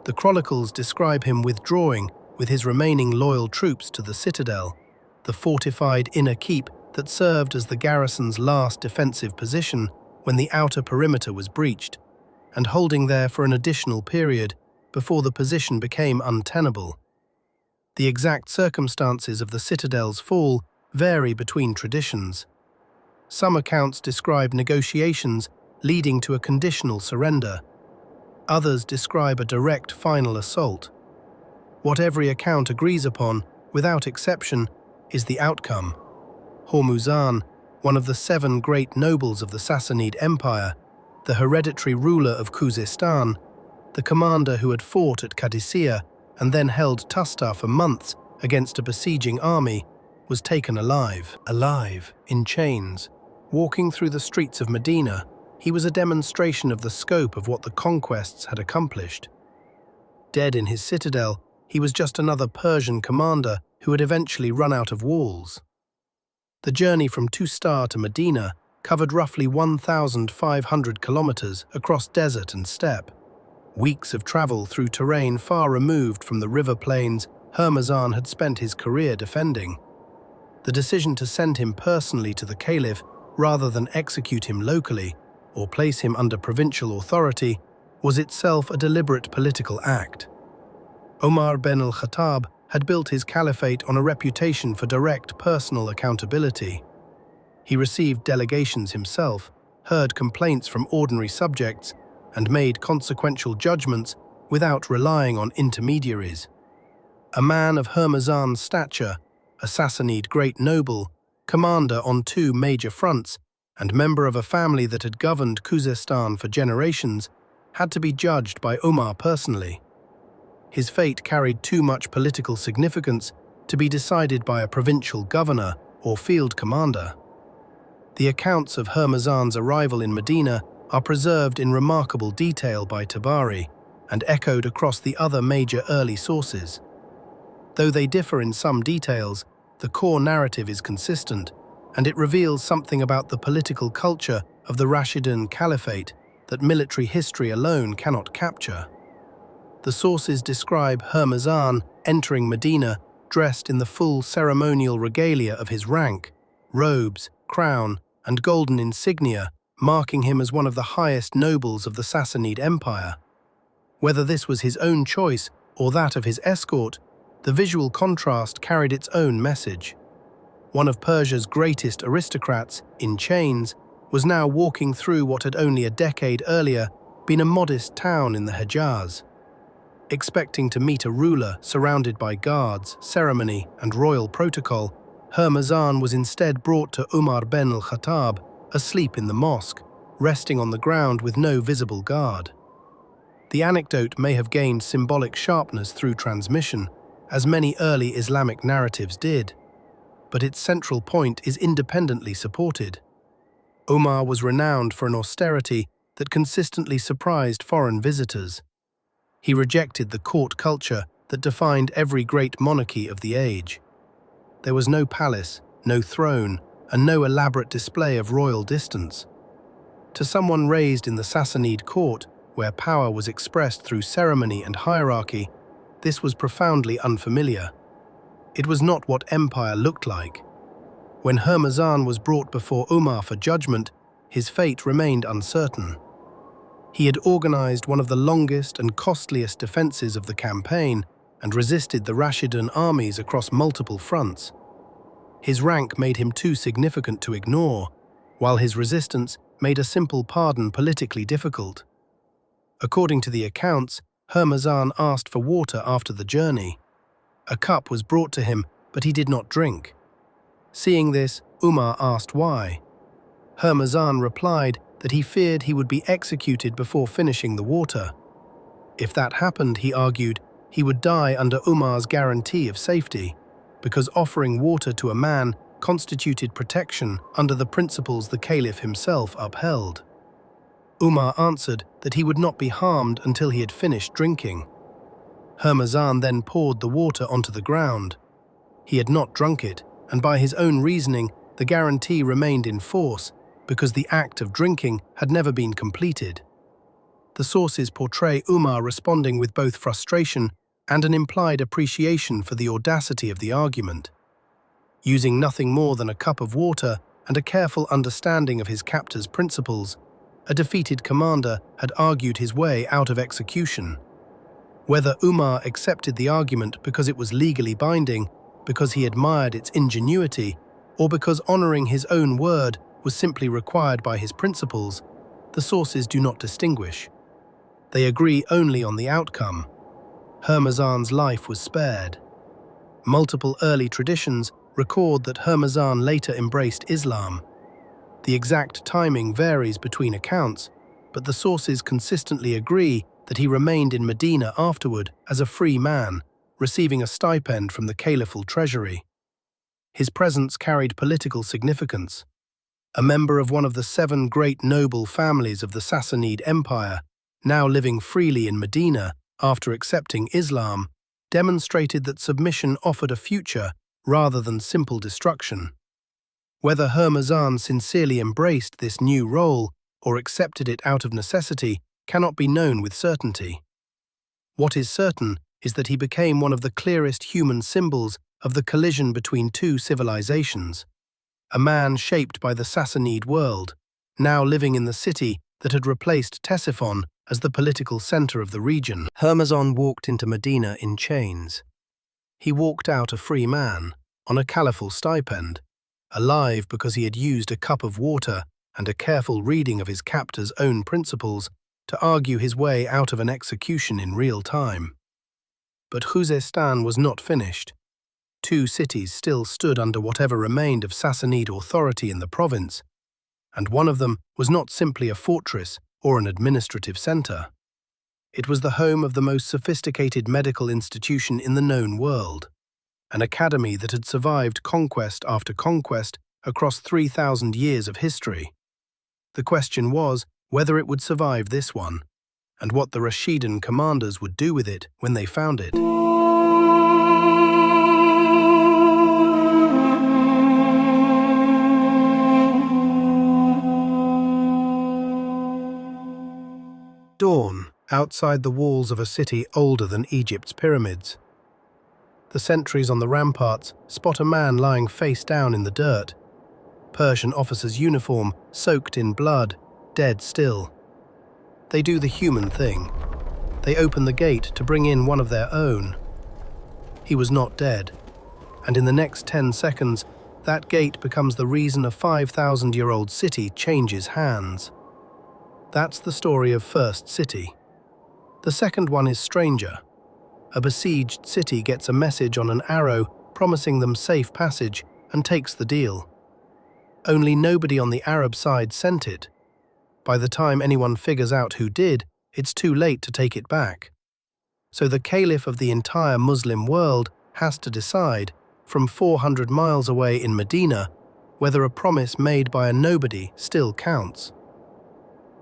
The chronicles describe him withdrawing with his remaining loyal troops to the citadel, the fortified inner keep that served as the garrison's last defensive position when the outer perimeter was breached, and holding there for an additional period before the position became untenable. The exact circumstances of the citadel's fall vary between traditions. Some accounts describe negotiations leading to a conditional surrender. Others describe a direct final assault. What every account agrees upon, without exception, is the outcome. Hormuzan, one of the 7 great nobles of the Sassanid Empire, the hereditary ruler of Khuzestan, the commander who had fought at Qadisiyah and then held Tustar for months against a besieging army, was taken alive, in chains. Walking through the streets of Medina, he was a demonstration of the scope of what the conquests had accomplished. Dead in his citadel, he was just another Persian commander who had eventually run out of walls. The journey from Tustar to Medina covered roughly 1,500 kilometers across desert and steppe. Weeks of travel through terrain far removed from the river plains Hormuzan had spent his career defending. The decision to send him personally to the Caliph rather than execute him locally or place him under provincial authority was itself a deliberate political act. Omar bin al-Khattab had built his caliphate on a reputation for direct personal accountability. He received delegations himself, heard complaints from ordinary subjects, and made consequential judgments without relying on intermediaries. A man of Hormuzan's stature, a Sassanid great noble, commander on 2 major fronts, and member of a family that had governed Khuzestan for generations, had to be judged by Omar personally. His fate carried too much political significance to be decided by a provincial governor or field commander. The accounts of Hormuzan's arrival in Medina are preserved in remarkable detail by Tabari and echoed across the other major early sources. Though they differ in some details, the core narrative is consistent, and it reveals something about the political culture of the Rashidun Caliphate that military history alone cannot capture. The sources describe Hormuzan entering Medina dressed in the full ceremonial regalia of his rank, robes, crown, and golden insignia, marking him as one of the highest nobles of the Sassanid Empire. Whether this was his own choice or that of his escort, the visual contrast carried its own message. One of Persia's greatest aristocrats, in chains, was now walking through what had only a decade earlier been a modest town in the Hejaz. Expecting to meet a ruler surrounded by guards, ceremony, and royal protocol, Hormuzan was instead brought to Umar bin al-Khattab, asleep in the mosque, resting on the ground with no visible guard. The anecdote may have gained symbolic sharpness through transmission, as many early Islamic narratives did, but its central point is independently supported. Omar was renowned for an austerity that consistently surprised foreign visitors. He rejected the court culture that defined every great monarchy of the age. There was no palace, no throne, and no elaborate display of royal distance. To someone raised in the Sassanid court, where power was expressed through ceremony and hierarchy, this was profoundly unfamiliar. It was not what empire looked like. When Hormuzan was brought before Umar for judgment, his fate remained uncertain. He had organized one of the longest and costliest defenses of the campaign and resisted the Rashidun armies across multiple fronts. His rank made him too significant to ignore, while his resistance made a simple pardon politically difficult. According to the accounts, Hormuzan asked for water after the journey. A cup was brought to him, but he did not drink. Seeing this, Umar asked why. Hormuzan replied that he feared he would be executed before finishing the water. If that happened, he argued, he would die under Umar's guarantee of safety, because offering water to a man constituted protection under the principles the Caliph himself upheld. Umar answered that he would not be harmed until he had finished drinking. Hormuzan then poured the water onto the ground. He had not drunk it, and by his own reasoning, the guarantee remained in force because the act of drinking had never been completed. The sources portray Umar responding with both frustration and an implied appreciation for the audacity of the argument. Using nothing more than a cup of water and a careful understanding of his captor's principles, a defeated commander had argued his way out of execution. Whether Umar accepted the argument because it was legally binding, because he admired its ingenuity, or because honoring his own word was simply required by his principles, the sources do not distinguish. They agree only on the outcome. Hormuzan's life was spared. Multiple early traditions record that Hormuzan later embraced Islam. The exact timing varies between accounts, but the sources consistently agree that he remained in Medina afterward as a free man, receiving a stipend from the caliphal treasury. His presence carried political significance. A member of one of the 7 great noble families of the Sassanid Empire, now living freely in Medina after accepting Islam, demonstrated that submission offered a future rather than simple destruction. Whether Hormuzan sincerely embraced this new role or accepted it out of necessity cannot be known with certainty. What is certain is that he became one of the clearest human symbols of the collision between two civilizations, a man shaped by the Sassanid world, now living in the city that had replaced Ctesiphon as the political center of the region. Hormuzan walked into Medina in chains. He walked out a free man, on a caliphal stipend, alive because he had used a cup of water and a careful reading of his captor's own principles to argue his way out of an execution in real time. But Khuzestan was not finished. 2 cities still stood under whatever remained of Sassanid authority in the province, and one of them was not simply a fortress or an administrative center. It was the home of the most sophisticated medical institution in the known world, an academy that had survived conquest after conquest across 3,000 years of history. The question was whether it would survive this one, and what the Rashidun commanders would do with it when they found it. Dawn, outside the walls of a city older than Egypt's pyramids. The sentries on the ramparts spot a man lying face down in the dirt. Persian officer's uniform soaked in blood, dead still. They do the human thing. They open the gate to bring in one of their own. He was not dead, and in the next 10 seconds, that gate becomes the reason a 5,000-year-old city changes hands. That's the story of First City. The second one is stranger. A besieged city gets a message on an arrow promising them safe passage and takes the deal. Only nobody on the Arab side sent it. By the time anyone figures out who did, it's too late to take it back. So the caliph of the entire Muslim world has to decide, from 400 miles away in Medina, whether a promise made by a nobody still counts.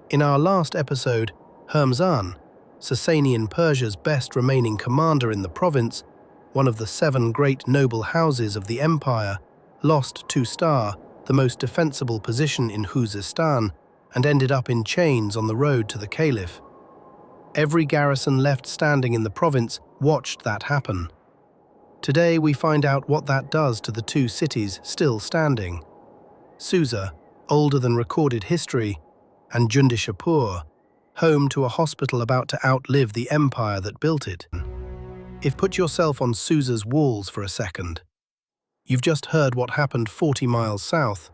In our last episode, Hormuzan, Sasanian Persia's best remaining commander in the province, one of the 7 great noble houses of the empire, lost Tustar, the most defensible position in Khuzestan, and ended up in chains on the road to the caliph. Every garrison left standing in the province watched that happen. Today we find out what that does to the 2 cities still standing. Susa, older than recorded history, and Jundishapur, home to a hospital about to outlive the empire that built it. Put yourself on Susa's walls for a second. You've just heard what happened 40 miles south.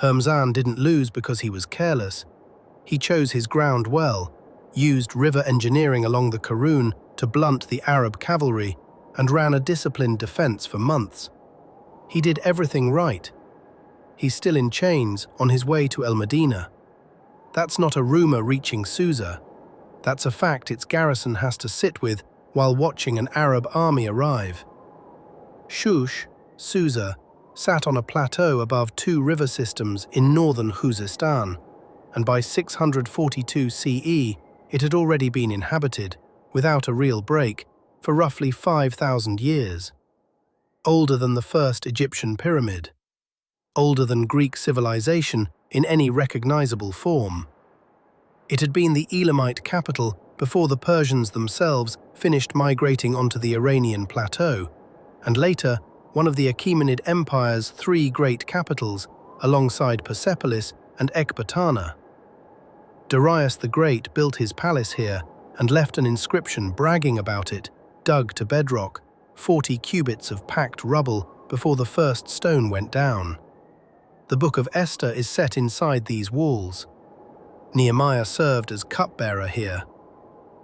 Hormuzan didn't lose because he was careless. He chose his ground well, used river engineering along the Karun to blunt the Arab cavalry, and ran a disciplined defense for months. He did everything right. He's still in chains on his way to El Medina. That's not a rumor reaching Susa. That's a fact its garrison has to sit with while watching an Arab army arrive. Shush, Susa, sat on a plateau above two river systems in northern Khuzestan, and by 642 CE it had already been inhabited, without a real break, for roughly 5,000 years. Older than the first Egyptian pyramid. Older than Greek civilization in any recognizable form. It had been the Elamite capital before the Persians themselves finished migrating onto the Iranian plateau, and later one of the Achaemenid Empire's three great capitals alongside Persepolis and Ecbatana. Darius the Great built his palace here and left an inscription bragging about it, dug to bedrock, 40 cubits of packed rubble before the first stone went down. The Book of Esther is set inside these walls. Nehemiah served as cupbearer here,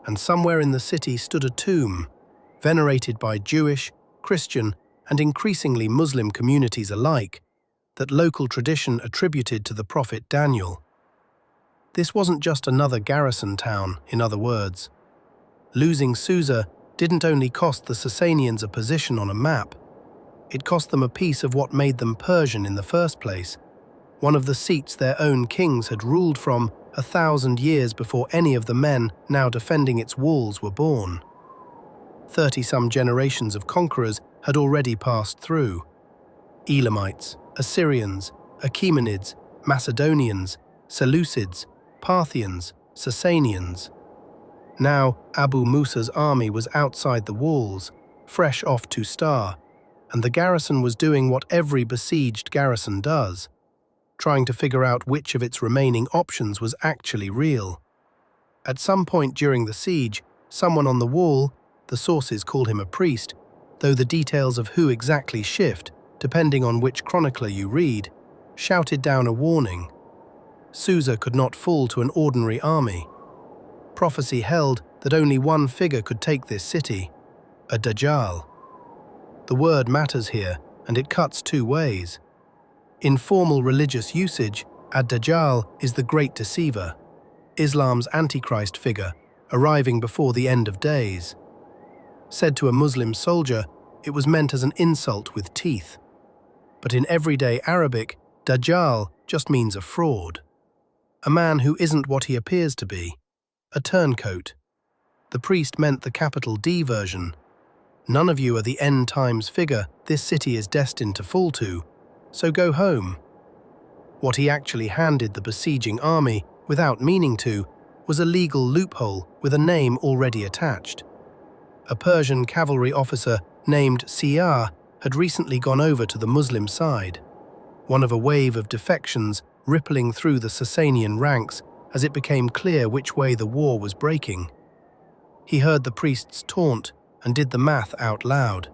and somewhere in the city stood a tomb, venerated by Jewish, Christian, and increasingly Muslim communities alike, that local tradition attributed to the prophet Daniel. This wasn't just another garrison town, in other words. Losing Susa didn't only cost the Sassanians a position on a map, it cost them a piece of what made them Persian in the first place, one of the seats their own kings had ruled from 1,000 years before any of the men now defending its walls were born. 30-some generations of conquerors had already passed through. Elamites, Assyrians, Achaemenids, Macedonians, Seleucids, Parthians, Sassanians. Now Abu Musa's army was outside the walls, fresh off Tustar, and the garrison was doing what every besieged garrison does, trying to figure out which of its remaining options was actually real. At some point during the siege, someone on the wall, the sources call him a priest, though the details of who exactly shift, depending on which chronicler you read, shouted down a warning. Susa could not fall to an ordinary army. Prophecy held that only one figure could take this city, a Dajjal. The word matters here, and it cuts two ways. In formal religious usage, ad-Dajjal is the great deceiver, Islam's Antichrist figure, arriving before the end of days. Said to a Muslim soldier, it was meant as an insult with teeth. But in everyday Arabic, Dajjal just means a fraud. A man who isn't what he appears to be. A turncoat. The priest meant the capital D version. None of you are the end times figure this city is destined to fall to, so go home. What he actually handed the besieging army, without meaning to, was a legal loophole with a name already attached. A Persian cavalry officer named Siyar had recently gone over to the Muslim side, one of a wave of defections rippling through the Sassanian ranks as it became clear which way the war was breaking. He heard the priest's taunt and did the math out loud.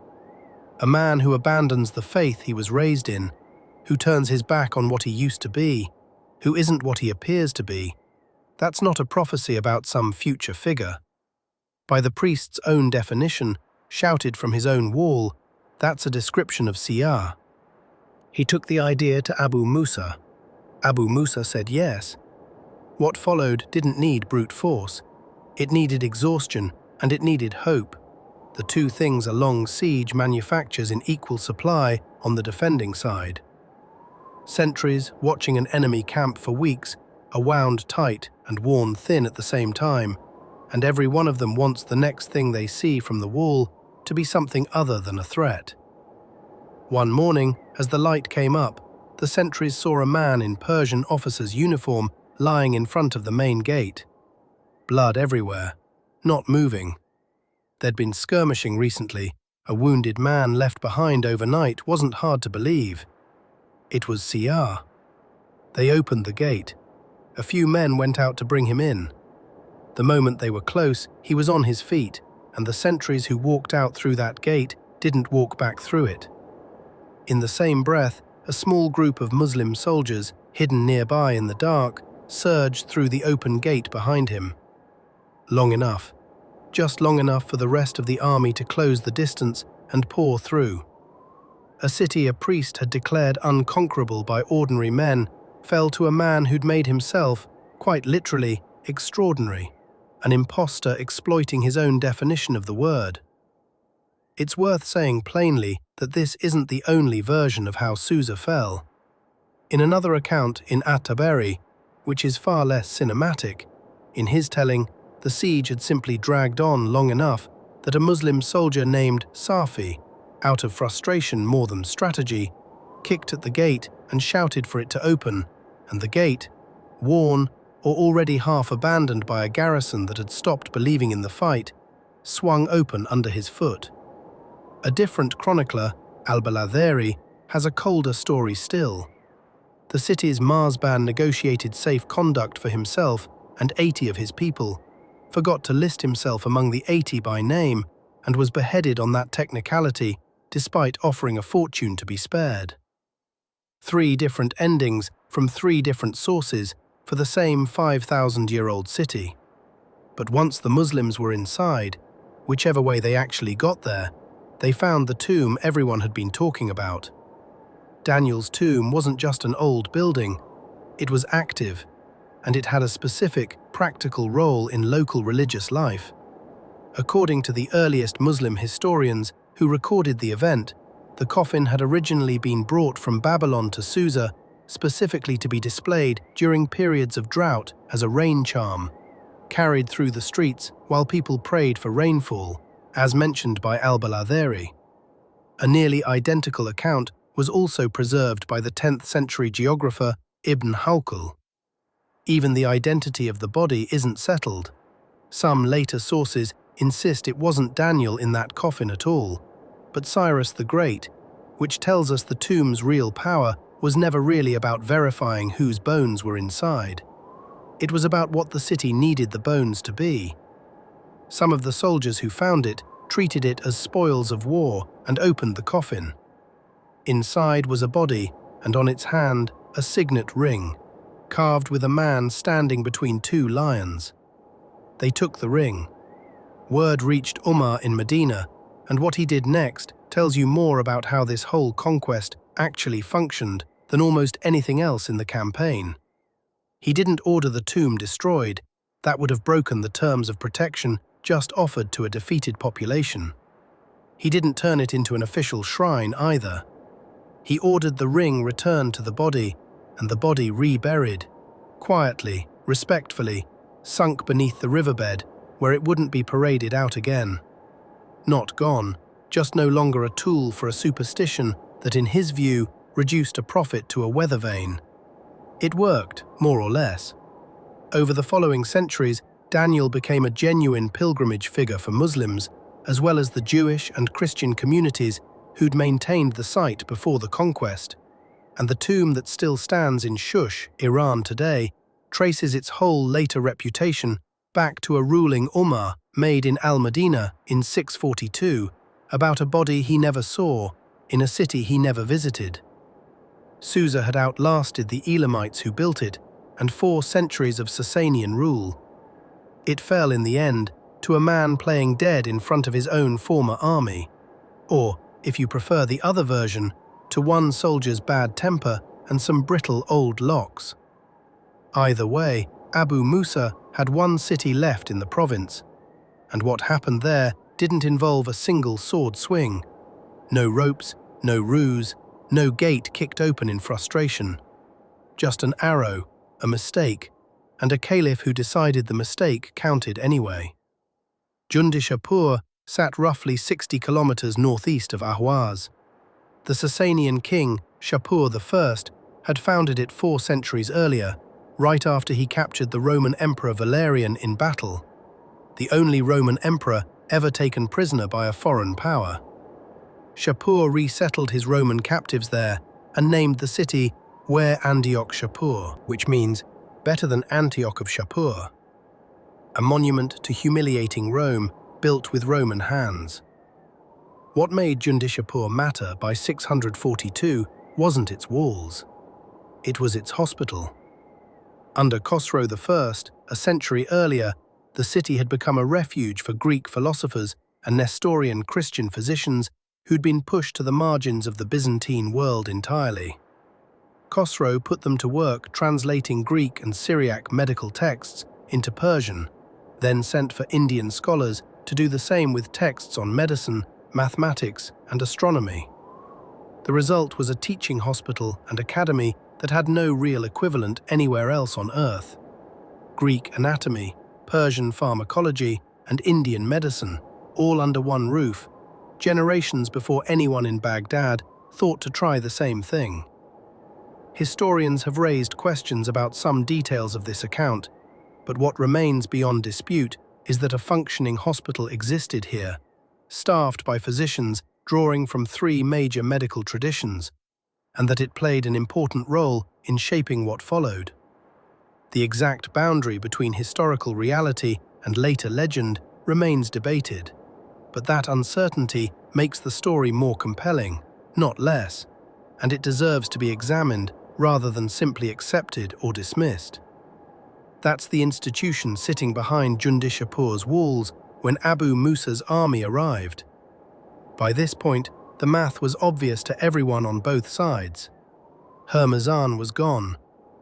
A man who abandons the faith he was raised in, who turns his back on what he used to be, who isn't what he appears to be, that's not a prophecy about some future figure. By the priest's own definition, shouted from his own wall, that's a description of Siyar. He took the idea to Abu Musa. Abu Musa said yes. What followed didn't need brute force. It needed exhaustion, and it needed hope. The two things a long siege manufactures in equal supply on the defending side. Sentries watching an enemy camp for weeks are wound tight and worn thin at the same time, and every one of them wants the next thing they see from the wall to be something other than a threat. One morning, as the light came up, the sentries saw a man in Persian officer's uniform lying in front of the main gate. Blood everywhere, not moving. There'd been skirmishing recently. A wounded man left behind overnight wasn't hard to believe. It was Siyar. They opened the gate. A few men went out to bring him in. The moment they were close, he was on his feet, and the sentries who walked out through that gate didn't walk back through it. In the same breath, a small group of Muslim soldiers, hidden nearby in the dark, surged through the open gate behind him. Long enough. Just long enough for the rest of the army to close the distance and pour through. A city a priest had declared unconquerable by ordinary men fell to a man who'd made himself, quite literally, extraordinary, an imposter exploiting his own definition of the word. It's worth saying plainly that this isn't the only version of how Susa fell. In another account in at-Tabari, which is far less cinematic, in his telling, the siege had simply dragged on long enough that a Muslim soldier named Safi, out of frustration more than strategy, kicked at the gate and shouted for it to open, and the gate, worn or already half abandoned by a garrison that had stopped believing in the fight, swung open under his foot. A different chronicler, al-Baladheri, has a colder story still. The city's Marsban negotiated safe conduct for himself and 80 of his people, forgot to list himself among the 80 by name, and was beheaded on that technicality, despite offering a fortune to be spared. 3 different endings from 3 different sources for the same 5,000-year-old city. But once the Muslims were inside, whichever way they actually got there, they found the tomb everyone had been talking about. Daniel's tomb wasn't just an old building, it was active, and it had a specific, practical role in local religious life. According to the earliest Muslim historians who recorded the event, the coffin had originally been brought from Babylon to Susa specifically to be displayed during periods of drought as a rain charm, carried through the streets while people prayed for rainfall, as mentioned by al-Baladheri. A nearly identical account was also preserved by the 10th century geographer Ibn Hawqal. Even the identity of the body isn't settled. Some later sources insist it wasn't Daniel in that coffin at all, but Cyrus the Great, which tells us the tomb's real power was never really about verifying whose bones were inside. It was about what the city needed the bones to be. Some of the soldiers who found it treated it as spoils of war and opened the coffin. Inside was a body, and on its hand a signet ring, carved with a man standing between 2 lions. They took the ring. Word reached Umar in Medina, and what he did next tells you more about how this whole conquest actually functioned than almost anything else in the campaign. He didn't order the tomb destroyed. That would have broken the terms of protection just offered to a defeated population. He didn't turn it into an official shrine either. He ordered the ring returned to the body, and the body reburied, quietly, respectfully, sunk beneath the riverbed where it wouldn't be paraded out again. Not gone, just no longer a tool for a superstition that in his view reduced a prophet to a weather vane. It worked, more or less. Over the following centuries, Daniel became a genuine pilgrimage figure for Muslims, as well as the Jewish and Christian communities who'd maintained the site before the conquest, and the tomb that still stands in Shush, Iran today, traces its whole later reputation back to a ruling Ummah made in Al-Madinah in 642 about a body he never saw in a city he never visited. Susa had outlasted the Elamites who built it and 4 centuries of Sassanian rule. It fell in the end to a man playing dead in front of his own former army, or, if you prefer the other version, to one soldier's bad temper and some brittle old locks. Either way, Abu Musa had 1 city left in the province, and what happened there didn't involve a single sword swing. No ropes, no ruse, no gate kicked open in frustration. Just an arrow, a mistake, and a caliph who decided the mistake counted anyway. Jundishapur sat roughly 60 kilometers northeast of Ahwaz. The Sassanian king, Shapur I, had founded it 4 centuries earlier, right after he captured the Roman Emperor Valerian in battle, the only Roman emperor ever taken prisoner by a foreign power. Shapur resettled his Roman captives there and named the city Where Antioch Shapur, which means better than Antioch of Shapur, a monument to humiliating Rome built with Roman hands. What made Jundishapur matter by 642 wasn't its walls. It was its hospital. Under Khosrow I, a century earlier, the city had become a refuge for Greek philosophers and Nestorian Christian physicians who'd been pushed to the margins of the Byzantine world entirely. Khosrow put them to work translating Greek and Syriac medical texts into Persian, then sent for Indian scholars to do the same with texts on medicine mathematics, and astronomy. The result was a teaching hospital and academy that had no real equivalent anywhere else on Earth. Greek anatomy, Persian pharmacology, and Indian medicine, all under one roof, generations before anyone in Baghdad thought to try the same thing. Historians have raised questions about some details of this account, but what remains beyond dispute is that a functioning hospital existed here, staffed by physicians drawing from three major medical traditions, and that it played an important role in shaping what followed. The exact boundary between historical reality and later legend remains debated, but that uncertainty makes the story more compelling, not less, and it deserves to be examined rather than simply accepted or dismissed. That's the institution sitting behind Jundishapur's walls when Abu Musa's army arrived. By this point, the math was obvious to everyone on both sides. Hormuzan was gone.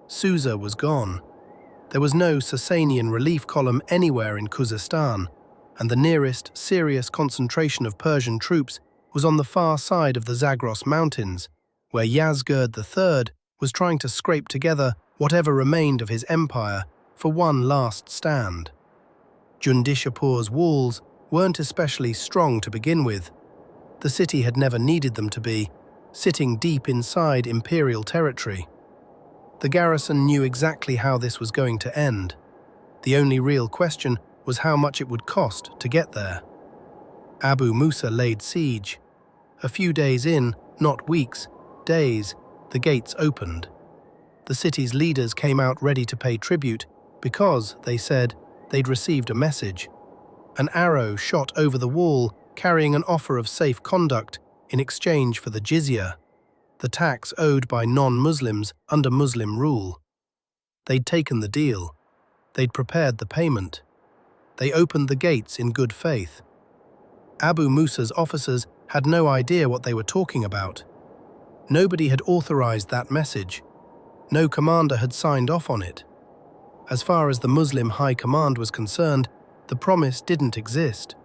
Susa was gone. There was no Sassanian relief column anywhere in Khuzestan, and the nearest serious concentration of Persian troops was on the far side of the Zagros Mountains, where Yazgird III was trying to scrape together whatever remained of his empire for one last stand. Jundishapur's walls weren't especially strong to begin with. The city had never needed them to be, sitting deep inside imperial territory. The garrison knew exactly how this was going to end. The only real question was how much it would cost to get there. Abu Musa laid siege. A few days in, not weeks, days, the gates opened. The city's leaders came out ready to pay tribute because, they said, they'd received a message. An arrow shot over the wall carrying an offer of safe conduct in exchange for the jizya, the tax owed by non-Muslims under Muslim rule. They'd taken the deal. They'd prepared the payment. They opened the gates in good faith. Abu Musa's officers had no idea what they were talking about. Nobody had authorized that message. No commander had signed off on it. As far as the Muslim High Command was concerned, the promise didn't exist.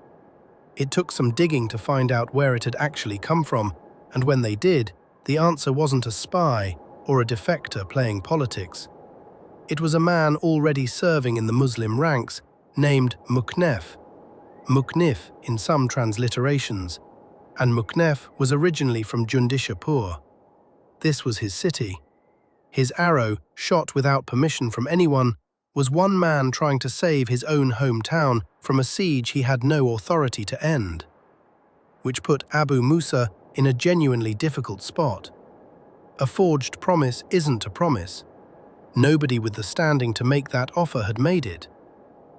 It took some digging to find out where it had actually come from, and when they did, the answer wasn't a spy or a defector playing politics. It was a man already serving in the Muslim ranks, named Muknef, Muknif in some transliterations, and Muknef was originally from Jundishapur. This was his city. His arrow, shot without permission from anyone, was one man trying to save his own hometown from a siege he had no authority to end, which put Abu Musa in a genuinely difficult spot. A forged promise isn't a promise. Nobody with the standing to make that offer had made it.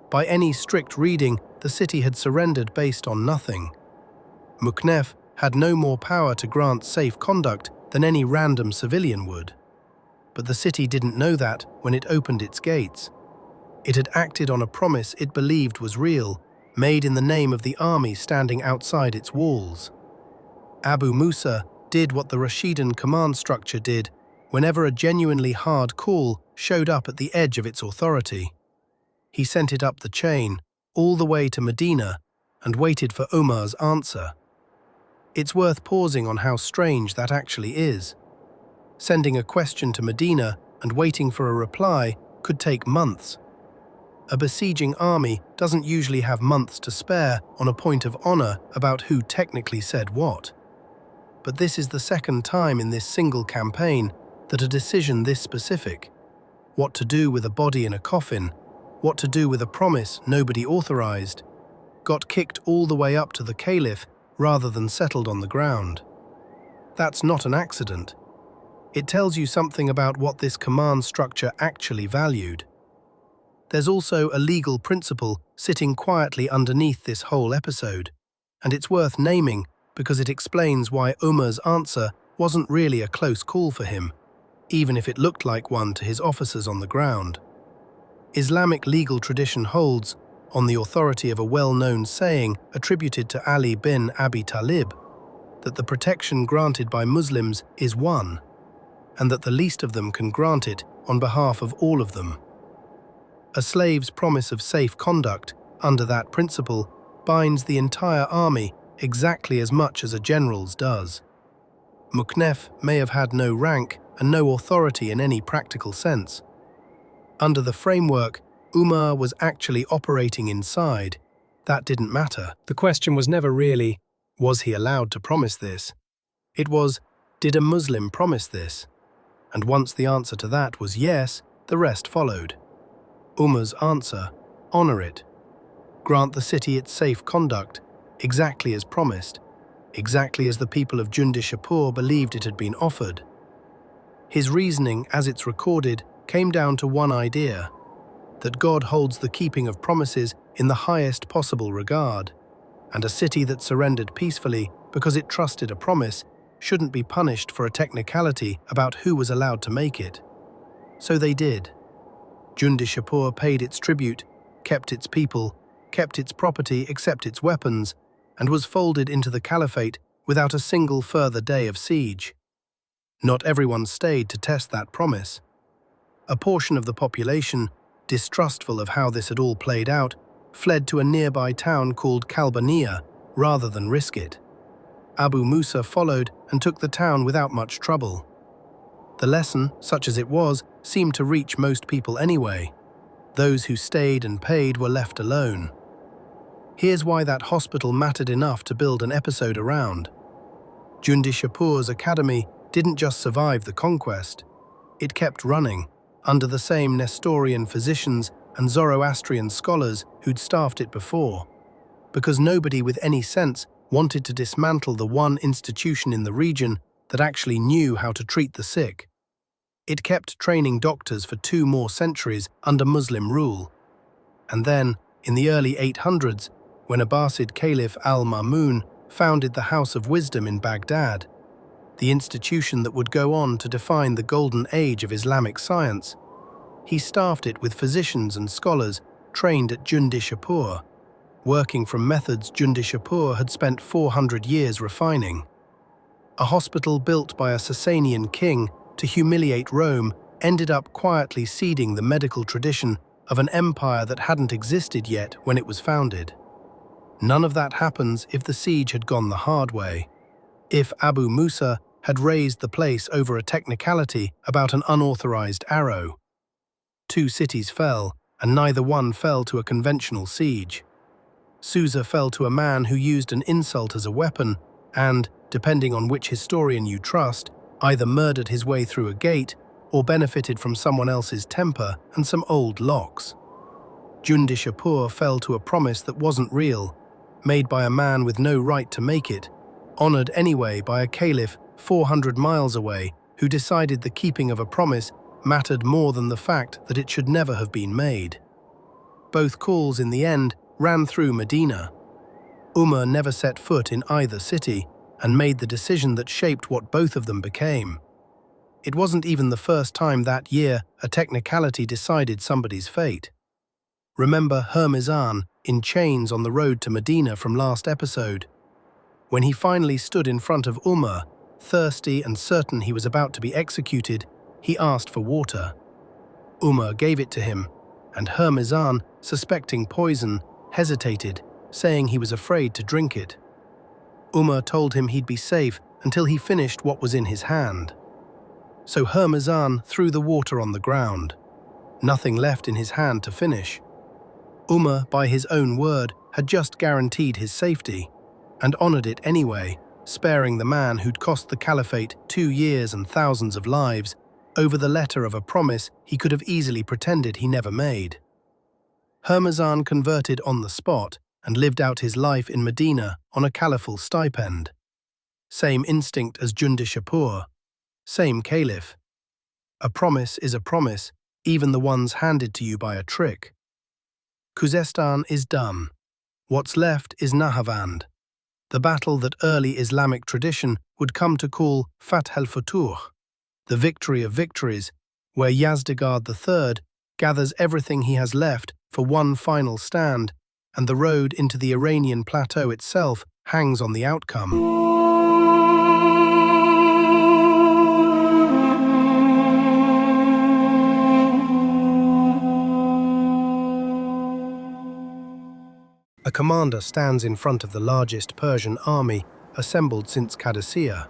By any strict reading, the city had surrendered based on nothing. Muknef had no more power to grant safe conduct than any random civilian would. But the city didn't know that when it opened its gates. It had acted on a promise it believed was real, made in the name of the army standing outside its walls. Abu Musa did what the Rashidun command structure did whenever a genuinely hard call showed up at the edge of its authority. He sent it up the chain, all the way to Medina, and waited for Umar's answer. It's worth pausing on how strange that actually is. Sending a question to Medina and waiting for a reply could take months. A besieging army doesn't usually have months to spare on a point of honor about who technically said what. But this is the second time in this single campaign that a decision this specific, what to do with a body in a coffin, what to do with a promise nobody authorized, got kicked all the way up to the caliph rather than settled on the ground. That's not an accident. It tells you something about what this command structure actually valued. There's also a legal principle sitting quietly underneath this whole episode, and it's worth naming because it explains why Umar's answer wasn't really a close call for him, even if it looked like one to his officers on the ground. Islamic legal tradition holds, on the authority of a well-known saying attributed to Ali bin Abi Talib, that the protection granted by Muslims is one, and that the least of them can grant it on behalf of all of them. A slave's promise of safe conduct, under that principle, binds the entire army exactly as much as a general's does. Muknef may have had no rank and no authority in any practical sense. Under the framework Umar was actually operating inside, that didn't matter. The question was never really, was he allowed to promise this? It was, did a Muslim promise this? And once the answer to that was yes, the rest followed. Umar's answer, honor it. Grant the city its safe conduct, exactly as promised, exactly as the people of Jundishapur believed it had been offered. His reasoning, as it's recorded, came down to one idea, that God holds the keeping of promises in the highest possible regard, and a city that surrendered peacefully because it trusted a promise shouldn't be punished for a technicality about who was allowed to make it. So they did. Jundishapur paid its tribute, kept its people, kept its property except its weapons, and was folded into the caliphate without a single further day of siege. Not everyone stayed to test that promise. A portion of the population, distrustful of how this had all played out, fled to a nearby town called Kalbania rather than risk it. Abu Musa followed and took the town without much trouble. The lesson, such as it was, seemed to reach most people anyway. Those who stayed and paid were left alone. Here's why that hospital mattered enough to build an episode around. Jundishapur's academy didn't just survive the conquest. It kept running, under the same Nestorian physicians and Zoroastrian scholars who'd staffed it before, because nobody with any sense wanted to dismantle the one institution in the region that actually knew how to treat the sick. It kept training doctors for 2 more centuries under Muslim rule. And then, in the early 800s, when Abbasid Caliph al-Ma'mun founded the House of Wisdom in Baghdad, the institution that would go on to define the golden age of Islamic science, he staffed it with physicians and scholars trained at Jundishapur, working from methods Jundishapur had spent 400 years refining. A hospital built by a Sassanian king to humiliate Rome ended up quietly seeding the medical tradition of an empire that hadn't existed yet when it was founded. None of that happens if the siege had gone the hard way. If Abu Musa had razed the place over a technicality about an unauthorized arrow. 2 cities fell, and neither one fell to a conventional siege. Susa fell to a man who used an insult as a weapon and, depending on which historian you trust, either murdered his way through a gate or benefited from someone else's temper and some old locks. Jundishapur fell to a promise that wasn't real, made by a man with no right to make it, honored anyway by a caliph 400 miles away who decided the keeping of a promise mattered more than the fact that it should never have been made. Both calls in the end ran through Medina. Umar never set foot in either city and made the decision that shaped what both of them became. It wasn't even the first time that year a technicality decided somebody's fate. Remember Hurmizan in chains on the road to Medina from last episode? When he finally stood in front of Umar, thirsty and certain he was about to be executed, he asked for water. Umar gave it to him, and Hurmizan, suspecting poison, hesitated, saying he was afraid to drink it. Umar told him he'd be safe until he finished what was in his hand. So Hurmizan threw the water on the ground, nothing left in his hand to finish. Umar, by his own word, had just guaranteed his safety, and honored it anyway, sparing the man who'd cost the caliphate 2 years and thousands of lives over the letter of a promise he could have easily pretended he never made. Hurmizan converted on the spot and lived out his life in Medina on a caliphal stipend. Same instinct as Jundishapur, same caliph. A promise is a promise, even the ones handed to you by a trick. Khuzestan is done. What's left is Nahavand, the battle that early Islamic tradition would come to call Fath al-Futuh, the Victory of Victories, where Yazdegerd III gathers everything he has left for one final stand, and the road into the Iranian plateau itself hangs on the outcome. A A commander stands in front of the largest Persian army assembled since Qadisiyah.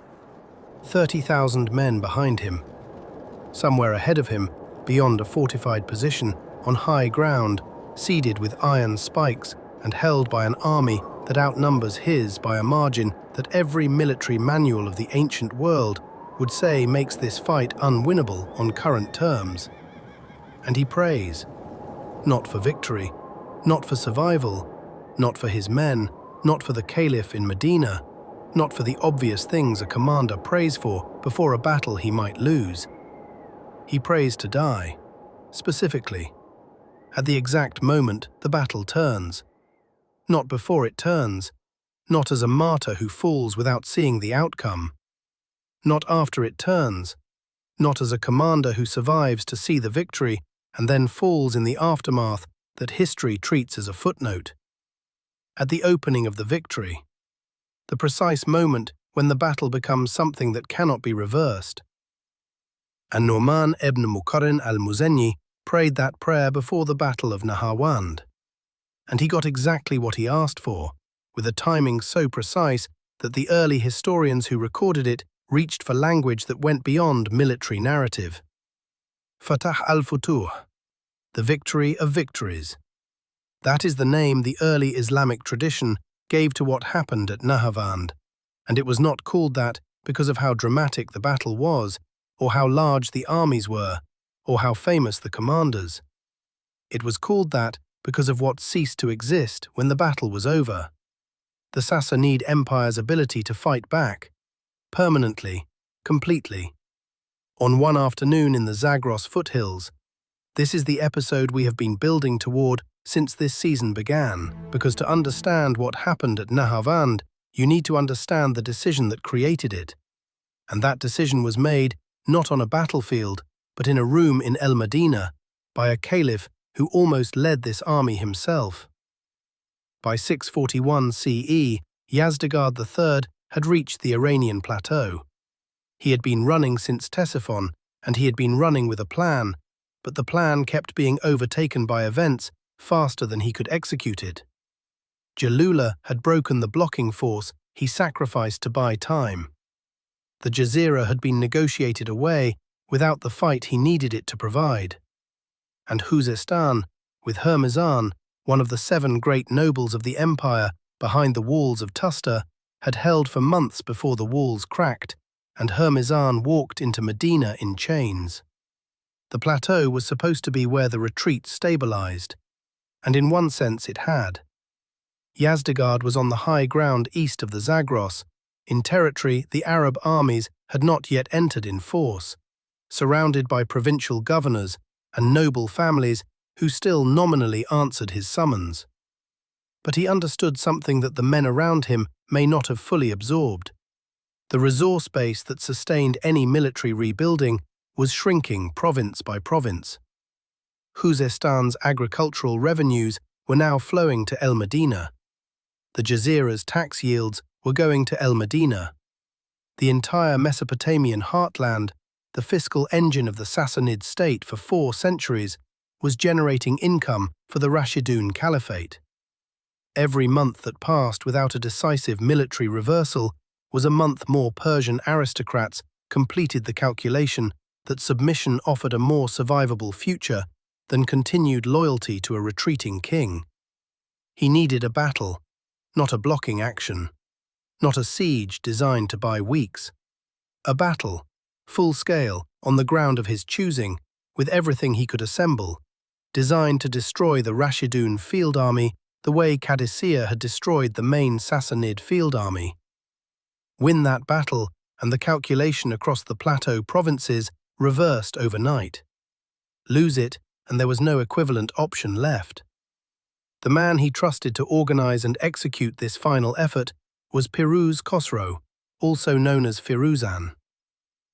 30,000 men behind him. Somewhere ahead of him, beyond a fortified position, on high ground, seeded with iron spikes and held by an army that outnumbers his by a margin that every military manual of the ancient world would say makes this fight unwinnable on current terms. And he prays, not for victory, not for survival, not for his men, not for the Caliph in Medina, not for the obvious things a commander prays for before a battle he might lose. He prays to die, specifically, at the exact moment the battle turns. Not before it turns, not as a martyr who falls without seeing the outcome. Not after it turns, not as a commander who survives to see the victory and then falls in the aftermath that history treats as a footnote. At the opening of the victory, the precise moment when the battle becomes something that cannot be reversed. And Nu'man ibn Muqarrin al-Muzani prayed that prayer before the Battle of Nahavand, and he got exactly what he asked for, with a timing so precise that the early historians who recorded it reached for language that went beyond military narrative. Fath al-Futuh, the Victory of Victories. That is the name the early Islamic tradition gave to what happened at Nahavand, and it was not called that because of how dramatic the battle was, or how large the armies were, or how famous the commanders. It was called that because of what ceased to exist when the battle was over. The Sassanid Empire's ability to fight back, permanently, completely. On one afternoon in the Zagros foothills, this is the episode we have been building toward since this season began, because to understand what happened at Nahavand, you need to understand the decision that created it. And that decision was made not on a battlefield, but in a room in El Medina, by a caliph who almost led this army himself. By 641 CE, Yazdegerd III had reached the Iranian plateau. He had been running since Ctesiphon, and he had been running with a plan, but the plan kept being overtaken by events faster than he could execute it. Jalula had broken the blocking force he sacrificed to buy time. The Jazira had been negotiated away without the fight he needed it to provide. And Khuzestan, with Hormizan, one of the 7 great nobles of the empire behind the walls of Tustar, had held for months before the walls cracked and Hormizan walked into Medina in chains. The plateau was supposed to be where the retreat stabilized, and in one sense it had. Yazdegerd was on the high ground east of the Zagros, in territory the Arab armies had not yet entered in force, surrounded by provincial governors and noble families who still nominally answered his summons. But he understood something that the men around him may not have fully absorbed. The resource base that sustained any military rebuilding was shrinking province by province. Khuzestan's agricultural revenues were now flowing to El Medina. The Jazira's tax yields were going to El Medina. The entire Mesopotamian heartland, the fiscal engine of the Sassanid state for 4 centuries, was generating income for the Rashidun Caliphate. Every month that passed without a decisive military reversal was a month more Persian aristocrats completed the calculation that submission offered a more survivable future than continued loyalty to a retreating king. He needed a battle, not a blocking action, not a siege designed to buy weeks. A battle, full scale, on the ground of his choosing, with everything he could assemble, designed to destroy the Rashidun field army the way Qadisiyah had destroyed the main Sassanid field army. Win that battle, and the calculation across the plateau provinces reversed overnight. Lose it, and there was no equivalent option left. The man he trusted to organize and execute this final effort was Piruz Khosrow, also known as Firuzan.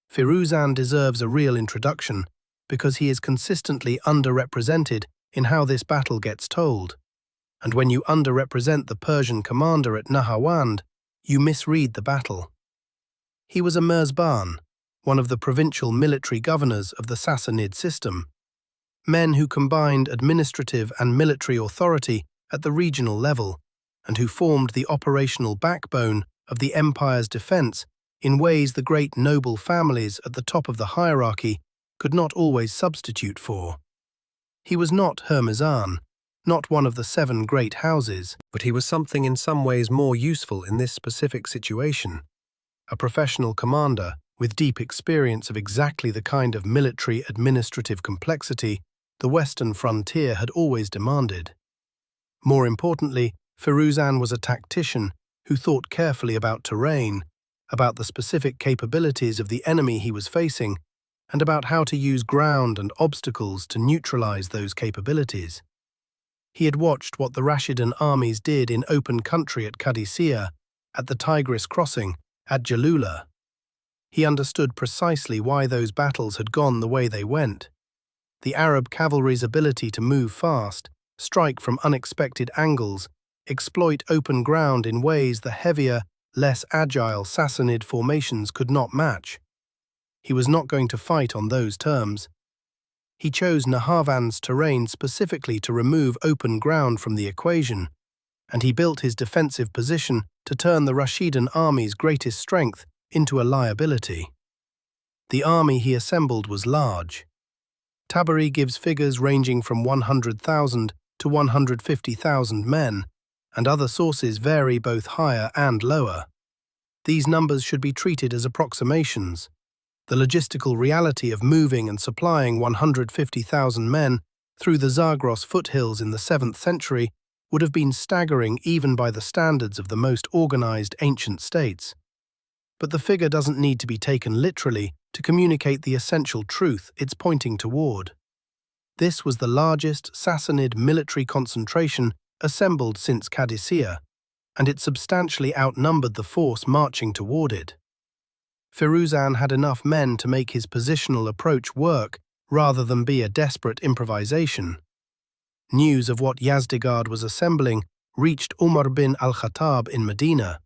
Firuzan deserves a real introduction because he is consistently underrepresented in how this battle gets told. And when you underrepresent the Persian commander at Nahavand, you misread the battle. He was a Merzban, one of the provincial military governors of the Sassanid system, men who combined administrative and military authority at the regional level and who formed the operational backbone of the empire's defense in ways the great noble families at the top of the hierarchy could not always substitute for. He was not Hormuzan, not one of the 7 great houses, but he was something in some ways more useful in this specific situation. A professional commander with deep experience of exactly the kind of military administrative complexity the western frontier had always demanded. More importantly, Firuzan was a tactician who thought carefully about terrain, about the specific capabilities of the enemy he was facing, and about how to use ground and obstacles to neutralize those capabilities. He had watched what the Rashidun armies did in open country at Qadisiyah, at the Tigris crossing, at Jalula. He understood precisely why those battles had gone the way they went. The Arab cavalry's ability to move fast, strike from unexpected angles, exploit open ground in ways the heavier, less agile Sassanid formations could not match. He was not going to fight on those terms. He chose Nahavand's terrain specifically to remove open ground from the equation, and he built his defensive position to turn the Rashidun army's greatest strength into a liability. The army he assembled was large. Tabari gives figures ranging from 100,000 to 150,000 men, and other sources vary both higher and lower. These numbers should be treated as approximations. The logistical reality of moving and supplying 150,000 men through the Zagros foothills in the 7th century would have been staggering even by the standards of the most organized ancient states. But the figure doesn't need to be taken literally to communicate the essential truth it's pointing toward. This was the largest Sassanid military concentration assembled since Qadisiyah, and it substantially outnumbered the force marching toward it. Firuzan had enough men to make his positional approach work rather than be a desperate improvisation. News of what Yazdegerd was assembling reached Umar bin al-Khattab in Medina,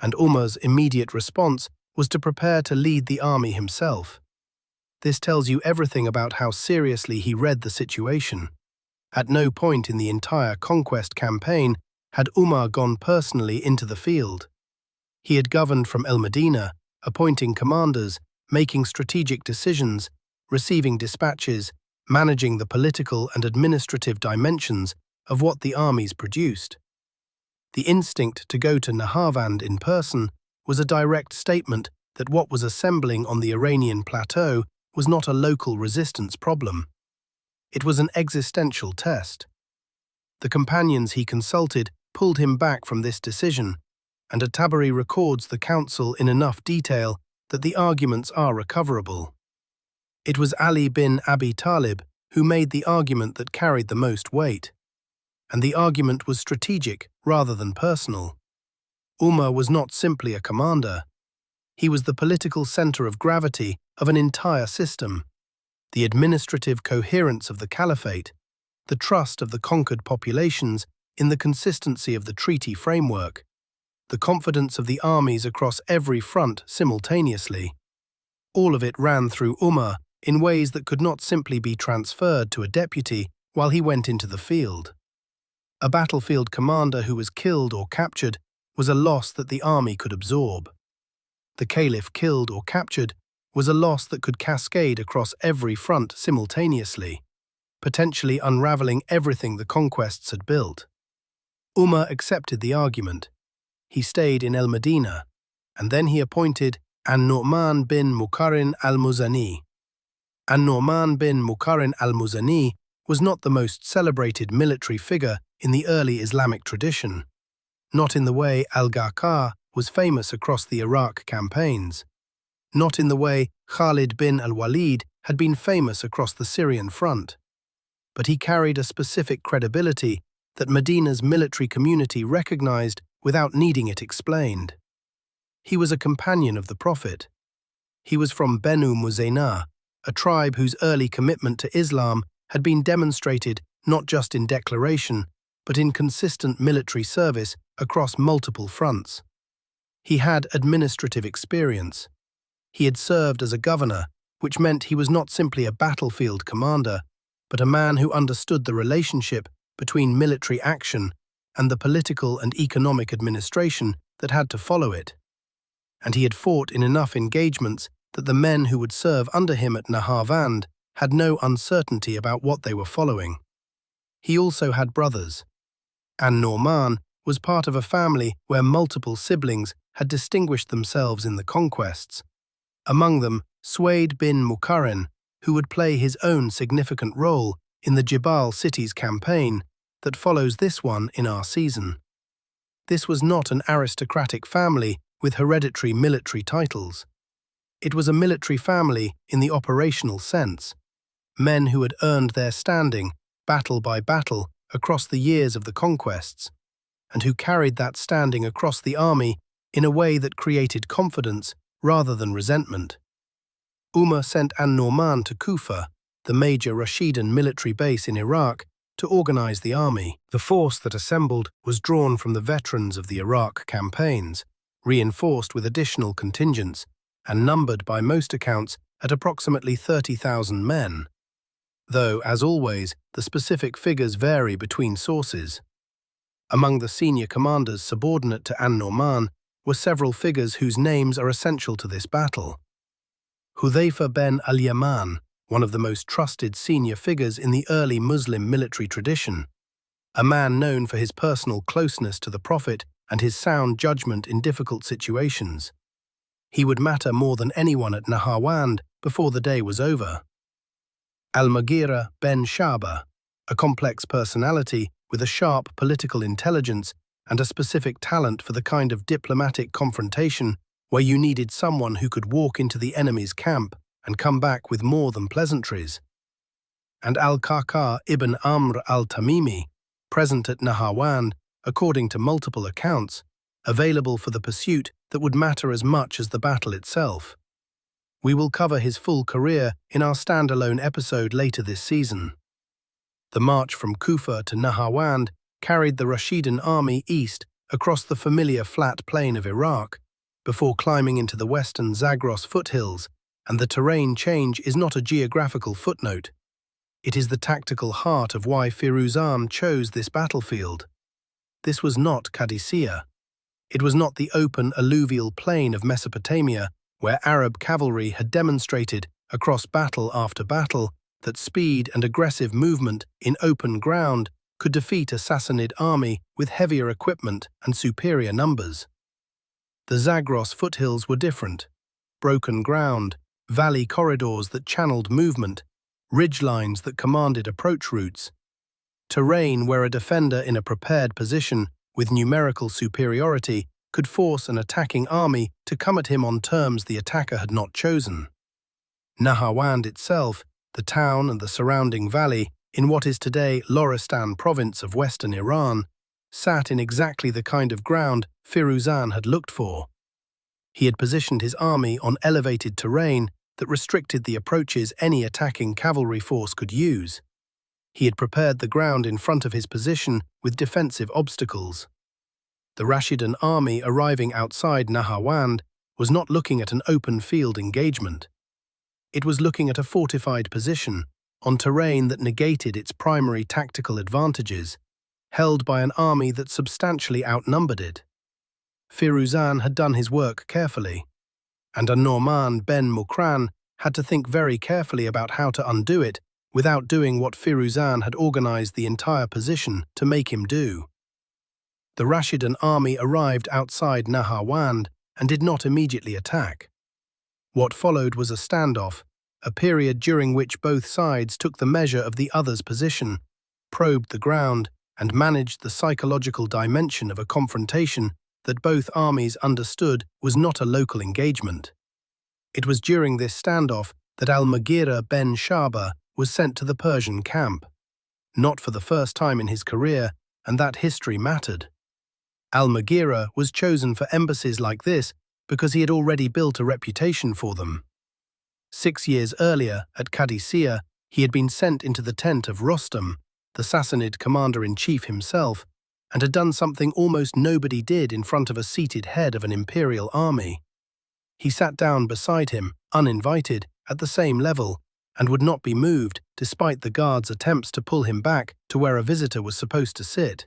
and Umar's immediate response was to prepare to lead the army himself. This tells you everything about how seriously he read the situation. At no point in the entire conquest campaign had Umar gone personally into the field. He had governed from El Medina, appointing commanders, making strategic decisions, receiving dispatches, managing the political and administrative dimensions of what the armies produced. The instinct to go to Nahavand in person was a direct statement that what was assembling on the Iranian plateau was not a local resistance problem. It was an existential test. The companions he consulted pulled him back from this decision, and at-Tabari records the council in enough detail that the arguments are recoverable. It was Ali bin Abi Talib who made the argument that carried the most weight, and the argument was strategic rather than personal. Umar was not simply a commander. He was the political center of gravity of an entire system, the administrative coherence of the caliphate, the trust of the conquered populations in the consistency of the treaty framework, the confidence of the armies across every front simultaneously. All of it ran through Umar in ways that could not simply be transferred to a deputy while he went into the field. A battlefield commander who was killed or captured was a loss that the army could absorb. The caliph killed or captured was a loss that could cascade across every front simultaneously, potentially unraveling everything the conquests had built. Umar accepted the argument. He stayed in El Medina, and then he appointed An-Nu'man bin Muqarrin al-Muzani. An-Nu'man bin Muqarrin al-Muzani was not the most celebrated military figure in the early Islamic tradition, not in the way al-Ghaqqar was famous across the Iraq campaigns, not in the way Khalid bin al-Walid had been famous across the Syrian front, but he carried a specific credibility that Medina's military community recognized without needing it explained. He was a companion of the Prophet. He was from Benu Muzayna, a tribe whose early commitment to Islam had been demonstrated not just in declaration, but in consistent military service across multiple fronts. He had administrative experience. He had served as a governor, which meant he was not simply a battlefield commander, but a man who understood the relationship between military action and the political and economic administration that had to follow it. And he had fought in enough engagements that the men who would serve under him at Nahavand had no uncertainty about what they were following. He also had brothers. An-Nu'man was part of a family where multiple siblings had distinguished themselves in the conquests. Among them, Suwaid bin Muqarrin, who would play his own significant role in the Jibal cities campaign that follows this one in our season. This was not an aristocratic family with hereditary military titles. It was a military family in the operational sense, men who had earned their standing, battle by battle, across the years of the conquests, and who carried that standing across the army in a way that created confidence rather than resentment. Umar sent An-Nu'man to Kufa, the major Rashidun military base in Iraq, to organize the army. The force that assembled was drawn from the veterans of the Iraq campaigns, reinforced with additional contingents, and numbered by most accounts at approximately 30,000 men. Though, as always, the specific figures vary between sources. Among the senior commanders subordinate to An-Nu'man were several figures whose names are essential to this battle. Hudhayfa ben al-Yaman, one of the most trusted senior figures in the early Muslim military tradition, a man known for his personal closeness to the Prophet and his sound judgment in difficult situations. He would matter more than anyone at Nahavand before the day was over. Al-Mughira ben Shaba, a complex personality with a sharp political intelligence and a specific talent for the kind of diplomatic confrontation where you needed someone who could walk into the enemy's camp and come back with more than pleasantries. And Al-Qaqa ibn Amr al-Tamimi, present at Nahavand, according to multiple accounts, available for the pursuit that would matter as much as the battle itself. We will cover his full career in our standalone episode later this season. The march from Kufa to Nahavand carried the Rashidun army east across the familiar flat plain of Iraq, before climbing into the western Zagros foothills, and the terrain change is not a geographical footnote. It is the tactical heart of why Firuzan chose this battlefield. This was not Qadisiyah. It was not the open alluvial plain of Mesopotamia where Arab cavalry had demonstrated, across battle after battle, that speed and aggressive movement in open ground could defeat a Sassanid army with heavier equipment and superior numbers. The Zagros foothills were different. Broken ground, valley corridors that channeled movement, ridgelines that commanded approach routes, terrain where a defender in a prepared position with numerical superiority could force an attacking army to come at him on terms the attacker had not chosen. Nahavand itself, the town and the surrounding valley, in what is today Loristan province of western Iran, sat in exactly the kind of ground Firuzan had looked for. He had positioned his army on elevated terrain that restricted the approaches any attacking cavalry force could use. He had prepared the ground in front of his position with defensive obstacles. The Rashidun army arriving outside Nahavand was not looking at an open field engagement. It was looking at a fortified position on terrain that negated its primary tactical advantages, held by an army that substantially outnumbered it. Firuzan had done his work carefully, and An-Nu'man ben Muqarrin had to think very carefully about how to undo it without doing what Firuzan had organized the entire position to make him do. The Rashidun army arrived outside Nahavand and did not immediately attack. What followed was a standoff, a period during which both sides took the measure of the other's position, probed the ground, and managed the psychological dimension of a confrontation that both armies understood was not a local engagement. It was during this standoff that Al-Mughira ben Shaba was sent to the Persian camp, not for the first time in his career, and that history mattered. Al-Mughira was chosen for embassies like this because he had already built a reputation for them. 6 years earlier, at Qadisiyah, he had been sent into the tent of Rostam, the Sassanid commander-in-chief himself, and had done something almost nobody did in front of a seated head of an imperial army. He sat down beside him, uninvited, at the same level, and would not be moved despite the guards' attempts to pull him back to where a visitor was supposed to sit.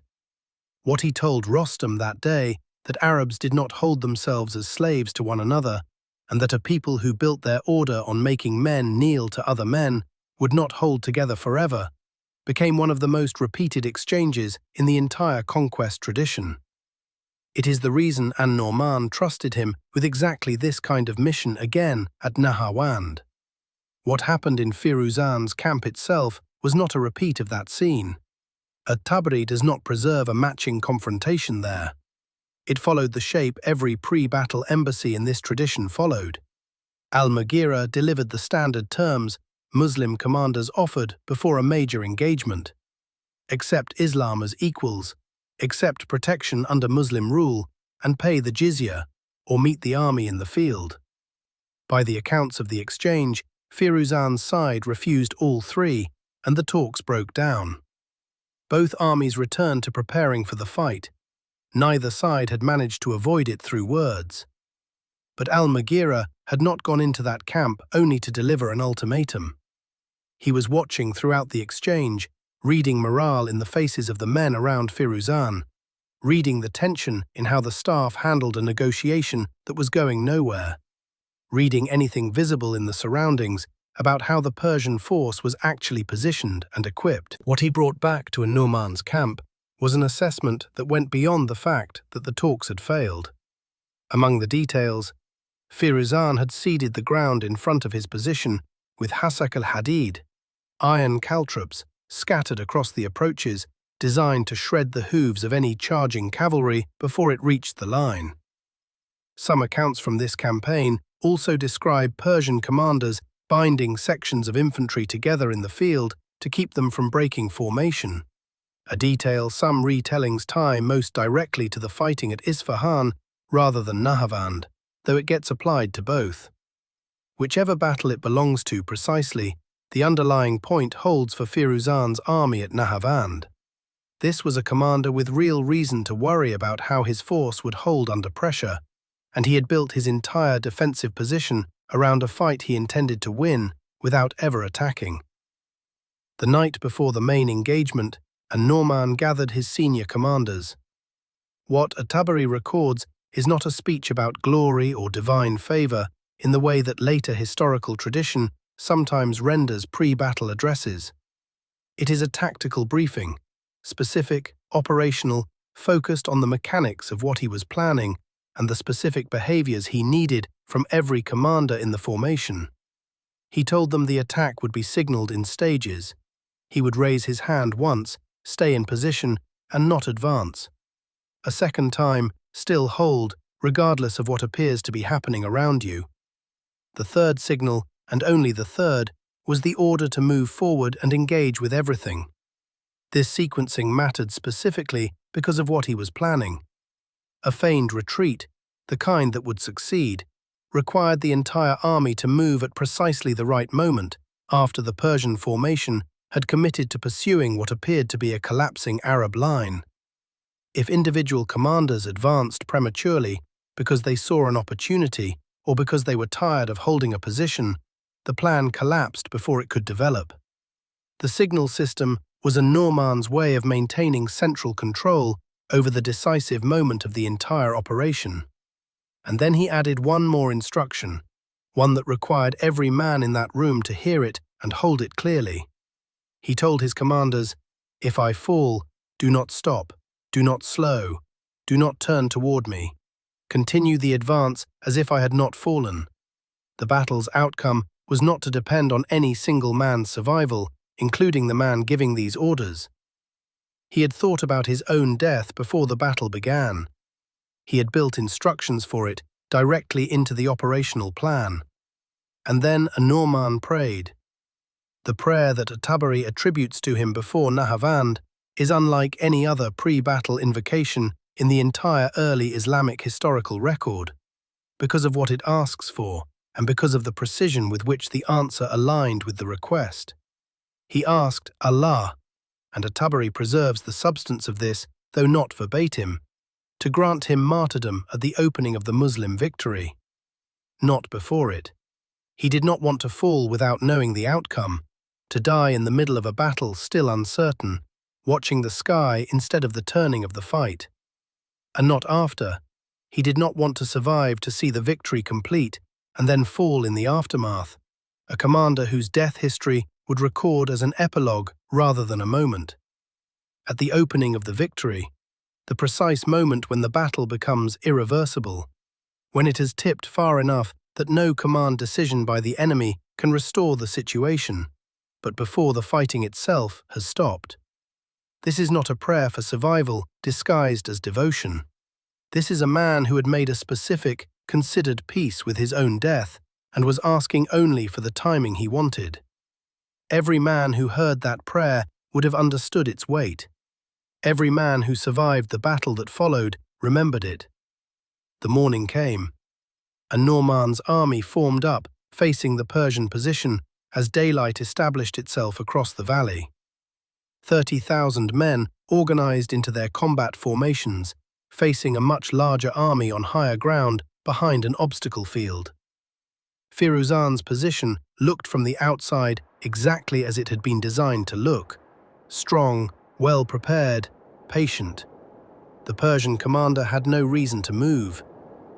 What he told Rostam that day, that Arabs did not hold themselves as slaves to one another, and that a people who built their order on making men kneel to other men would not hold together forever, became one of the most repeated exchanges in the entire conquest tradition. It is the reason an-Nu'man trusted him with exactly this kind of mission again at Nahavand. What happened in Firuzan's camp itself was not a repeat of that scene. At-Tabari does not preserve a matching confrontation there. It followed the shape every pre-battle embassy in this tradition followed. Al-Mughira delivered the standard terms Muslim commanders offered before a major engagement. Accept Islam as equals, accept protection under Muslim rule, and pay the jizya, or meet the army in the field. By the accounts of the exchange, Firuzan's side refused all three, and the talks broke down. Both armies returned to preparing for the fight. Neither side had managed to avoid it through words. But al-Mughira had not gone into that camp only to deliver an ultimatum. He was watching throughout the exchange, reading morale in the faces of the men around Firuzan, reading the tension in how the staff handled a negotiation that was going nowhere, reading anything visible in the surroundings about how the Persian force was actually positioned and equipped. What he brought back to an-Nu'man's camp was an assessment that went beyond the fact that the talks had failed. Among the details, Firuzan had ceded the ground in front of his position with Hasak al-Hadid, iron caltrops scattered across the approaches designed to shred the hooves of any charging cavalry before it reached the line. Some accounts from this campaign also describe Persian commanders binding sections of infantry together in the field to keep them from breaking formation, a detail some retellings tie most directly to the fighting at Isfahan rather than Nahavand, though it gets applied to both. Whichever battle it belongs to precisely, the underlying point holds for Firuzan's army at Nahavand. This was a commander with real reason to worry about how his force would hold under pressure, and he had built his entire defensive position around a fight he intended to win without ever attacking. The night before the main engagement, an-Nu'man gathered his senior commanders. What at-Tabari records is not a speech about glory or divine favor in the way that later historical tradition sometimes renders pre-battle addresses. It is a tactical briefing, specific, operational, focused on the mechanics of what he was planning and the specific behaviors he needed from every commander in the formation. He told them the attack would be signaled in stages. He would raise his hand once, stay in position, and not advance. A second time, still hold, regardless of what appears to be happening around you. The third signal, and only the third, was the order to move forward and engage with everything. This sequencing mattered specifically because of what he was planning. A feigned retreat, the kind that would succeed, required the entire army to move at precisely the right moment after the Persian formation had committed to pursuing what appeared to be a collapsing Arab line. If individual commanders advanced prematurely because they saw an opportunity or because they were tired of holding a position, the plan collapsed before it could develop. The signal system was an-Nu'man's way of maintaining central control over the decisive moment of the entire operation. And then he added one more instruction, one that required every man in that room to hear it and hold it clearly. He told his commanders, "If I fall, do not stop, do not slow, do not turn toward me. Continue the advance as if I had not fallen." The battle's outcome was not to depend on any single man's survival, including the man giving these orders. He had thought about his own death before the battle began. He had built instructions for it directly into the operational plan. And then an-Nu'man prayed. The prayer that at-Tabari attributes to him before Nahavand is unlike any other pre-battle invocation in the entire early Islamic historical record, because of what it asks for and because of the precision with which the answer aligned with the request. He asked Allah, and at-Tabari preserves the substance of this, though not verbatim, to grant him martyrdom at the opening of the Muslim victory. Not before it. He did not want to fall without knowing the outcome, to die in the middle of a battle still uncertain, watching the sky instead of the turning of the fight. And not after. He did not want to survive to see the victory complete and then fall in the aftermath, a commander whose death history would record as an epilogue rather than a moment. At the opening of the victory, the precise moment when the battle becomes irreversible, when it has tipped far enough that no command decision by the enemy can restore the situation, but before the fighting itself has stopped. This is not a prayer for survival disguised as devotion. This is a man who had made a specific, considered peace with his own death and was asking only for the timing he wanted. Every man who heard that prayer would have understood its weight. Every man who survived the battle that followed remembered it. The morning came. And Nu'man's army formed up, facing the Persian position as daylight established itself across the valley. 30,000 men organized into their combat formations, facing a much larger army on higher ground behind an obstacle field. Firuzan's position looked from the outside exactly as it had been designed to look: strong, well-prepared, patient. The Persian commander had no reason to move.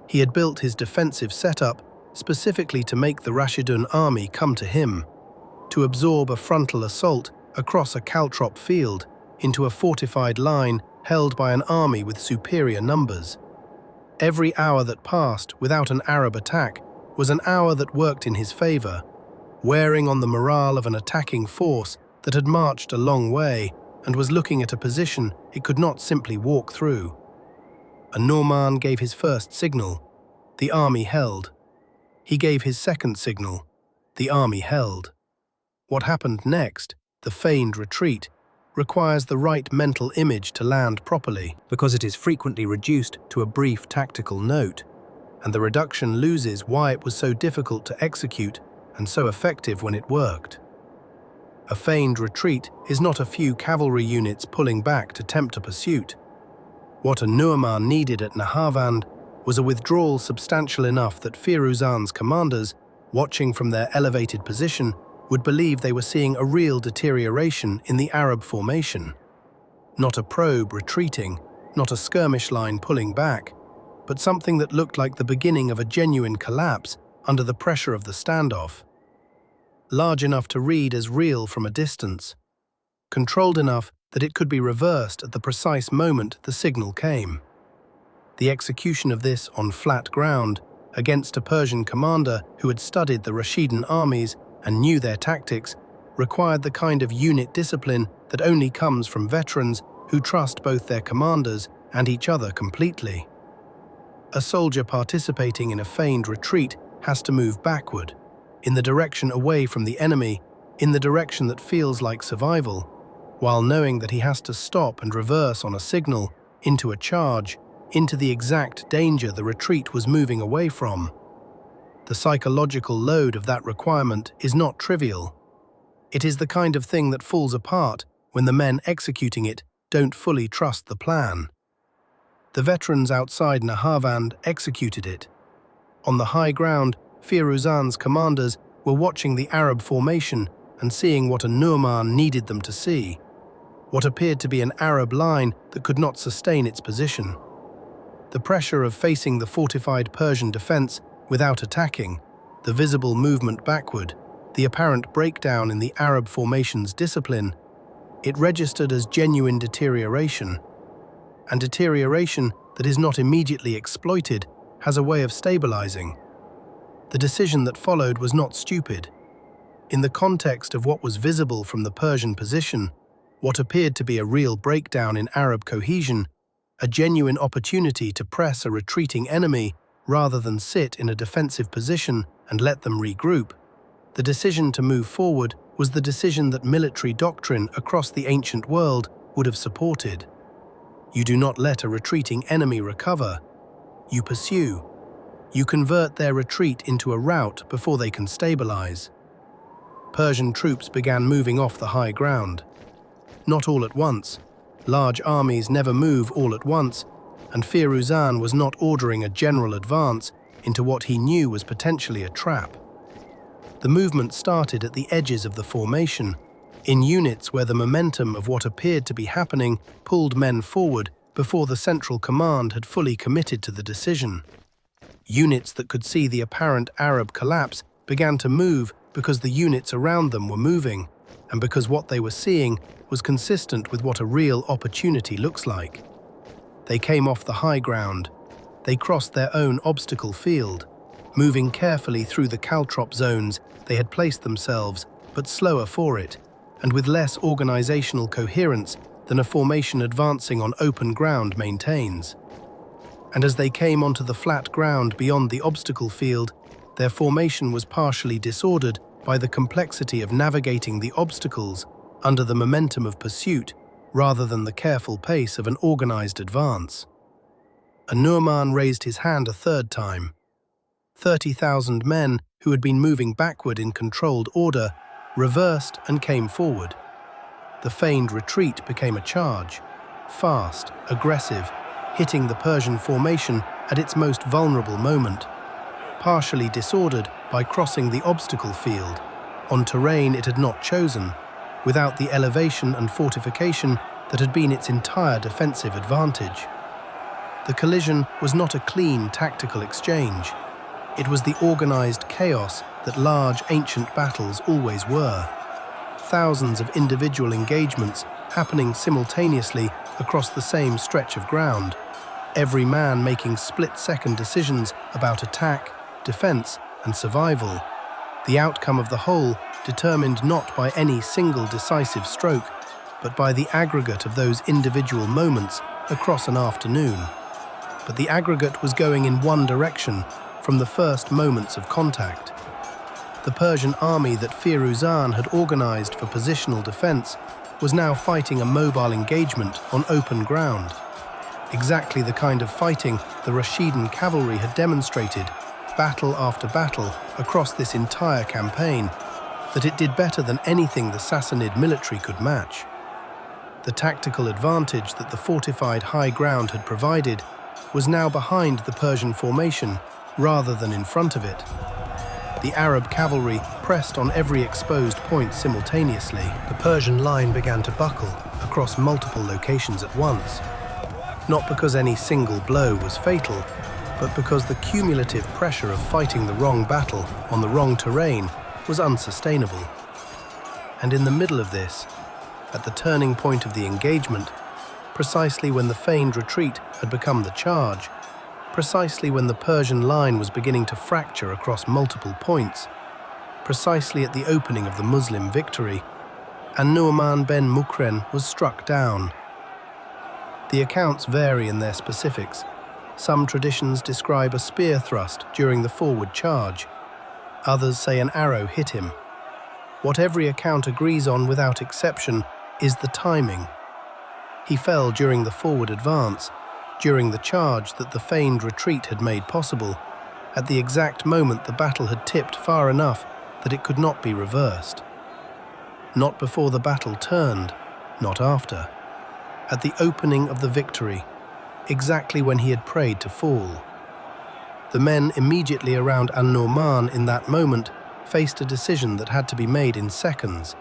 He had built his defensive setup specifically to make the Rashidun army come to him, to absorb a frontal assault across a caltrop field into a fortified line held by an army with superior numbers. Every hour that passed without an Arab attack was an hour that worked in his favor, wearing on the morale of an attacking force that had marched a long way and was looking at a position it could not simply walk through. And Nu'man gave his first signal. The army held. He gave his second signal. The army held. What happened next, the feigned retreat, requires the right mental image to land properly, because it is frequently reduced to a brief tactical note, and the reduction loses why it was so difficult to execute and so effective when it worked. A feigned retreat is not a few cavalry units pulling back to tempt a pursuit. What a Nu'man needed at Nahavand was a withdrawal substantial enough that Firuzan's commanders, watching from their elevated position, would believe they were seeing a real deterioration in the Arab formation. Not a probe retreating, not a skirmish line pulling back, but something that looked like the beginning of a genuine collapse under the pressure of the standoff. Large enough to read as real from a distance, controlled enough that it could be reversed at the precise moment the signal came. The execution of this on flat ground, against a Persian commander who had studied the Rashidun armies and knew their tactics, required the kind of unit discipline that only comes from veterans who trust both their commanders and each other completely. A soldier participating in a feigned retreat has to move backward, in the direction away from the enemy, in the direction that feels like survival, while knowing that he has to stop and reverse on a signal, into a charge, into the exact danger the retreat was moving away from. The psychological load of that requirement is not trivial. It is the kind of thing that falls apart when the men executing it don't fully trust the plan. The veterans outside Nahavand executed it. On the high ground, Firuzan's commanders were watching the Arab formation and seeing what a Nu'man needed them to see, what appeared to be an Arab line that could not sustain its position. The pressure of facing the fortified Persian defense without attacking, the visible movement backward, the apparent breakdown in the Arab formation's discipline, it registered as genuine deterioration. And deterioration that is not immediately exploited has a way of stabilizing. The decision that followed was not stupid. In the context of what was visible from the Persian position, what appeared to be a real breakdown in Arab cohesion, a genuine opportunity to press a retreating enemy rather than sit in a defensive position and let them regroup, the decision to move forward was the decision that military doctrine across the ancient world would have supported. You do not let a retreating enemy recover. You pursue. You convert their retreat into a rout before they can stabilize. Persian troops began moving off the high ground. Not all at once. Large armies never move all at once, and Firuzan was not ordering a general advance into what he knew was potentially a trap. The movement started at the edges of the formation, in units where the momentum of what appeared to be happening pulled men forward before the central command had fully committed to the decision. Units that could see the apparent Arab collapse began to move because the units around them were moving, and because what they were seeing was consistent with what a real opportunity looks like. They came off the high ground. They crossed their own obstacle field, moving carefully through the caltrop zones they had placed themselves, but slower for it, and with less organizational coherence than a formation advancing on open ground maintains. And as they came onto the flat ground beyond the obstacle field, their formation was partially disordered by the complexity of navigating the obstacles under the momentum of pursuit rather than the careful pace of an organized advance. An-Nu'man raised his hand a third time. 30,000 men who had been moving backward in controlled order reversed and came forward. The feigned retreat became a charge, fast, aggressive, hitting the Persian formation at its most vulnerable moment, partially disordered by crossing the obstacle field, on terrain it had not chosen, without the elevation and fortification that had been its entire defensive advantage. The collision was not a clean tactical exchange. It was the organized chaos that large ancient battles always were. Thousands of individual engagements happening simultaneously across the same stretch of ground, every man making split-second decisions about attack, defense, and survival. The outcome of the whole determined not by any single decisive stroke, but by the aggregate of those individual moments across an afternoon. But the aggregate was going in one direction from the first moments of contact. The Persian army that Firuzan had organized for positional defense was now fighting a mobile engagement on open ground. Exactly the kind of fighting the Rashidun cavalry had demonstrated, battle after battle across this entire campaign, that it did better than anything the Sassanid military could match. The tactical advantage that the fortified high ground had provided was now behind the Persian formation rather than in front of it. The Arab cavalry pressed on every exposed point simultaneously. The Persian line began to buckle across multiple locations at once, not because any single blow was fatal, but because the cumulative pressure of fighting the wrong battle on the wrong terrain was unsustainable. And in the middle of this, at the turning point of the engagement, precisely when the feigned retreat had become the charge, precisely when the Persian line was beginning to fracture across multiple points, precisely at the opening of the Muslim victory, An-Nu'man ben Mukren was struck down. The accounts vary in their specifics. Some traditions describe a spear thrust during the forward charge. Others say an arrow hit him. What every account agrees on without exception is the timing. He fell during the forward advance, during the charge that the feigned retreat had made possible, at the exact moment the battle had tipped far enough that it could not be reversed. Not before the battle turned, not after. At the opening of the victory, exactly when he had prayed to fall. The men immediately around An-Nu'man in that moment faced a decision that had to be made in seconds,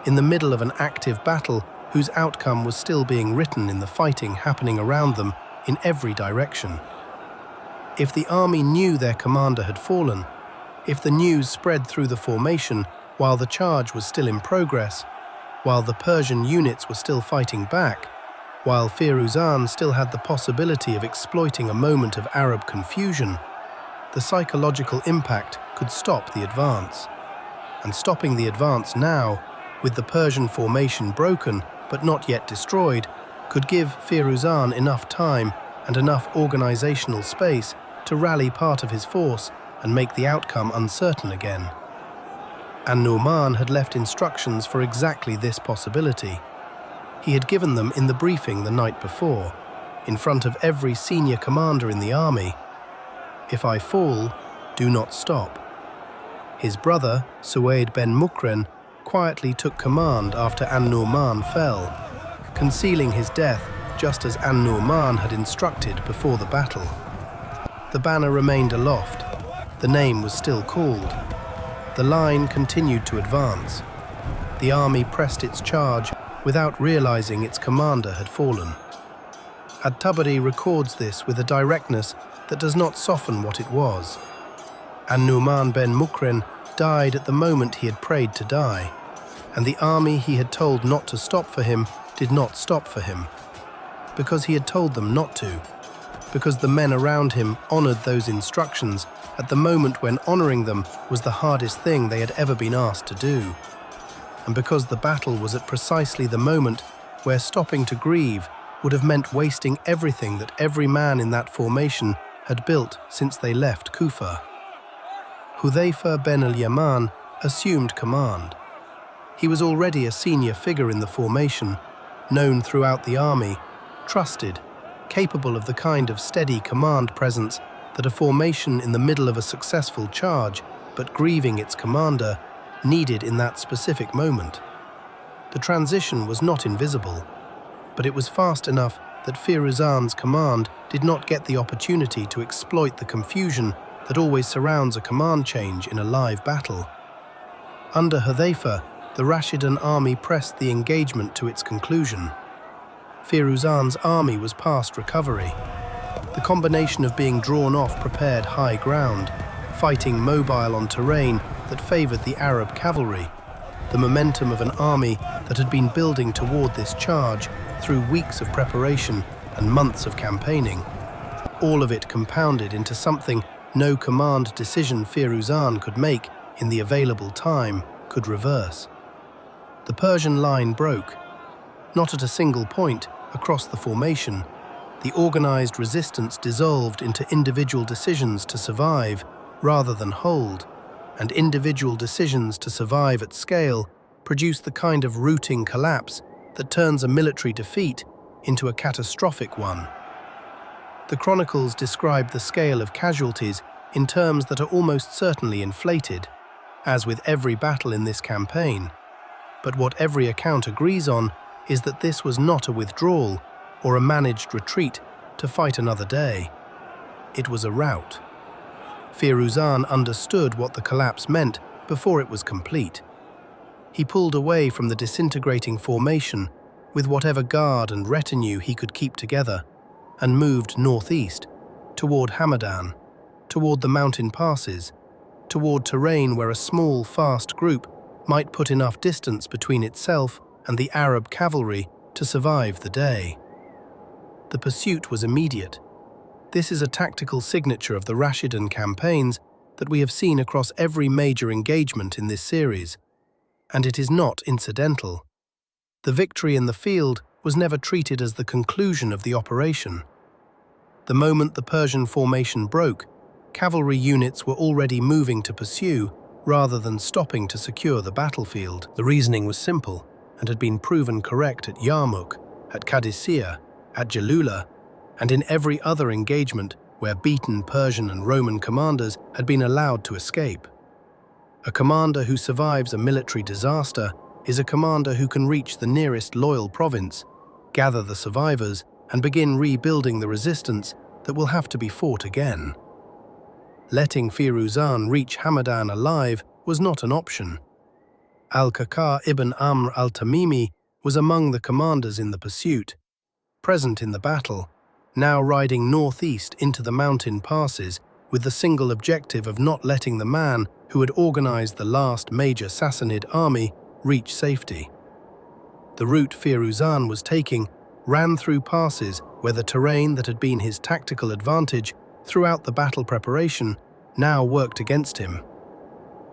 in the middle of an active battle whose outcome was still being written in the fighting happening around them in every direction. If the army knew their commander had fallen, if the news spread through the formation while the charge was still in progress, while the Persian units were still fighting back, while Firuzan still had the possibility of exploiting a moment of Arab confusion, the psychological impact could stop the advance. And stopping the advance now, with the Persian formation broken but not yet destroyed, could give Firuzan enough time and enough organizational space to rally part of his force and make the outcome uncertain again. An-Nu'man had left instructions for exactly this possibility. He had given them in the briefing the night before, in front of every senior commander in the army. If I fall, do not stop. His brother, Suwaid ben Mukren, quietly took command after An-Nu'man fell, concealing his death just as An-Nu'man had instructed before the battle. The banner remained aloft. The name was still called. The line continued to advance. the army pressed its charge without realizing its commander had fallen. At-Tabari records this with a directness that does not soften what it was. An-Nu'man ben Mukrin died at the moment he had prayed to die, and the army he had told not to stop for him did not stop for him, because he had told them not to, because the men around him honored those instructions at the moment when honoring them was the hardest thing they had ever been asked to do, and because the battle was at precisely the moment where stopping to grieve would have meant wasting everything that every man in that formation had built since they left Kufa. Hudhayfa ben al-Yaman assumed command. He was already a senior figure in the formation, known throughout the army, trusted, capable of the kind of steady command presence that a formation in the middle of a successful charge, but grieving its commander, needed in that specific moment. The transition was not invisible, but it was fast enough that Firuzan's command did not get the opportunity to exploit the confusion that always surrounds a command change in a live battle. Under Hudhayfa, the Rashidun army pressed the engagement to its conclusion. Firuzan's army was past recovery. The combination of being drawn off prepared high ground, fighting mobile on terrain that favored the Arab cavalry, the momentum of an army that had been building toward this charge through weeks of preparation and months of campaigning, all of it compounded into something no command decision Firuzan could make in the available time could reverse. The Persian line broke, not at a single point across the formation. The organized resistance dissolved into individual decisions to survive rather than hold, and individual decisions to survive at scale produce the kind of rooting collapse that turns a military defeat into a catastrophic one. The chronicles describe the scale of casualties in terms that are almost certainly inflated, as with every battle in this campaign. But what every account agrees on is that this was not a withdrawal or a managed retreat to fight another day. It was a rout. Firuzan understood what the collapse meant before it was complete. He pulled away from the disintegrating formation with whatever guard and retinue he could keep together and moved northeast, toward Hamadan, toward the mountain passes, toward terrain where a small, fast group might put enough distance between itself and the Arab cavalry to survive the day. The pursuit was immediate. This is a tactical signature of the Rashidun campaigns that we have seen across every major engagement in this series, and it is not incidental. The victory in the field was never treated as the conclusion of the operation. The moment the Persian formation broke, cavalry units were already moving to pursue rather than stopping to secure the battlefield. The reasoning was simple and had been proven correct at Yarmouk, at Qadisiyah, at Jalula, and in every other engagement where beaten Persian and Roman commanders had been allowed to escape. A commander who survives a military disaster is a commander who can reach the nearest loyal province, gather the survivors, and begin rebuilding the resistance that will have to be fought again. Letting Firuzan reach Hamadan alive was not an option. Al-Qaqa ibn Amr al-Tamimi was among the commanders in the pursuit, present in the battle, now riding northeast into the mountain passes with the single objective of not letting the man who had organized the last major Sassanid army reach safety. The route Firuzan was taking ran through passes where the terrain that had been his tactical advantage throughout the battle preparation now worked against him.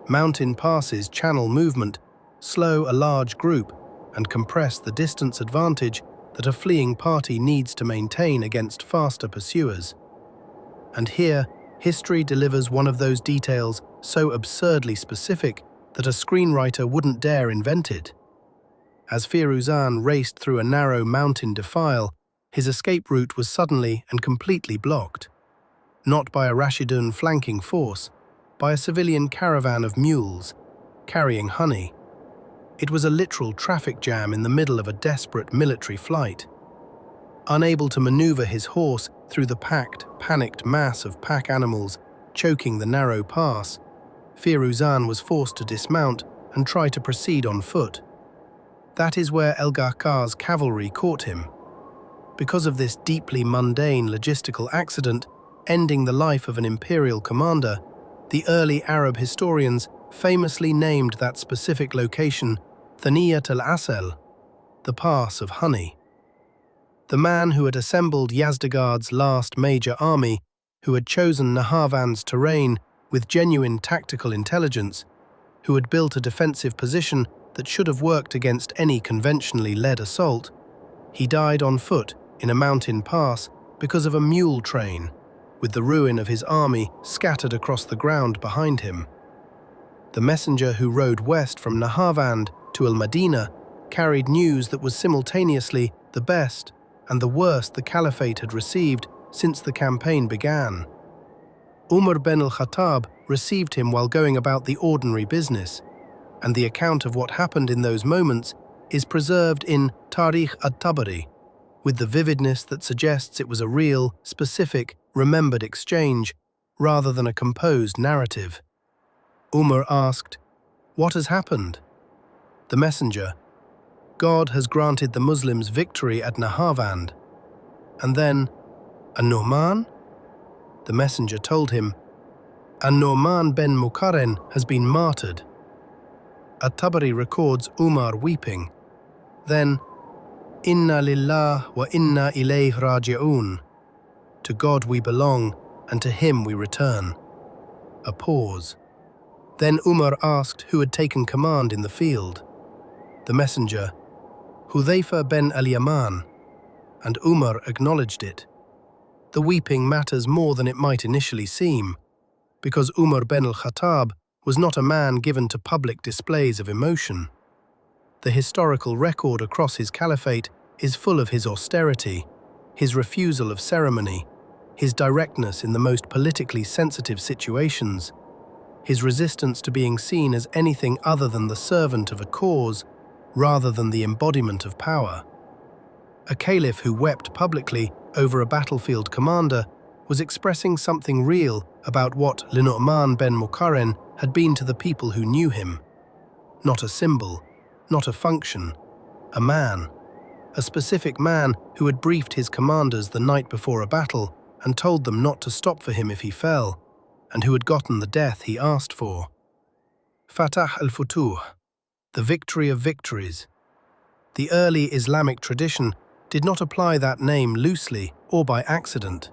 Mountain passes channel movement, slow a large group, and compress the distance advantage that a fleeing party needs to maintain against faster pursuers. And here, history delivers one of those details so absurdly specific that a screenwriter wouldn't dare invent it. As Firuzan raced through a narrow mountain defile, his escape route was suddenly and completely blocked. Not by a Rashidun flanking force, by a civilian caravan of mules, carrying honey. It was a literal traffic jam in the middle of a desperate military flight. Unable to maneuver his horse through the packed, panicked mass of pack animals choking the narrow pass, Firuzan was forced to dismount and try to proceed on foot, That is where El-Gharqar's cavalry caught him. Because of this deeply mundane logistical accident, ending the life of an imperial commander, the early Arab historians famously named that specific location Thaniyat al-Asal, the Pass of Honey. The man who had assembled Yazdegerd's last major army, who had chosen Nahavand's terrain with genuine tactical intelligence, who had built a defensive position that should have worked against any conventionally led assault, he died on foot in a mountain pass because of a mule train, with the ruin of his army scattered across the ground behind him. The messenger who rode west from Nahavand to al-Madinah carried news that was simultaneously the best and the worst the Caliphate had received since the campaign began. Umar bin al-Khattab received him while going about the ordinary business, and the account of what happened in those moments is preserved in Tarikh at-Tabari, with the vividness that suggests it was a real, specific, remembered exchange rather than a composed narrative. Umar asked, "What has happened?" The messenger, "God has granted the Muslims victory at Nahavand." And then, "An-Nu'man?" The messenger told him, "An-Nu'man ben Muqarrin has been martyred." At-Tabari records Umar weeping. Then, "Inna lillah wa inna ilayhi raji'un." To God we belong, and to Him we return. A pause. Then Umar asked who had taken command in the field. The messenger, "Hudhayfa ben al-Yaman," and Umar acknowledged it. The weeping matters more than it might initially seem, because Umar bin al-Khattab was not a man given to public displays of emotion. The historical record across his caliphate is full of his austerity, his refusal of ceremony, his directness in the most politically sensitive situations, his resistance to being seen as anything other than the servant of a cause rather than the embodiment of power. A caliph who wept publicly over a battlefield commander was expressing something real about what An-Nu'man ben Muqarrin had been to the people who knew him. Not a symbol, not a function, a man. A specific man who had briefed his commanders the night before a battle and told them not to stop for him if he fell, and who had gotten the death he asked for. Fath al-Futuh, the Victory of Victories. The early Islamic tradition did not apply that name loosely or by accident.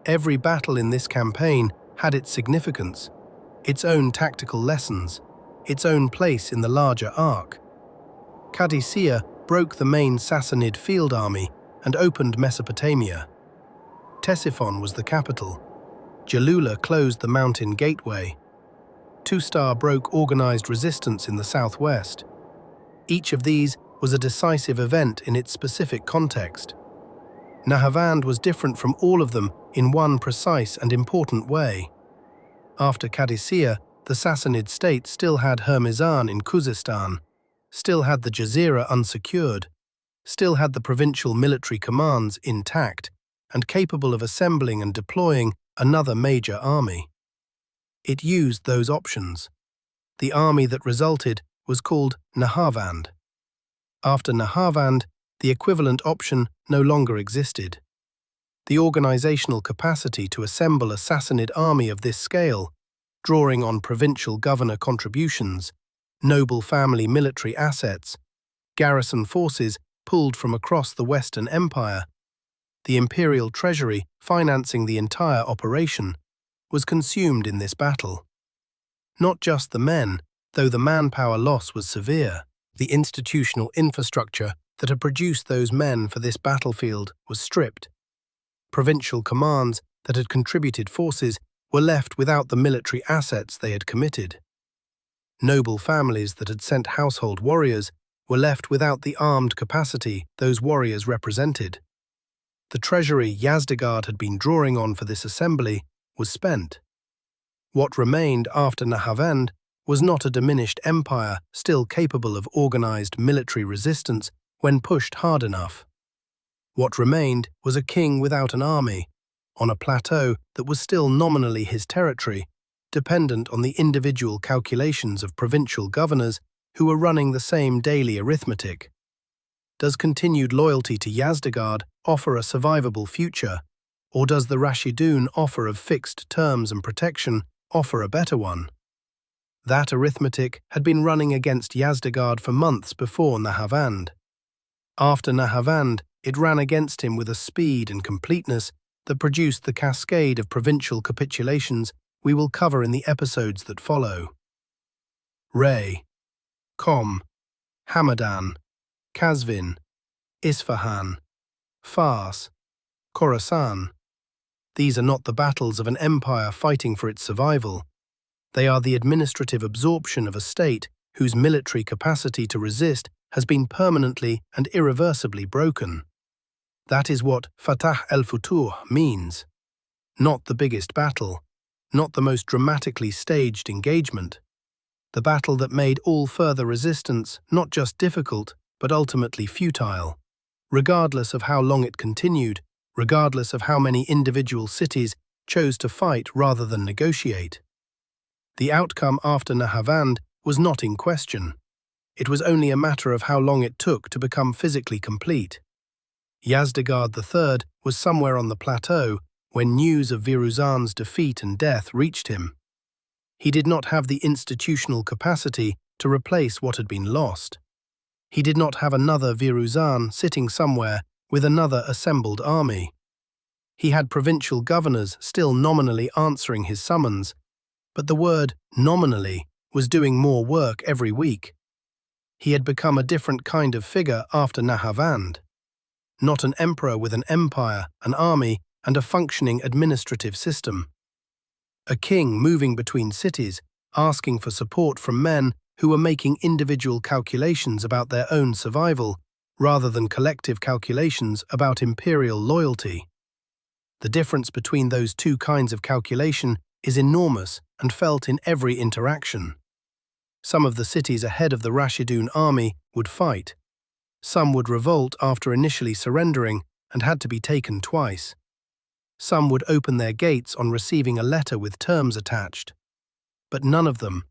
Every battle in this campaign had its significance, its own tactical lessons, its own place in the larger arc. Qadisiyah broke the main Sassanid field army and opened Mesopotamia. Ctesiphon was the capital. Jalula closed the mountain gateway. Tustar broke organized resistance in the southwest. Each of these was a decisive event in its specific context. Nahavand was different from all of them in one precise and important way. After Qadisiyah, the Sassanid state still had Hormizan in Khuzestan, still had the Jazira unsecured, still had the provincial military commands intact and capable of assembling and deploying another major army. It used those options. The army that resulted was called Nahavand. After Nahavand, the equivalent option no longer existed. The organizational capacity to assemble a Sassanid army of this scale, drawing on provincial governor contributions, noble family military assets, garrison forces pulled from across the Western Empire, the imperial treasury financing the entire operation, was consumed in this battle. Not just the men, though the manpower loss was severe. The institutional infrastructure that had produced those men for this battlefield was stripped. Provincial commands that had contributed forces were left without the military assets they had committed. Noble families that had sent household warriors were left without the armed capacity those warriors represented. The treasury Yazdegerd had been drawing on for this assembly was spent. What remained after Nahavand was not a diminished empire still capable of organized military resistance when pushed hard enough. What remained was a king without an army, on a plateau that was still nominally his territory, dependent on the individual calculations of provincial governors who were running the same daily arithmetic. Does continued loyalty to Yazdegerd offer a survivable future, or does the Rashidun offer of fixed terms and protection offer a better one? That arithmetic had been running against Yazdegerd for months before Nahavand. After Nahavand, it ran against him with a speed and completeness that produced the cascade of provincial capitulations we will cover in the episodes that follow. Ray, Qom, Hamadan, Qazvin, Isfahan, Fars, Khorasan. These are not the battles of an empire fighting for its survival. They are the administrative absorption of a state whose military capacity to resist has been permanently and irreversibly broken. That is what Fath al-Futuh means. Not the biggest battle, not the most dramatically staged engagement. The battle that made all further resistance not just difficult, but ultimately futile. Regardless of how long it continued, regardless of how many individual cities chose to fight rather than negotiate. The outcome after Nahavand was not in question. It was only a matter of how long it took to become physically complete. Yazdegerd III was somewhere on the plateau when news of Firuzan's defeat and death reached him. He did not have the institutional capacity to replace what had been lost. He did not have another Firuzan sitting somewhere with another assembled army. He had provincial governors still nominally answering his summons, but the word nominally was doing more work every week. He had become a different kind of figure after Nahavand. Not an emperor with an empire, an army, and a functioning administrative system. A king moving between cities, asking for support from men who were making individual calculations about their own survival, rather than collective calculations about imperial loyalty. The difference between those two kinds of calculation is enormous and felt in every interaction. Some of the cities ahead of the Rashidun army would fight. Some would revolt after initially surrendering and had to be taken twice. Some would open their gates on receiving a letter with terms attached. But none of them,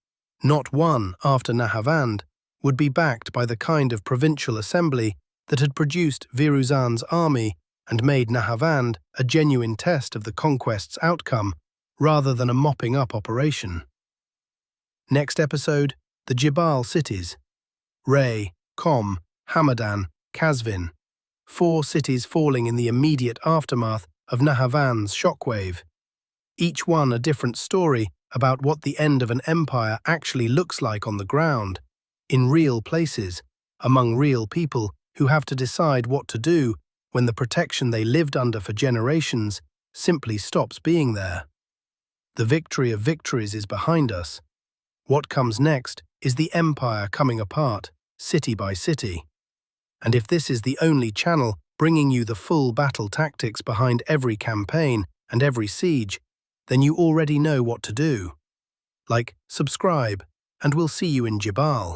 not one after Nahavand, would be backed by the kind of provincial assembly that had produced Firuzan's army and made Nahavand a genuine test of the conquest's outcome rather than a mopping-up operation. Next episode, the Jibal cities. Ray, Qom, Hamadan, Qazvin. 4 cities falling in the immediate aftermath of Nahavand's shockwave. Each one a different story about what the end of an empire actually looks like on the ground, in real places, among real people who have to decide what to do when the protection they lived under for generations simply stops being there. The victory of victories is behind us. What comes next is the empire coming apart, city by city. And if this is the only channel bringing you the full battle tactics behind every campaign and every siege, then you already know what to do. Like, subscribe, and we'll see you in Jibal.